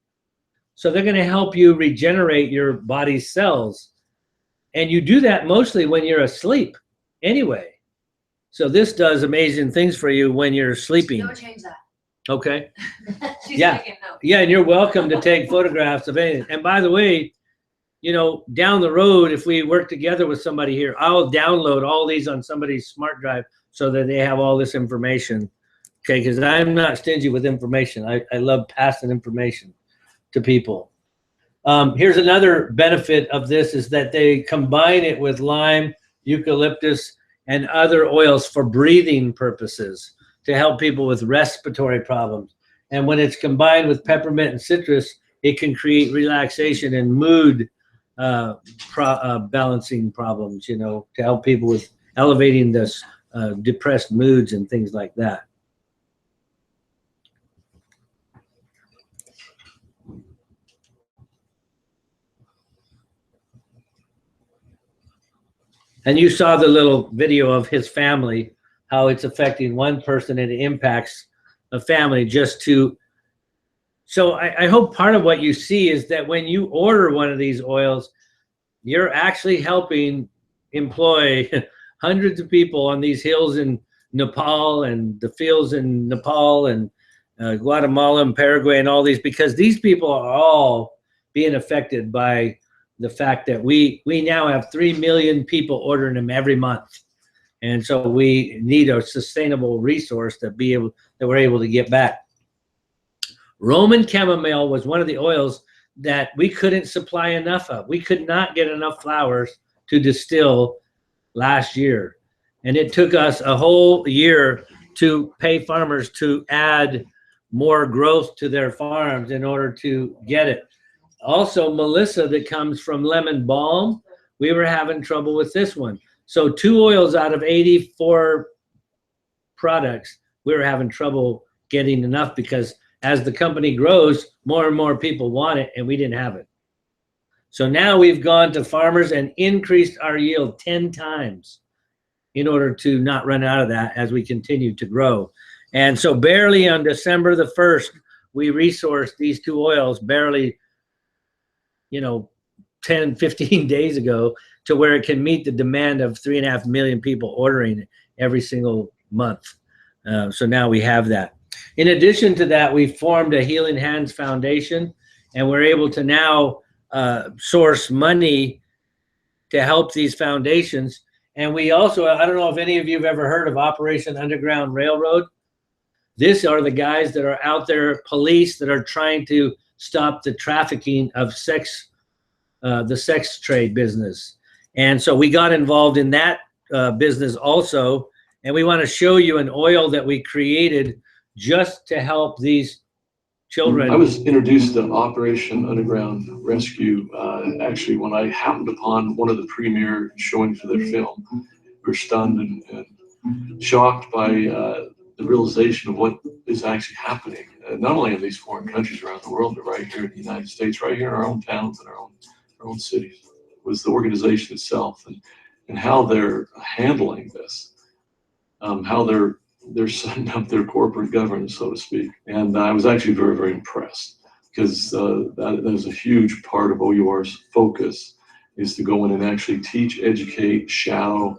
So they're going to help you regenerate your body's cells. And you do that mostly when you're asleep anyway. So this does amazing things for you when you're sleeping. Don't change that. Okay. She's Yeah. taking notes. Yeah, and you're welcome to take photographs of anything. And by the way, you know, down the road, if we work together with somebody here, I'll download all these on somebody's smart drive so that they have all this information. Okay, because I'm not stingy with information. I love passing information to people. Here's another benefit of this is that they combine it with lime, eucalyptus, and other oils for breathing purposes to help people with respiratory problems. And when it's combined with peppermint and citrus, it can create relaxation and mood balancing problems, you know, to help people with elevating this depressed moods and things like that. And you saw the little video of his family, how it's affecting one person and it impacts a family just to. So I hope part of what you see is that when you order one of these oils, you're actually helping employ hundreds of people on these hills in Nepal and the fields in Nepal and Guatemala and Paraguay and all these, because these people are all being affected by the fact that we now have 3 million people ordering them every month. And so we need a sustainable resource that we're able to get back. Roman chamomile was one of the oils that we couldn't supply enough of. We could not get enough flowers to distill last year. And it took us a whole year to pay farmers to add more growth to their farms in order to get it. Also, Melissa that comes from lemon balm, we were having trouble with this one. So 2 oils out of 84 products, we were having trouble getting enough because as the company grows, more and more people want it and we didn't have it. So now we've gone to farmers and increased our yield 10 times in order to not run out of that as we continue to grow. And so barely on December the 1st, we resourced these 2 oils barely, you know, 10, 15 days ago to where it can meet the demand of 3.5 million people ordering every single month. So now we have that. In addition to that, we formed a Healing Hands Foundation, and we're able to now source money to help these foundations. And we also, I don't know if any of you have ever heard of Operation Underground Railroad. These are the guys that are out there, police that are trying to stop the trafficking of sex, the sex trade business. And so we got involved in that business also. And we want to show you an oil that we created just to help these children. I was introduced to Operation Underground Rescue actually when I happened upon one of the premiere showings of their film. We were stunned and shocked by the realization of what is actually happening, not only in these foreign countries around the world, but right here in the United States, right here in our own towns and our own cities. It was the organization itself and how they're handling this, how they're setting up their corporate governance, so to speak. And I was actually very, very impressed because that is a huge part of OUR's focus, is to go in and actually teach, educate, shadow,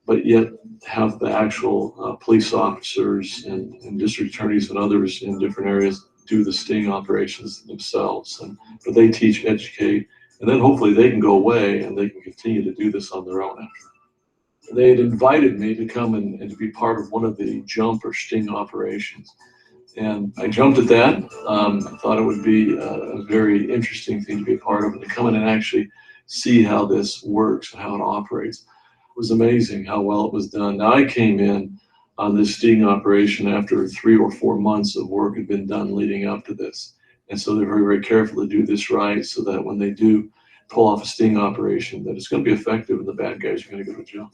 but yet have the actual police officers and district attorneys and others in different areas do the sting operations themselves. But they teach, educate, and then hopefully they can go away and they can continue to do this on their own after. They had invited me to come and to be part of one of the jump or sting operations. And I jumped at that. I thought it would be a very interesting thing to be a part of, and to come in and actually see how this works and how it operates. It was amazing how well it was done. Now, I came in on this sting operation after 3 or 4 months of work had been done leading up to this. And so they're very, very careful to do this right so that when they do pull off a sting operation, that it's going to be effective and the bad guys are going to go to jail.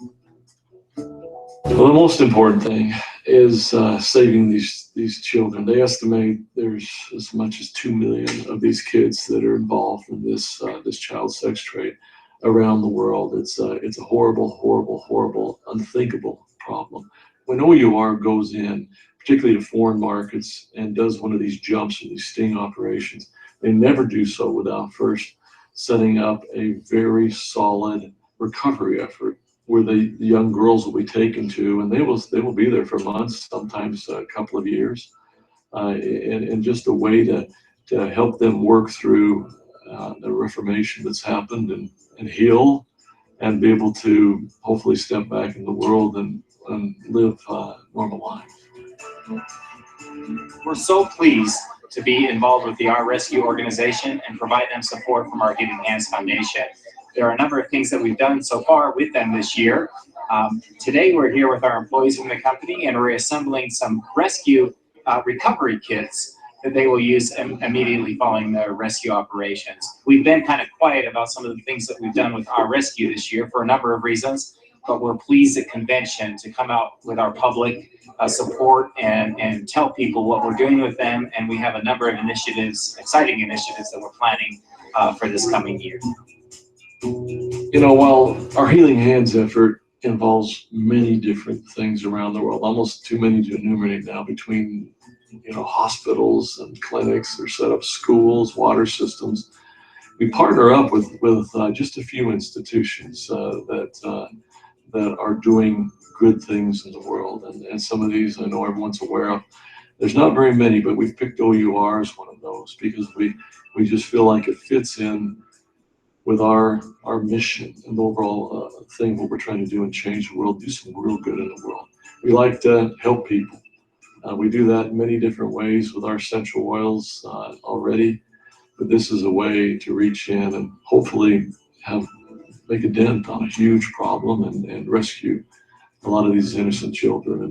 Well, the most important thing is saving these children. They estimate there's as much as 2 million of these kids that are involved in this child sex trade around the world. It's a horrible, horrible, horrible, unthinkable problem. When OUR goes in, particularly to foreign markets, and does one of these jumps or these sting operations, they never do so without first setting up a very solid recovery effort where the young girls will be taken to, and they will be there for months, sometimes a couple of years, and just a way to help them work through the reformation that's happened and heal, and be able to hopefully step back in the world and live normal life. We're so pleased to be involved with the Our Rescue organization and provide them support from our Giving Hands Foundation. There are a number of things that we've done so far with them this year. Today we're here with our employees from the company, and we're assembling some rescue recovery kits that they will use immediately following their rescue operations. We've been kind of quiet about some of the things that we've done with Our Rescue this year for a number of reasons, but we're pleased at convention to come out with our public support and tell people what we're doing with them, and we have a number of initiatives, exciting initiatives that we're planning for this coming year. You know, while our Healing Hands effort involves many different things around the world, almost too many to enumerate now, between hospitals and clinics, or set up schools, water systems. We partner up with just a few institutions that are doing good things in the world, and some of these I know everyone's aware of. There's not very many, but we've picked OUR as one of those because we just feel like it fits in with our mission and the overall thing, what we're trying to do and change the world, do some real good in the world. We like to help people. We do that in many different ways with our essential oils already, but this is a way to reach in and hopefully make a dent on a huge problem and rescue a lot of these innocent children.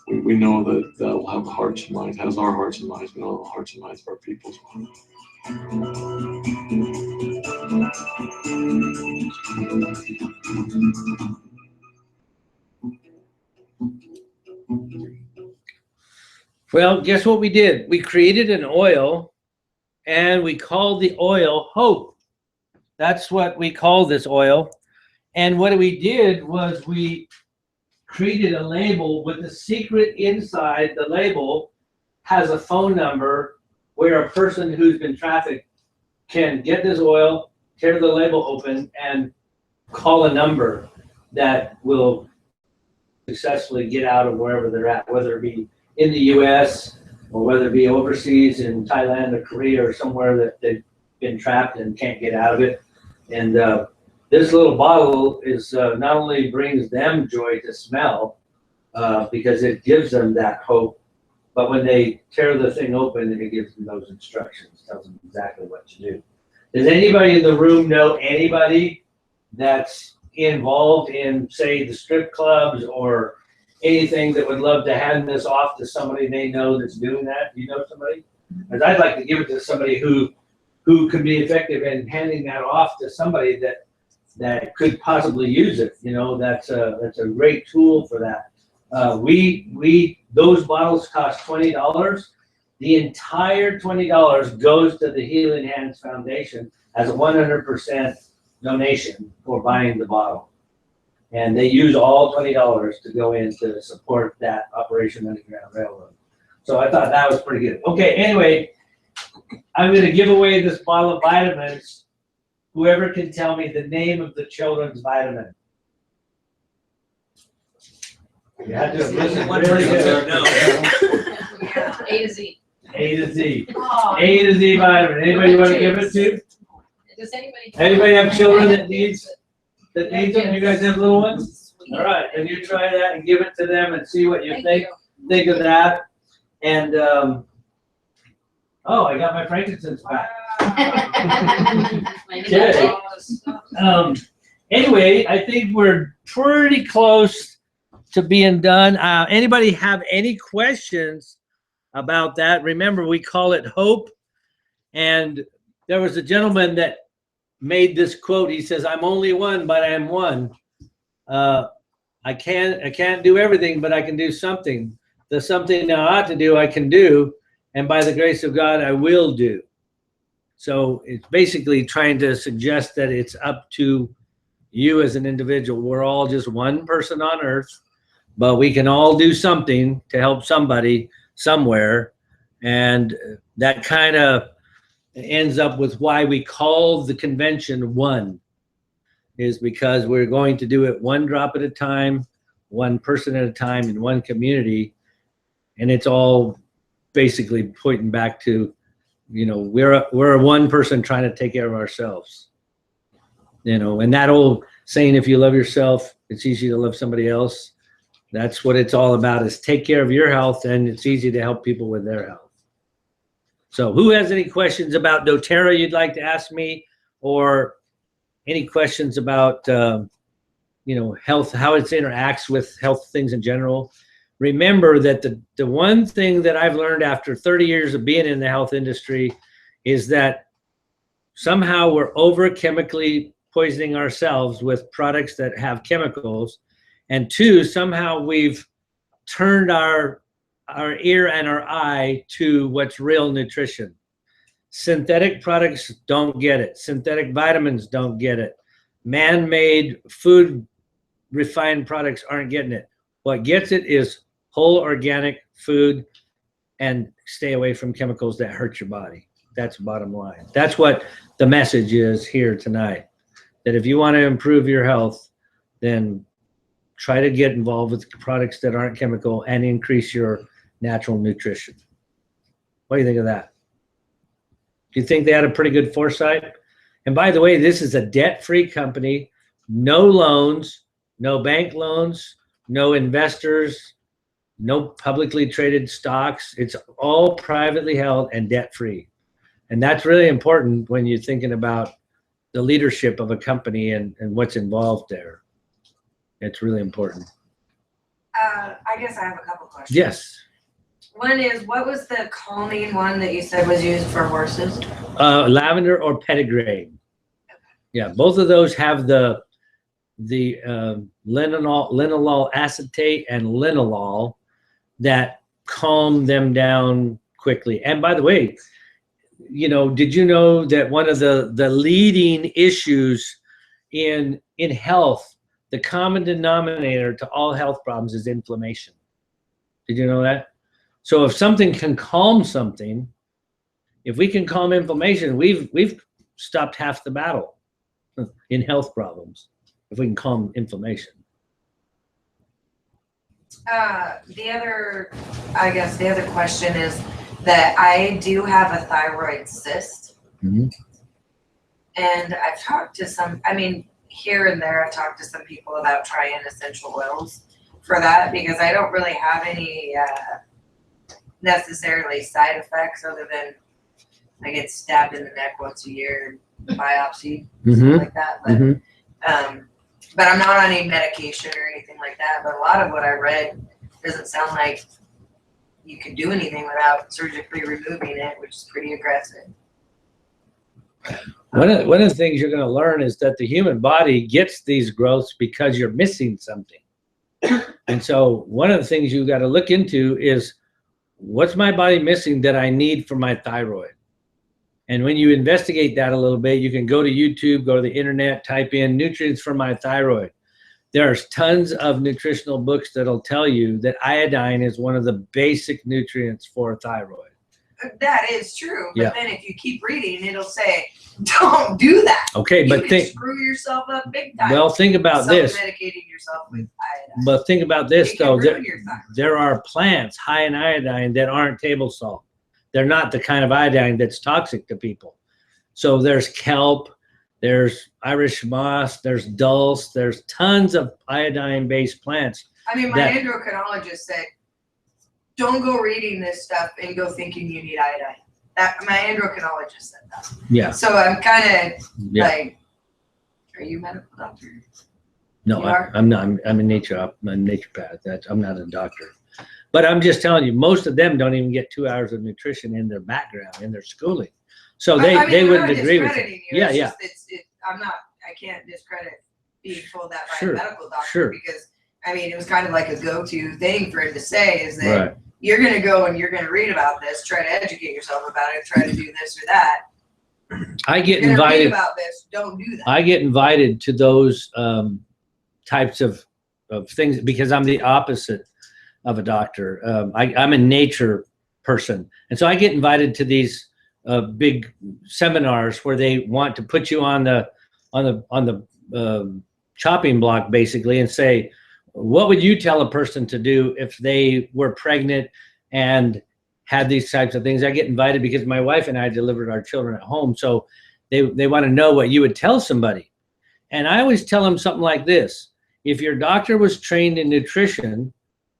And we know that will have the hearts and minds, has our hearts and minds, we know the hearts and minds of our people as well. Well, guess what we did? We created an oil, and we called the oil Hope. That's what we call this oil. And what we did was we created a label with a secret inside. The label has a phone number where a person who's been trafficked can get this oil, tear the label open, and call a number that will successfully get out of wherever they're at, whether it be in the US or whether it be overseas in Thailand or Korea or somewhere that they've been trapped and can't get out of it. And this little bottle is not only brings them joy to smell because it gives them that hope, but when they tear the thing open, it gives them those instructions, tells them exactly what to do. Does anybody in the room know anybody that's involved in, say, the strip clubs or anything that would love to hand this off to somebody they know that's doing that? Do you know somebody? Because I'd like to give it to somebody who could be effective in handing that off to somebody that could possibly use it. That's a great tool for that. Those bottles cost $20. The entire $20 goes to the Healing Hands Foundation as a 100% donation for buying the bottle. And they use all $20 to go in to support that Operation Underground Railroad. So I thought that was pretty good. Okay, anyway, I'm going to give away this bottle of vitamins. Whoever can tell me the name of the children's vitamin. You have to listen really good. A to Z. A to Z. A to Z vitamin. Anybody want to give it to? Does Anybody have children that needs them? You guys have little ones? All right, then you try that and give it to them and see what you think of that. And oh, I got my frankincense back. Okay. Anyway, I think we're pretty close to being done. Anybody have any questions about that? Remember, we call it Hope. And there was a gentleman that made this quote. He says, "I'm only one, but I am one. I can't do everything, but I can do something. The something I ought to do, I can do. And by the grace of God, I will do." So it's basically trying to suggest that it's up to you as an individual. We're all just one person on earth, but we can all do something to help somebody somewhere. And that kind of ends up with why we call the convention one, is because we're going to do it one drop at a time, one person at a time in one community. And it's all basically pointing back to, you know, we're a one person trying to take care of ourselves. You know, and that old saying, if you love yourself, it's easy to love somebody else. That's what it's all about, is take care of your health, and it's easy to help people with their health. So who has any questions about dōTERRA you'd like to ask me, or any questions about, you know, health, how it interacts with health things in general? Remember that the one thing that I've learned after 30 years of being in the health industry is that somehow we're over chemically poisoning ourselves with products that have chemicals. And two, somehow we've turned our ear and our eye to what's real nutrition. Synthetic products don't get it. Synthetic vitamins don't get it. Man-made food refined products aren't getting it. What gets it is whole organic food, and stay away from chemicals that hurt your body. That's bottom line. That's what the message is here tonight. That if you want to improve your health, then try to get involved with products that aren't chemical and increase your natural nutrition. What do you think of that? Do you think they had a pretty good foresight? And by the way, this is a debt-free company, no loans, no bank loans, no investors, no publicly traded stocks. It's all privately held and debt-free. And that's really important when you're thinking about the leadership of a company and what's involved there. It's really important. I guess I have a couple questions. Yes. One is, what was the calming one that you said was used for horses? Lavender or petitgrain. Yeah, both of those have the linalool acetate and linalool that calm them down quickly. And by the way, you know, did you know that one of the leading issues in health, the common denominator to all health problems is inflammation? Did you know that? So if something can calm something, if we can calm inflammation, we've stopped half the battle in health problems, if we can calm inflammation. The other question is that I do have a thyroid cyst. Mm-hmm. And I've talked to some, I mean, here and there, I've talked to some people about trying essential oils for that, because I don't really have any necessarily side effects other than I get stabbed in the neck once a year, biopsy, something like that. But I'm not on any medication or anything like that. But a lot of what I read doesn't sound like you could do anything without surgically removing it, which is pretty aggressive. One of the things you're going to learn is that the human body gets these growths because you're missing something. And so one of the things you got to look into is, what's my body missing that I need for my thyroid? And when you investigate that a little bit, you can go to YouTube, go to the internet, type in nutrients for my thyroid. There's tons of nutritional books that'll tell you that iodine is one of the basic nutrients for thyroid. That is true, but Yeah. then if you keep reading, it'll say, don't do that. Okay, you but can think, screw yourself up big time. well, think about this. Self-medicating yourself with iodine. But think about this, It can though. ruin your thyroid. There are plants high in iodine that aren't table salt. They're not the kind of iodine that's toxic to people. So there's kelp, there's Irish moss, there's dulse, there's tons of iodine-based plants. I mean, my endocrinologist said, don't go reading this stuff and go thinking you need iodine. That my endocrinologist said that. Yeah. So I'm kind of Yeah. like, are you a medical doctor? No, You are? I'm not. I'm a naturopath. I'm not a doctor. But I'm just telling you, most of them don't even get 2 hours of nutrition in their background, in their schooling. So they I'm wouldn't not agree with it. discrediting you. Yeah, It's yeah. just, I can't discredit being told that by Sure, a medical doctor sure. because, I mean, it was kind of like a go-to thing for him to say is that Right. you're going to go and you're going to read about this, try to educate yourself about it, try to do this or that. I get You're gonna read invited. about this, don't do that. I get invited to those types of things because I'm the opposite of a doctor. I'm a nature person, and so I get invited to these big seminars where they want to put you on the chopping block basically and say, what would you tell a person to do if they were pregnant and had these types of things? I get invited because my wife and I delivered our children at home. So they want to know what you would tell somebody. And I always tell them something like this. If your doctor was trained in nutrition,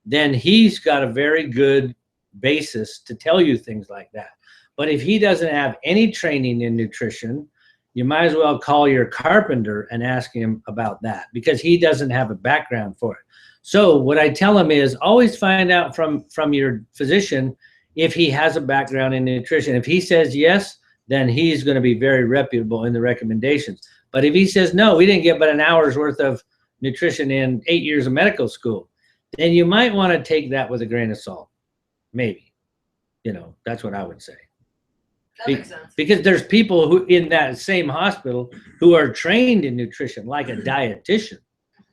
then he's got a very good basis to tell you things like that. But if he doesn't have any training in nutrition, you might as well call your carpenter and ask him about that, because he doesn't have a background for it. So what I tell him is always find out from your physician if he has a background in nutrition. If he says yes, then he's going to be very reputable in the recommendations. But if he says no, we didn't get but an hour's worth of nutrition in 8 years of medical school, then you might want to take that with a grain of salt. Maybe. You know, that's what I would say. That makes sense. Because there's people who in that same hospital who are trained in nutrition, like a dietitian.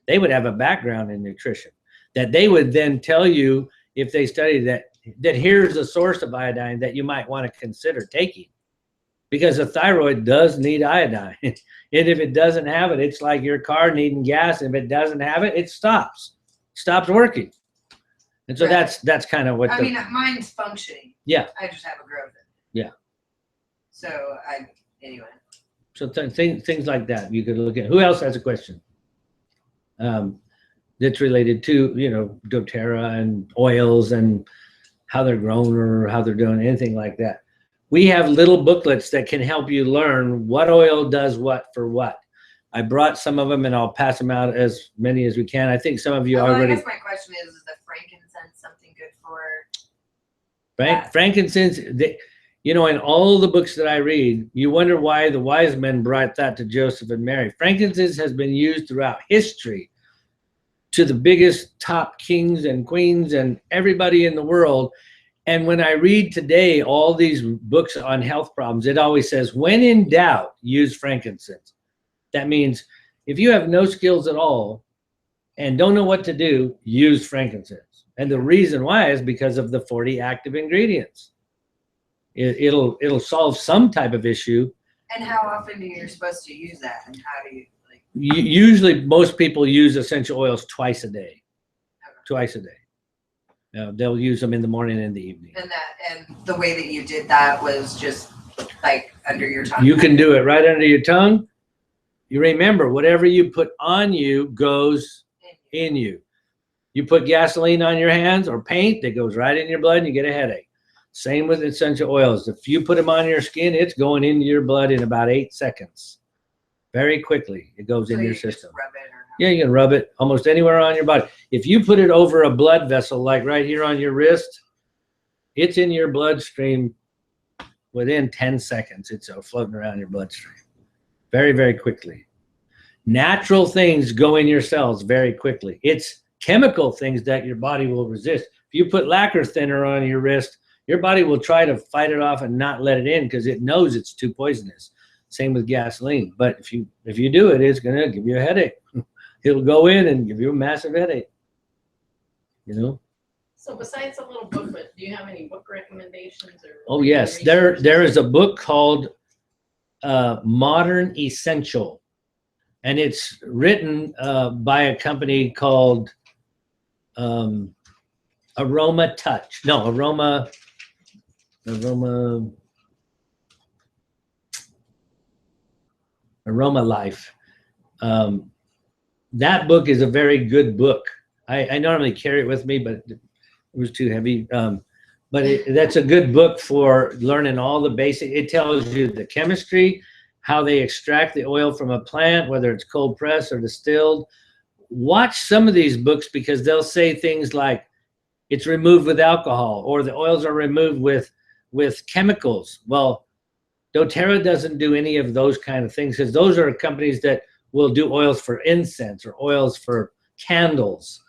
They would have a background in nutrition that they would then tell you, if they study that here's a source of iodine that you might want to consider taking, because a thyroid does need iodine. And if it doesn't have it, it's like your car needing gas. If it doesn't have it, it stops working. And so Right. that's kind of what I mean, mine's functioning. Yeah. I just have a growth in it. Yeah. So anyway. So things like that you could look at. Who else has a question? That's related to, you know, doTERRA and oils and how they're grown or how they're doing, anything like that. We have little booklets that can help you learn what oil does what for what. I brought some of them and I'll pass them out as many as we can. I think some of you already. I guess my question is the frankincense something good for? Frankincense, you know, in all the books that I read, you wonder why the wise men brought that to Joseph and Mary. Frankincense has been used throughout history to the biggest top kings and queens and everybody in the world. And when I read today all these books on health problems, it always says, when in doubt, use frankincense. That means if you have no skills at all and don't know what to do, use frankincense. And the reason why is because of the 40 active ingredients. It'll solve some type of issue. And how often are you supposed to use that? And how do you like? Usually most people use essential oils twice a day. Twice a day. They'll use them in the morning and the evening. And the way that you did that was just like under your tongue. You can do it right under your tongue. You remember, whatever you put on you goes in you. You put gasoline on your hands or paint, that goes right in your blood and you get a headache. Same with essential oils. If you put them on your skin, it's going into your blood in about 8 seconds. Very quickly, it goes in your system. Yeah, you can rub it almost anywhere on your body. If you put it over a blood vessel, like right here on your wrist, it's in your bloodstream within 10 seconds. It's floating around your bloodstream very, very quickly. Natural things go in your cells very quickly. It's chemical things that your body will resist. If you put lacquer thinner on your wrist, your body will try to fight it off and not let it in because it knows it's too poisonous. Same with gasoline. But if you do it, it's going to give you a headache. It'll go in and give you a massive headache. You know? So besides a little booklet, do you have any book recommendations? Or oh, yes. There is a book called Modern Essential. And it's written by a company called Aroma Touch. No, Aroma Life. That book is a very good book. I normally carry it with me, but it was too heavy. But that's a good book for learning all the basic. It tells you the chemistry, how they extract the oil from a plant, whether it's cold pressed or distilled. Watch some of these books because they'll say things like it's removed with alcohol or the oils are removed with chemicals. Well, doTERRA doesn't do any of those kind of things because those are companies that will do oils for incense or oils for candles.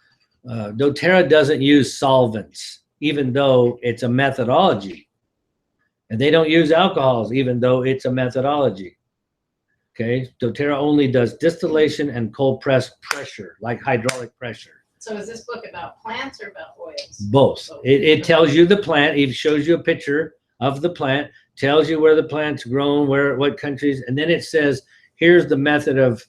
doTERRA doesn't use solvents, even though it's a methodology. And they don't use alcohols, even though it's a methodology. Okay, doTERRA only does distillation and cold press pressure, like hydraulic pressure. So is this book about plants or about oils? Both. It tells you the plant. It shows you a picture of the plant, tells you where the plant's grown, what countries, and then it says, here's the method of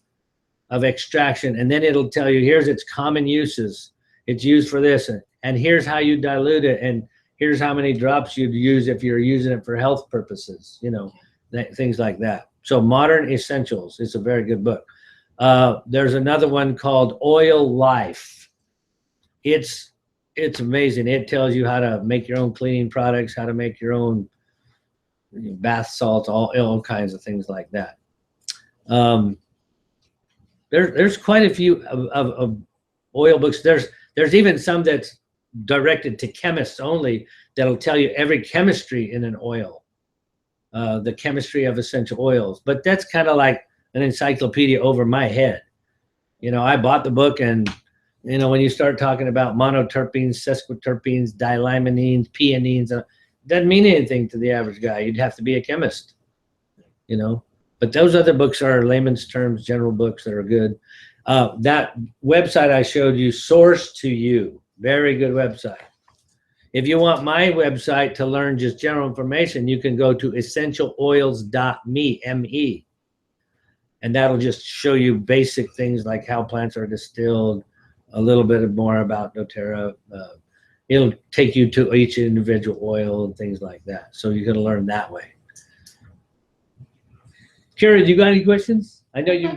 extraction, and then it'll tell you, here's its common uses. It's used for this, and here's how you dilute it, and here's how many drops you'd use if you're using it for health purposes, you know, things like that. So Modern Essentials is a very good book. There's another one called Oil Life. It's amazing. It tells you how to make your own cleaning products, how to make your own bath salts, all kinds of things like that. There's quite a few of oil books. There's even some that's directed to chemists only that'll tell you every chemistry in an oil, the chemistry of essential oils. But that's kind of like an encyclopedia over my head. You know, I bought the book, and you know, when you start talking about monoterpenes, sesquiterpenes, dilaminines, pianines, doesn't mean anything to the average guy. You'd have to be a chemist, you know. But those other books are layman's terms, general books that are good. That website I showed you, Source to You, very good website. If you want my website to learn just general information, you can go to essentialoils.me, M-E. And that'll just show you basic things like how plants are distilled, a little bit more about doTERRA. It'll take you to each individual oil and things like that. So you're gonna learn that way. Kira, you got any questions? I know you,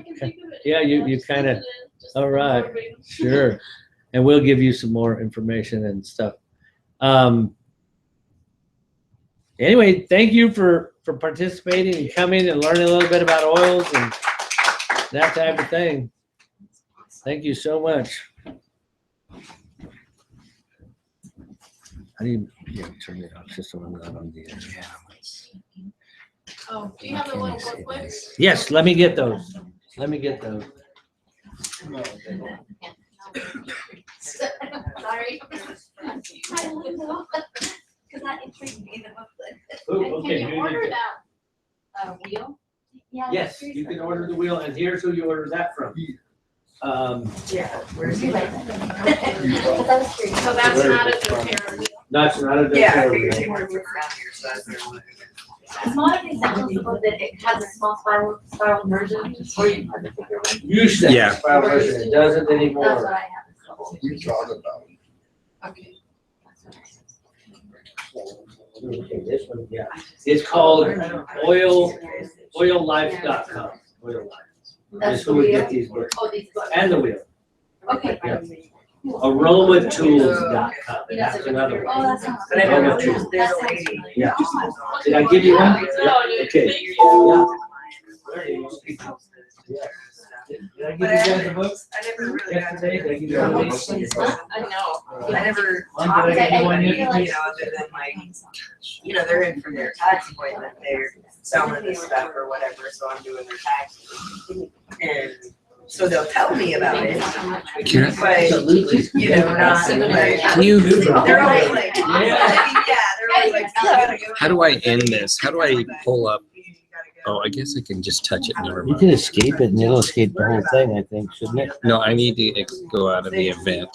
yeah, you kind of, all right, sure. And we'll give you some more information and stuff. Anyway, thank you for participating and coming and learning a little bit about oils and that type of thing. Thank you so much. I need to turn it off just so I'm not on the edge. Oh, do you have the little booklet? Yes, let me get those. Let me get those. Sorry. Because that intrigued me, the booklet. Ooh, okay, Can you order that wheel? Yeah. Yes, you can order the wheel, and here's who you order that from. Yeah, where's he? So that's not a doTERRA wheel? That's not a doTERRA Yeah, I wheel. figured he wanted to look around here, so I was there. It's Modern Essentials the book that it has a small spiral version, or you have the bigger one? Used to Yeah. have a spiral version. It doesn't That's what anymore. I have. We talked about it. Okay. Okay, this one, yeah. It's called oillife.com. Oil Life. That's who we get these books. Oh, these books. And the wheel. Okay. Yeah. Aromatools.com. That's another one. Oh, that sounds But I good. know there's a lady. Yeah. Did I give you one? Yeah. Okay. Yeah. Did I give you guys a book? I never really got to. Yesterday, did I give you a book? I know. I never One, talked did I to give you one anybody, yet? other than like, they're in for their tax appointment, they're selling this stuff or whatever, so I'm doing their taxes. And so they'll tell me about it, Kira? but, not like. Can you- They're always like, yeah, they're always like, "Oh, you gotta go." How do I end this? How do I pull up? Oh, I guess I can just touch it. Never You mind. can escape it and it'll escape the whole thing, I think, shouldn't it? No, I need to go out of the event.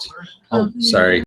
Oh, sorry.